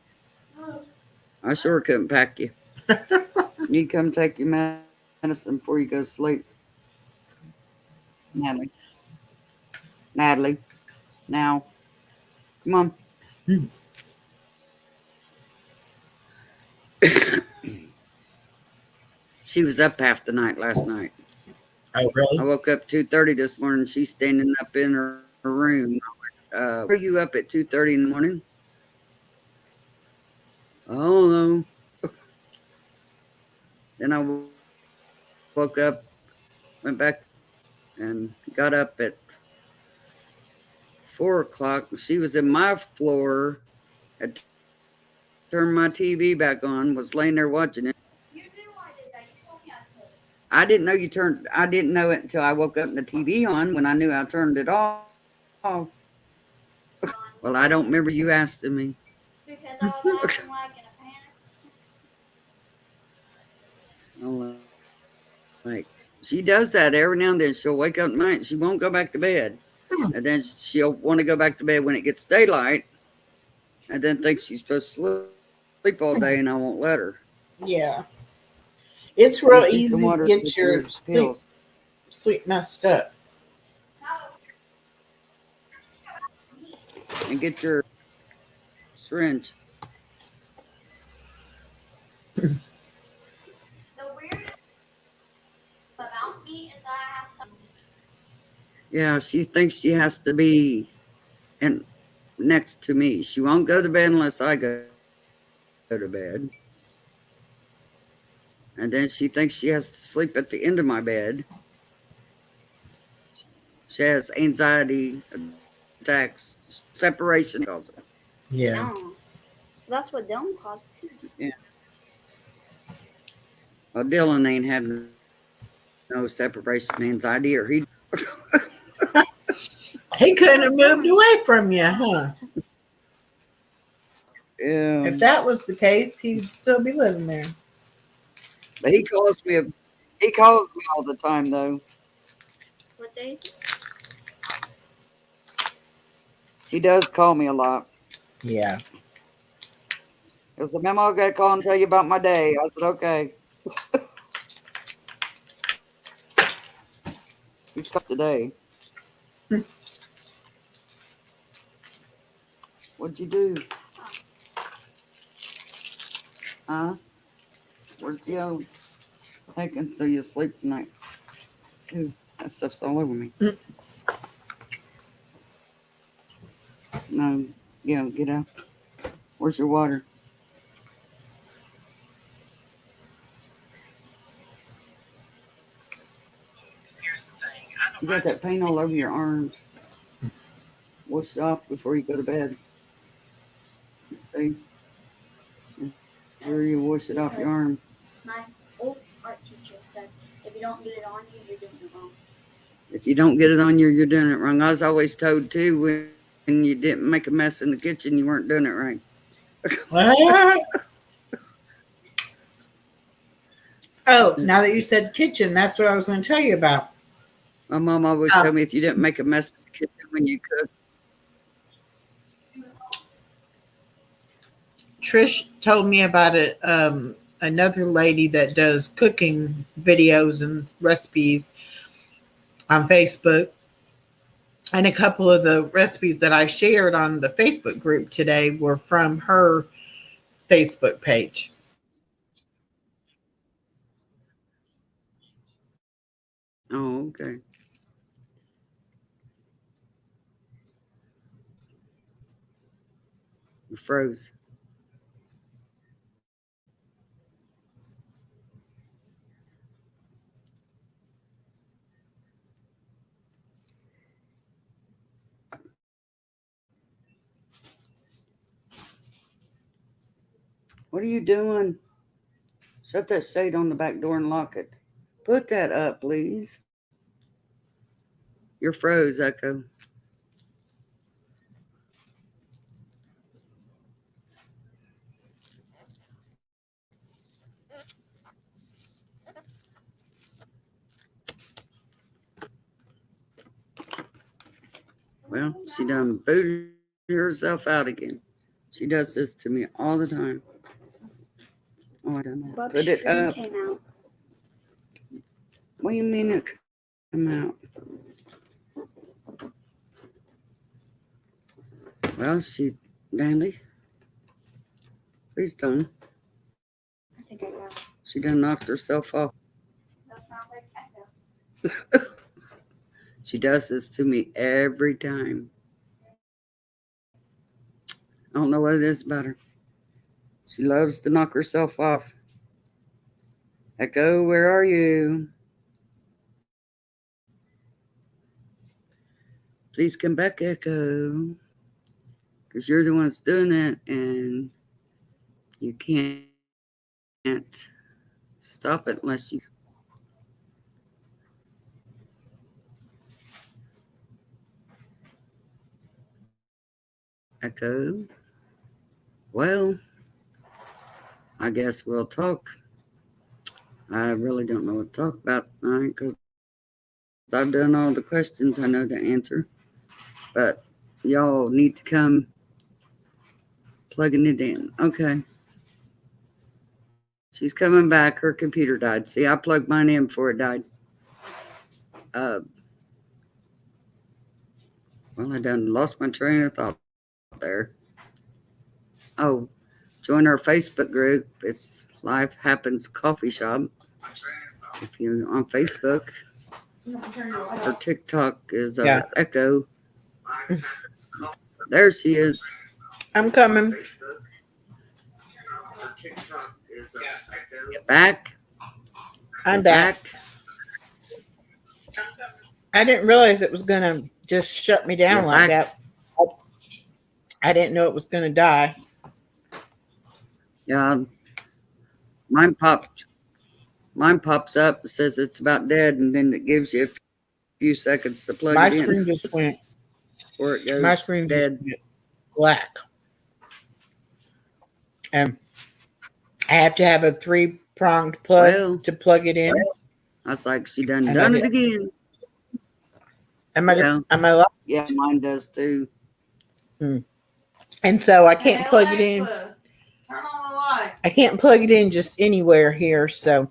I sure couldn't pack you. You come take your medicine before you go to sleep. Natalie, now, come on. She was up half the night last night. Oh, really? I woke up 2:30 this morning. She's standing up in her room. Were you up at 2:30 in the morning? Oh no. Then I woke up, went back, and got up at 4 o'clock. She was in my floor. Had turned my TV back on. Was laying there watching it. You knew I did that. You told me I could. I didn't know you turned. I didn't know it until I woke up and the TV on. When I knew I turned it off. Well, I don't remember you asking me. Because I was acting like in a panic. Oh, like she does that every now and then. She'll wake up at night and she won't go back to bed, and then she'll want to go back to bed when it gets daylight, and then think she's supposed to sleep all day, and I won't let her. Yeah. It's real Get you easy some to water get with your pills. sleep messed up. And get your syringe. The weirdest about me is I have some. Yeah, she thinks she has to be in next to me. She won't go to bed unless I go to bed. And then she thinks she has to sleep at the end of my bed. She has anxiety attacks, separation calls it. Yeah. No. That's what Dylan caused too. Well, Dylan ain't having no separation anxiety, or he. He couldn't have moved away from you, huh? Yeah. If that was the case, he'd still be living there. But he calls me. He calls me all the time, though. What day is it? He does call me a lot. Yeah. He said, "Mama, I got to call and tell you about my day." I said, "Okay." He's called today. What'd you do? Huh? Where's the old taking so you sleep tonight? Ooh, that stuff's all over me. No, yeah, get out. Where's your water? Here's the thing. I don't You got that paint all over your arms. Wash it off before you go to bed. See? Make sure you wash it off your arm. My old art teacher said if you don't get it on you, you're doing it wrong. If you don't get it on you, you're doing it wrong. I was always told too when you didn't make a mess in the kitchen, you weren't doing it right. Oh, now that you said kitchen, that's what I was going to tell you about. My mom always told me if you didn't make a mess in the kitchen when you cook. Trish told me about it. Another lady that does cooking videos and recipes on Facebook. And a couple of the recipes that I shared on the Facebook group today were from her Facebook page. Oh, okay. You froze. What are you doing? Shut that shade on the back door and lock it. Put that up, please. You're froze, Echo. Well, she done booted herself out again. She does this to me all the time. Oh, I don't know. Bob's Put it stream up. came out. What do you mean it come out? Well, she, Dandy, please don't. I think I got it. She done knocked herself off. That sounds like Echo. She does this to me every time. I don't know what it is about her. She loves to knock herself off. Echo, where are you? Please come back, Echo. Because you're the one that's doing it, and you can't stop it unless you. Echo. Well, I guess we'll talk. I really don't know what to talk about tonight because I've done all the questions I know to answer. But y'all need to come plugging it in. Okay. She's coming back. Her computer died. See, I plugged mine in before it died. Well, I done lost my train of thought there. Oh, join our Facebook group. It's Life Happens Coffee Shop. If you're on Facebook, her TikTok is Yeah. Echo. There she is. I'm coming. Get back. I'm Get back. I didn't realize it was going to just shut me down You're like back. that. I didn't know it was going to die. Yeah. Mine pops up, says it's about dead, and then it gives you a few seconds to plug My it in screen just went. before it goes My screen just dead. went black. And I have to have a 3-pronged plug Well, to plug it in. I was like, she done And done I it again. Am I? Yeah. Am I live? Yeah, mine does too. And so I can't plug it in. Alexa, turn on the light. I can't plug it in just anywhere here. So,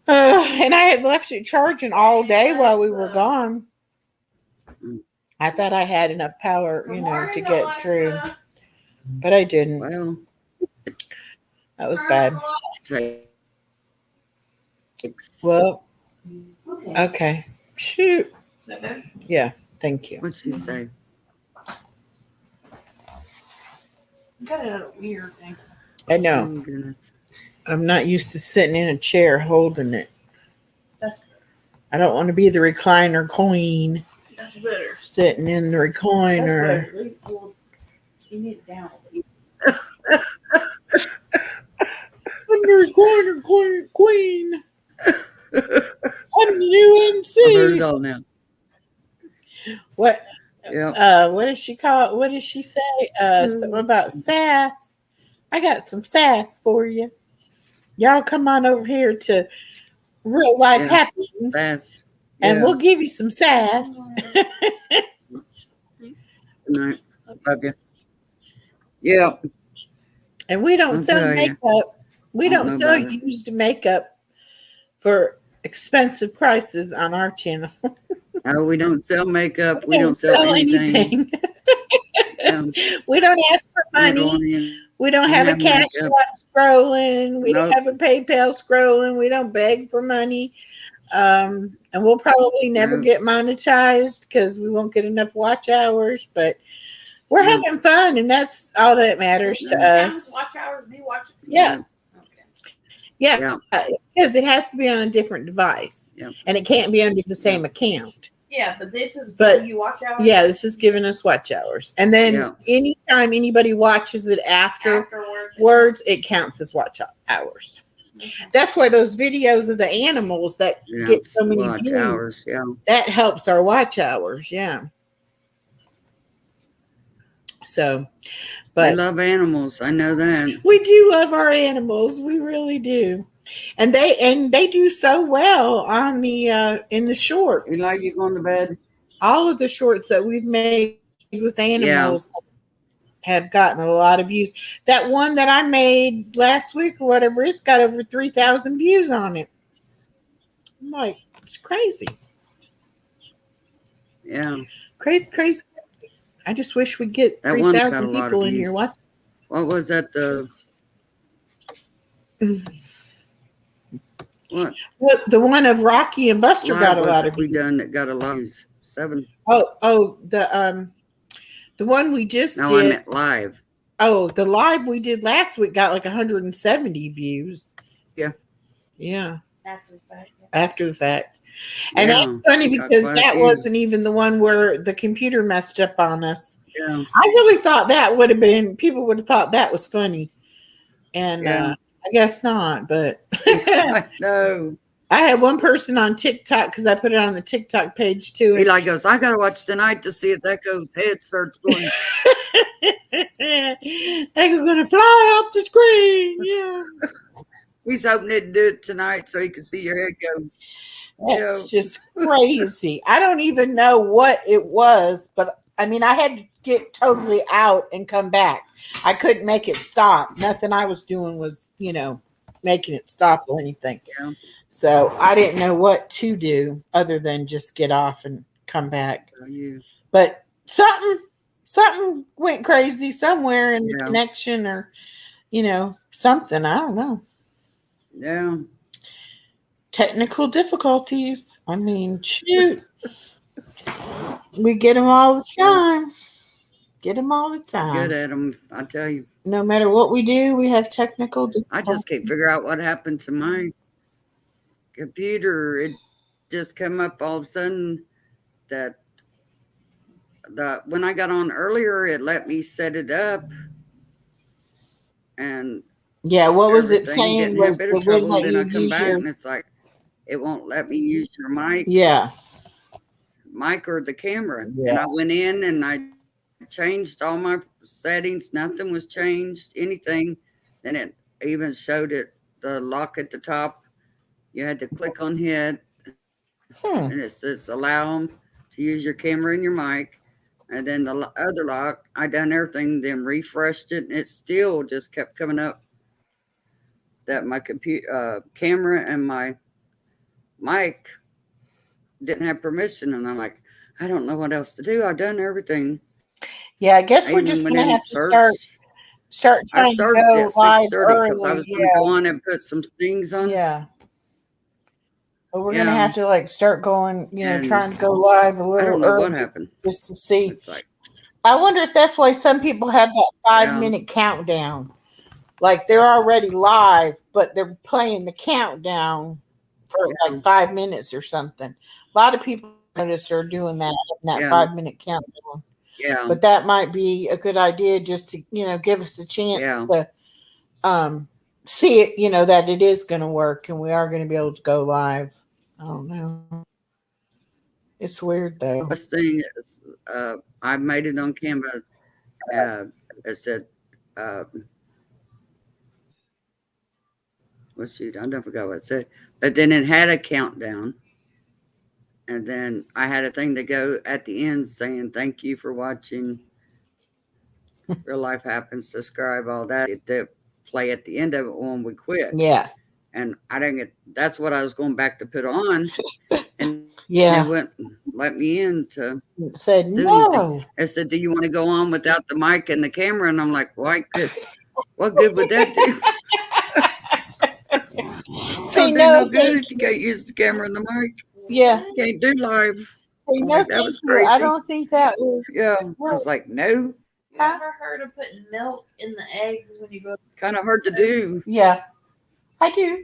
and I had left it charging all day while we were gone. I thought I had enough power, Good to morning, get Alexa. through, but I didn't. Well, That was Turn bad. on the light. takes. Well, Okay. okay. Shoot. Is that better? Yeah. Thank you. What'd she say? You got it at a weird thing. I know. Oh, goodness. I'm not used to sitting in a chair holding it. That's I don't want to be the recliner queen that's better. sitting in the That's recliner. better. Well, you need it down. I'm the recliner queen. I'm the new I've heard MC. all now. What? Yeah. What does she call it? What does she say? Something about sass. I got some sass for you. Y'all come on over here to Real Life Yeah. Happenings, Sass. and Yeah. we'll give you some sass. Good night. Love you. Yeah. And we don't I'll sell tell ya. makeup. We I don't don't know sell about it. used makeup for expensive prices on our channel. No, we don't sell makeup. We don't sell anything. We don't ask for We're money. going in. We don't We have a have cash makeup. app scrolling. We don't Nope. have a PayPal scrolling. We don't beg for money. And we'll probably never No. get monetized because we won't get enough watch hours. But we're No. having fun, and that's all that matters to us. Watch hours. Be watching. Yeah. Okay. Yeah, because it has to be on a different device, Yeah. and it can't be under the same account. Yeah, but this is But- giving you watch hours. Yeah, this is giving us watch hours, and then Yeah. anytime anybody watches it afterwards, Afterwards. it counts as watch hours. Okay. That's why those videos of the animals that Yeah. get so many Watch views, hours. Yeah. that helps our watch hours. Yeah. So, I but love animals. I know that. we do love our animals. We really do. And they do so well on the in the shorts. Eli, you going to bed? All of the shorts that we've made with animals have gotten a lot of views. That one that I made last week or whatever, it's got over 3,000 views on it. I'm like, it's crazy. Yeah. Crazy. I just wish we'd get That one's got a 3,000 lot of people in views. here watching. What was that? What? What, the one of Rocky and Buster Live got a was lot it of we views. done that got a lot of views? 7. The one we just No, I did. meant live. Oh, the live we did last week got like 170 views. Yeah. Yeah. After the fact. Yeah. After the fact. And Yeah, that's funny we got because quite a that few. wasn't even the one where the computer messed up on us. Yeah. I really thought that would have been, people would have thought that was funny. And Yeah. I guess not, but I know. I had one person on TikTok because I put it on the TikTok page too. And Eli goes, I gotta watch tonight to see if that goes head starts going. they're going to fly off the screen. Yeah. He's hoping to do it tonight so he can see your head go. That's just crazy. I don't even know what it was, but I mean, I had to get totally out and come back. I couldn't make it stop. Nothing I was doing was, making it stop or anything. Yeah. So I didn't know what to do other than just get off and come back. You. But something went crazy somewhere in the Yeah. connection or, something. I don't know. Yeah. Technical difficulties. I mean, shoot. We get them all the time. Good at them, I tell you. No matter what we do, we have technical I difficulties. just can't figure out what happened to my computer. It just come up all of a sudden that when I got on earlier, it let me set it up, and Yeah, what was it everything saying? didn't Was have a bit it of wouldn't trouble. let Then I you come use back your? and it's like it won't let me use your mic or the camera. And Yeah. I went in and I changed all my settings. Nothing was changed. Anything. Then it even showed it the lock at the top. You had to click on it, and it says allow them to use your camera and your mic. And then the other lock, I done everything, then refreshed it, and it still just kept coming up that my computer, camera, and my mic didn't have permission. And I'm like, I don't know what else to do. I've done everything. Yeah, I guess I we're even just went gonna in have and to start I trying to started go at live 6:30 because I early. was going to go on and put some things on. Yeah. But we're gonna Yeah. have to start going, And trying to go live a I little don't know what early happened. just to see. It's like, I wonder if that's why some people have that 5-minute Yeah. countdown. Like they're already live, but they're playing the countdown for Yeah. like 5 minutes or something. A lot of people I notice are doing that in that Yeah. 5-minute countdown. yeah, But that might be a good idea just to, give us a chance yeah, to see it, that it is going to work and we are going to be able to go live. I don't know. It's weird though. Best thing is, I made it on Canva. It said, well, shoot, I don't forgot what it said. But then it had a countdown. And then I had a thing to go at the end saying, thank you for watching. Real life happens, subscribe, all that. It did play at the end of it when we quit. Yeah. And I didn't get, that's what I was going back to put on. And Yeah. it wouldn't let me in to It said do no. anything. It said, do you want to go on without the mic and the camera? And I'm like, why? What good would that do? See, Don't do no, no good if you can't use the camera and the mic. yeah. Can't do live. See, I'm no, like, that thank was you. I crazy. don't think that was. Yeah. I was like, no, You ever heard of putting milk in the eggs when you go? kind of hard to do. Yeah, I do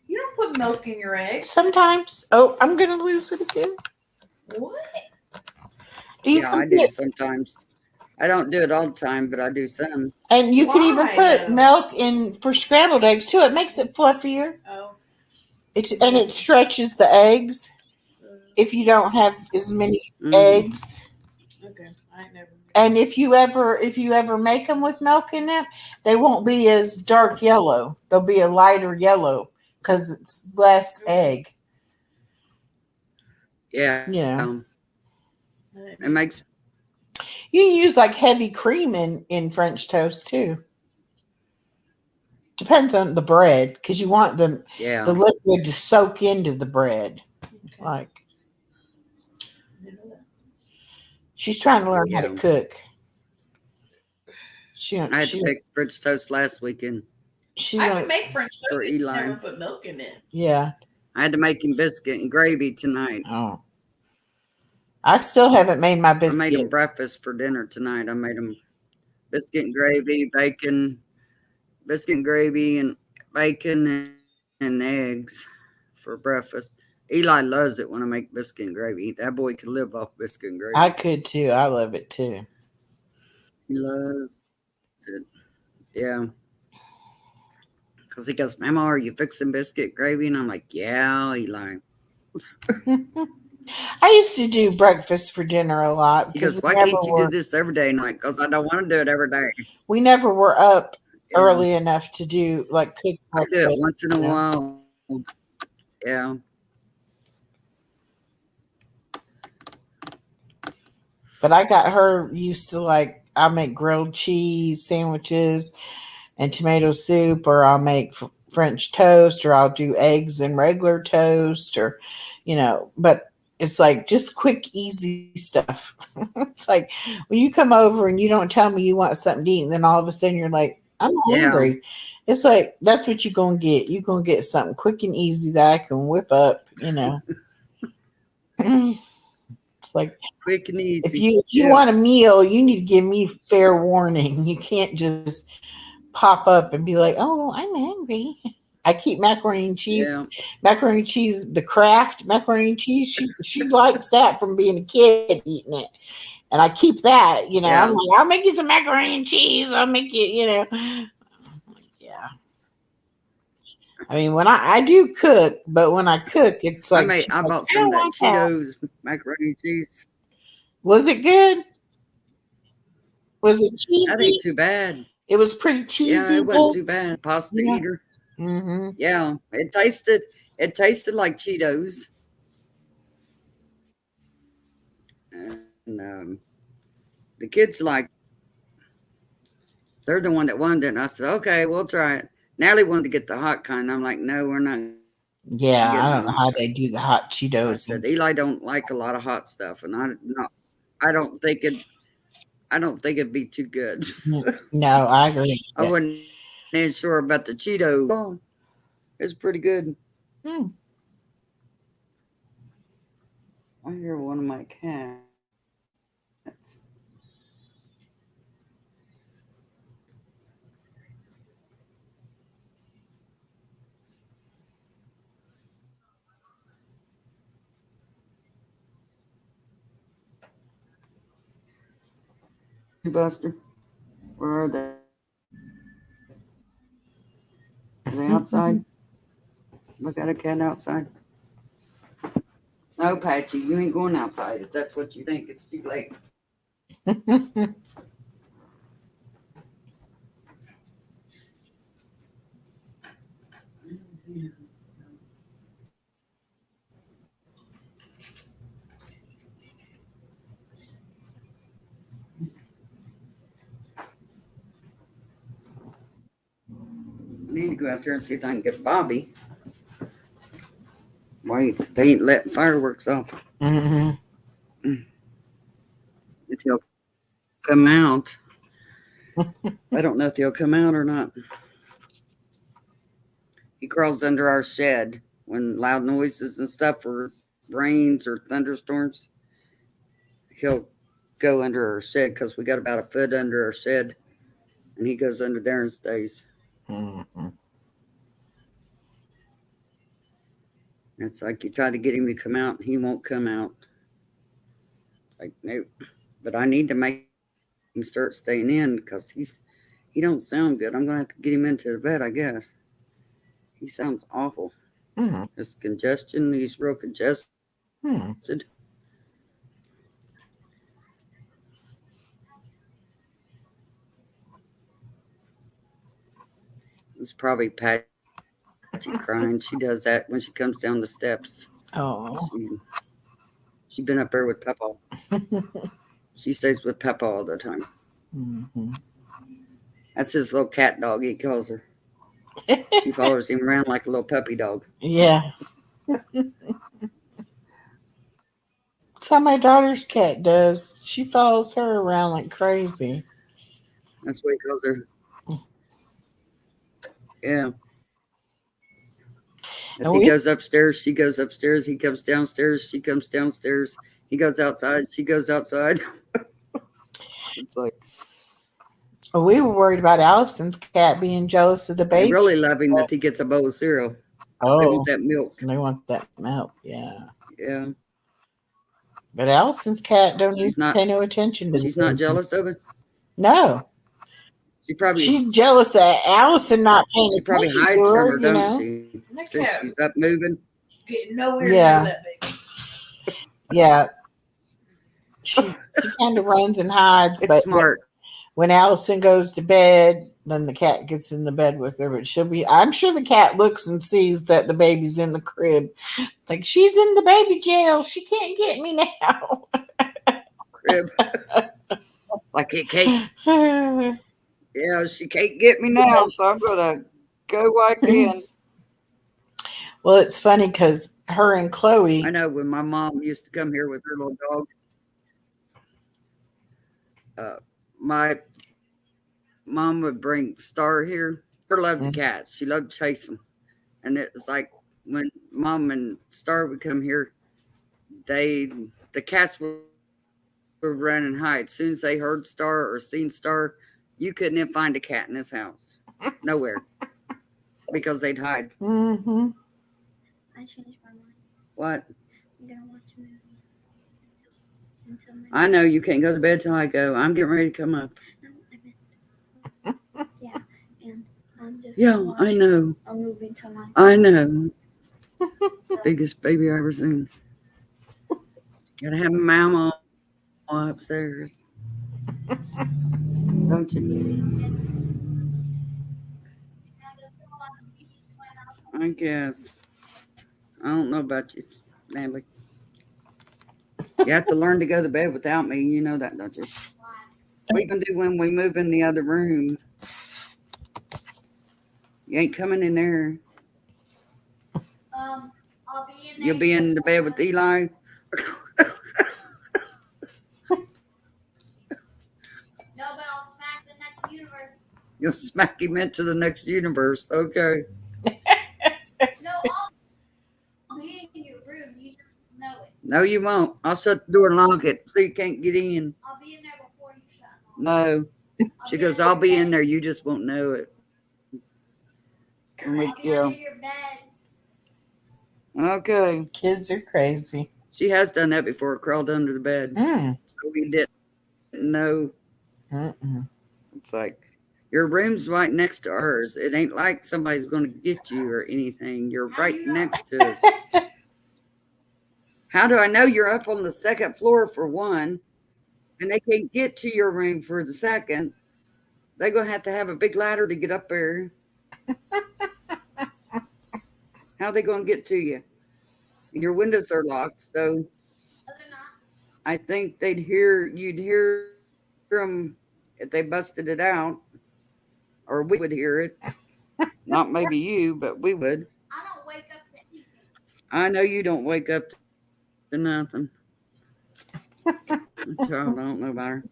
You don't put milk in your eggs. sometimes. Oh, I'm gonna lose it again. What? Do you Yeah, I do sometimes. I don't do it all the time, but I do some. And you could even Why, put though? milk in for scrambled eggs too. It makes it fluffier. Oh. And it stretches the eggs if you don't have as many Mhm. eggs. Okay. I ain't never. And if you ever make them with milk in them, they won't be as dark yellow. They'll be a lighter yellow because it's less egg. Yeah. Yeah. It makes, You can use like heavy cream in French toast too. Depends on the bread because you want the yeah. liquid to soak into the bread. Okay. Like she's trying to learn how to Yeah. cook. She I had she to make French toast last weekend. she's I gonna, can make French toast. For but you Eli. never put milk in it. yeah. I had to make him biscuit and gravy tonight. Oh, I still haven't made my I made him biscuit. breakfast for dinner tonight. I made him biscuit and gravy, bacon, biscuit and gravy, and bacon and eggs for breakfast. Eli loves it when I make biscuit and gravy. That boy can live off biscuit and gravy. I could too. I love it too. He loves it. Yeah. Because he goes, Mama, are you fixing biscuit and gravy? And I'm like, yeah, Eli. I used to do breakfast for dinner a lot He because goes, why can't you do this every day? And I'm like, because I don't want to do it every day. we never were up Yeah. early enough to do like cook I do breakfast. it once in a you know? while. Yeah. But I got her used to like I'll make grilled cheese sandwiches and tomato soup, or I'll make French toast, or I'll do eggs and regular toast, or But it's like just quick, easy stuff. It's like when you come over and you don't tell me you want something to eat, and then all of a sudden you're like, I'm Yeah. hungry. It's like that's what you're gonna get. You're gonna get something quick and easy that I can whip up. It's like Quick and easy. if you Yeah. want a meal, you need to give me fair warning. You can't just pop up and be like, "Oh, I'm hungry." I keep macaroni and cheese. Yeah. Macaroni and cheese, the Kraft macaroni and cheese. She likes that from being a kid eating it, and I keep that. Yeah. I'm like, I'll make you some macaroni and cheese. I'll make you. Yeah. I mean, when I do cook, but when I cook, it's like I bought some of that Cheetos macaroni and cheese. Was it good? Was it cheesy? That ain't too bad. It was pretty cheesy. Yeah, it wasn't too bad. Pasta Yeah. eater. Mm-hmm. Yeah. It tasted like Cheetos. And the kids they're the one that wanted it. And I said, okay, we'll try it. Natalie wanted to get the hot kind. I'm like, no, we're not. Yeah, Get I don't know them. how they do the hot I Cheetos. said, Eli don't like a lot of hot stuff. And I don't think it'd be too good. No, I agree. I wasn't sure about the Cheeto. Oh, it's pretty good. Hmm. I hear one of my cats. Buster, where are they? Are they outside? Look at a cat outside. No, Patchy, you ain't going outside. If that's what you think, it's too late. I need to go out there and see if I can get Bobby. Wait, they ain't letting fireworks off Mhm. if he'll come out. I don't know if he'll come out or not. He crawls under our shed when loud noises and stuff or rains or thunderstorms. He'll go under our shed because we got about a foot under our shed, and he goes under there and stays. Mhm. It's like you try to get him to come out, and he won't come out. Like, nope. But I need to make him start staying in because he don't sound good. I'm gonna have to get him into the vet, I guess. He sounds awful. Mhm. His congestion, he's real congested. Mhm. It's probably Patty crying. She does that when she comes down the steps. Oh. She's been up there with Papa. She stays with Papa all the time. Mhm. That's his little cat dog, he calls her. She follows him around like a little puppy dog. Yeah. That's how my daughter's cat does. She follows her around like crazy. That's what he calls her. Yeah. If And he we- goes upstairs, she goes upstairs. He comes downstairs, she comes downstairs. He goes outside, she goes outside. It's like We were worried about Allison's cat being jealous of the they baby. really love him that he gets a bowl of cereal. They Oh, want that milk. they want that milk. Yeah. Yeah. But Allison's cat don't She's even not- pay no attention to She's the not baby. jealous of it. No. She probably She's jealous that Allison not paying she probably attention hides to from her, her, you don't know? she? That Since cat she's up moving. getting nowhere Yeah. near that baby. Yeah. She kind of runs and hides, It's but smart. when Allison goes to bed, then the cat gets in the bed with her. But I'm sure the cat looks and sees that the baby's in the crib. Like, she's in the baby jail. She can't get me now. Crib. Like it can't. Yeah, she can't get me now, so I'm gonna go right in. Well, it's funny because her and Chloe, I know when my mom used to come here with her little dog, my mom would bring Star here. Her loved the cats. She loved to chase them. And it's like when Mom and Star would come here, the cats would run and hide. As soon as they heard Star or seen Star, you couldn't even find a cat in this house. Nowhere. Because they'd hide. mm-hmm. I changed my mind. What? I'm gonna watch a movie until my I know you can't go to bed till I go. I'm getting ready to come up. No, I meant, yeah, and I'm just Yeah, gonna I watch know. a movie until my I know. Biggest baby I ever seen. Gotta have mama upstairs. Don't you? I guess. I don't know about you, Natalie. You have to learn to go to bed without me. You know that, don't you? We can do when we move in the other room. You ain't coming in there. I'll be in there. You'll be in the bed with Eli. No, but I'll smack the next universe. You'll smack him into the next universe. Okay. No, I'll be in your room. You just know it. No, you won't. I'll shut the door and lock it so you can't get in. I'll be in there before you shut. No. She goes, I'll be in there. You just won't know it. I'll be under your bed. Okay. Kids are crazy. She has done that before, crawled under the bed. Mm. So we didn't know. Mm-mm. It's like, your room's right next to hers. It ain't like somebody's going to get you or anything. You're right next to us. How do I know you're up on the second floor for one, and they can't get to your room for the second? They're going to have a big ladder to get up there. How are they going to get to you? And your windows are locked, so No, they're not. I think you'd hear them if they busted it out, or we would hear it. Not maybe you, but we would. I don't wake up to anything. I know you don't wake up to nothing. That child, I don't know about her.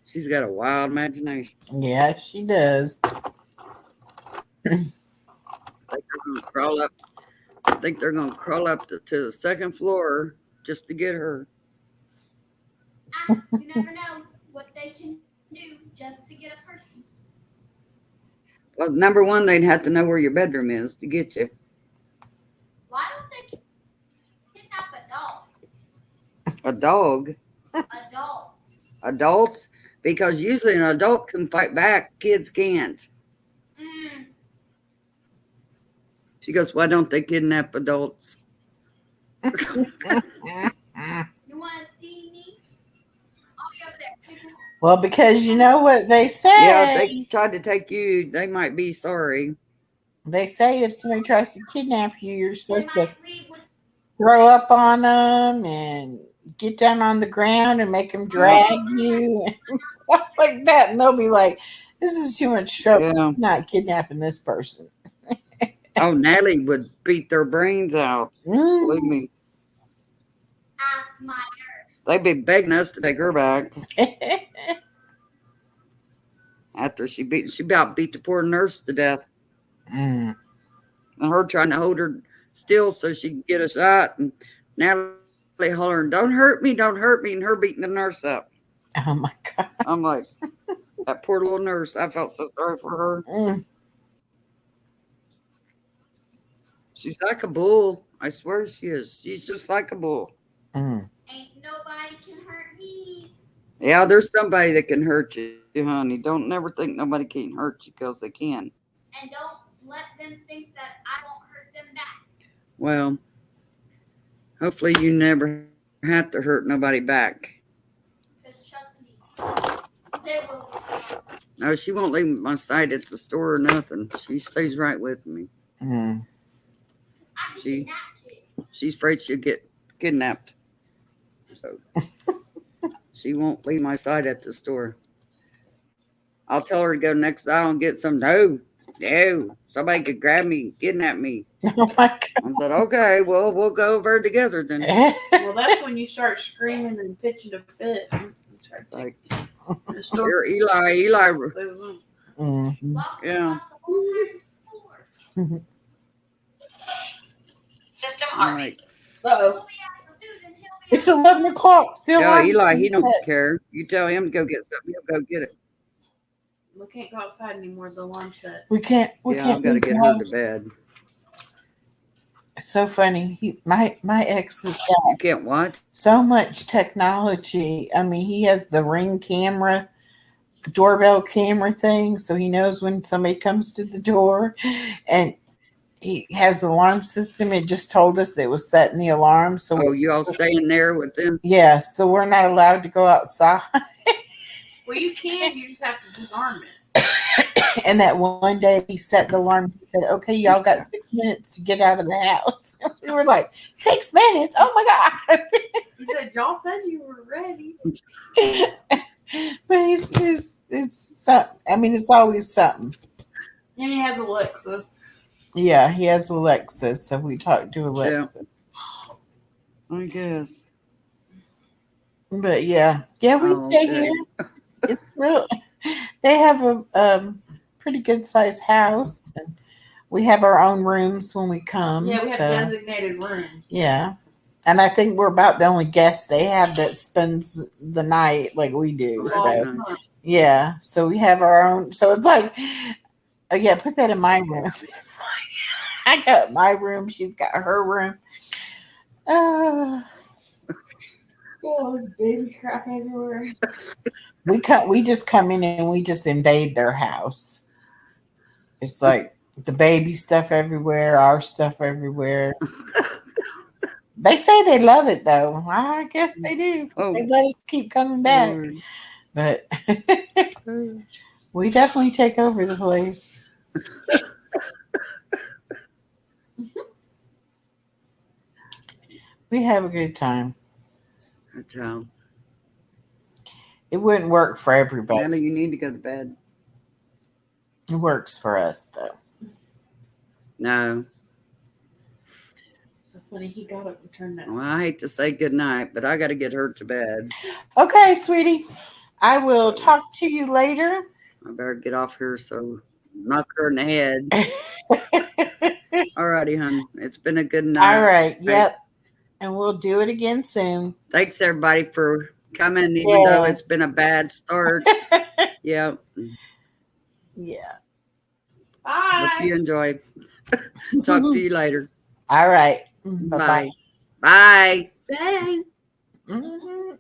She's got a wild imagination. Yeah, she does. I think they're gonna crawl up to the second floor just to get her. You never know what they can do just to get a person. Well, number one, they'd have to know where your bedroom is to get you. Why don't they kidnap adults? A dog, Adults. adults, because usually an adult can fight back, kids can't. Mm. She goes, why don't they kidnap adults? You want to see me? I'll be over there. Well, because you know what they say. Yeah, if they tried to take you, they might be sorry. They say if somebody tries to kidnap you, you're They supposed to might leave with throw up on them and get down on the ground and make them drag you and stuff like that. And they'll be like, this is too much trouble. Yeah. I'm not kidnapping this person. Oh, Natalie would beat their brains out. Mm. Believe me. ask my nurse. They'd be begging us to take her back after she about beat the poor nurse to death. Mm. And her trying to hold her still so she could get a shot. And Natalie hollering, don't hurt me, and her beating the nurse up. Oh my God. I'm like, that poor little nurse. I felt so sorry for her. Mm. She's like a bull. I swear she is. She's just like a bull. Mm. Ain't nobody can hurt me. Yeah, there's somebody that can hurt you, honey. Don't never think nobody can hurt you because they can. And don't let them think that I won't hurt them back. Well, hopefully you never have to hurt nobody back. Because trust me, they will. No, she won't leave my side at the store or nothing. She stays right with me. Mm. I can She- kidnap you. She's afraid she'll get kidnapped. So she won't leave my side at the store. I'll tell her to go next aisle and get some. No, somebody could grab me and kidnap me. Oh my I said, okay, well, we'll go over together then. God. Well, that's when you start screaming and pitching a fit. You start Like, taking the store. here, Eli. Mm. Walk Yeah. across the whole entire floor. System All army. right. Uh-oh. We'll be out of food and he'll be It's 11 o'clock. The Yeah, alarm Eli, he is don't set. care. You tell him to go get something, he'll go get it. We can't go outside anymore. The alarm's set. We can't. We Yeah, can't. I've got to leave get the her house. to bed. It's so funny. My ex has got You can't what? so much technology. I mean, he has the Ring camera, doorbell camera thing, so he knows when somebody comes to the door, and he has the alarm system. It just told us it was setting the alarm. So Oh, you all stay in there with them? yeah, so we're not allowed to go outside. Well, you can. You just have to disarm it. And that one day he set the alarm. He said, "Okay, y'all got 6 minutes to get out of the house." We were like, 6 minutes? Oh my God. He said, y'all said you were ready. But it's something. I mean, it's always something. And he has Alexa. Yeah, he has Alexa, so we talk to Alexa. I guess. But yeah, we Oh, stay okay. here. It's real. They have a pretty good sized house, and we have our own rooms when we come. Yeah, we have so, designated rooms. yeah. And I think we're about the only guest they have that spends the night like we do. Oh, So that's nice. yeah, so we have our own. So it's like, oh yeah, put that in my room. It's like I got my room, she's got her room. Oh, there's baby crap everywhere. We just come in and we just invade their house. It's like the baby stuff everywhere, our stuff everywhere. They say they love it though. I guess they do. Oh. They let us keep coming back, Lord. but we definitely take over the place. We have a good time. Good job. It wouldn't work for everybody. Natalie, you need to go to bed. It works for us though. No. So funny, he got up and turned that. Well, I hate to say good night, but I got to get her to bed. Okay, sweetie. I will talk to you later. I better get off here so knock her in the head. Alrighty, hon. It's been a good night. All right. Yep. And we'll do it again soon. Thanks everybody for coming, even though Yeah. it's been a bad start. Yeah. Yeah. Hope Bye. you enjoy. Talk to you later. All right. Bye. Bye-bye. Bye. Bye. Mhm.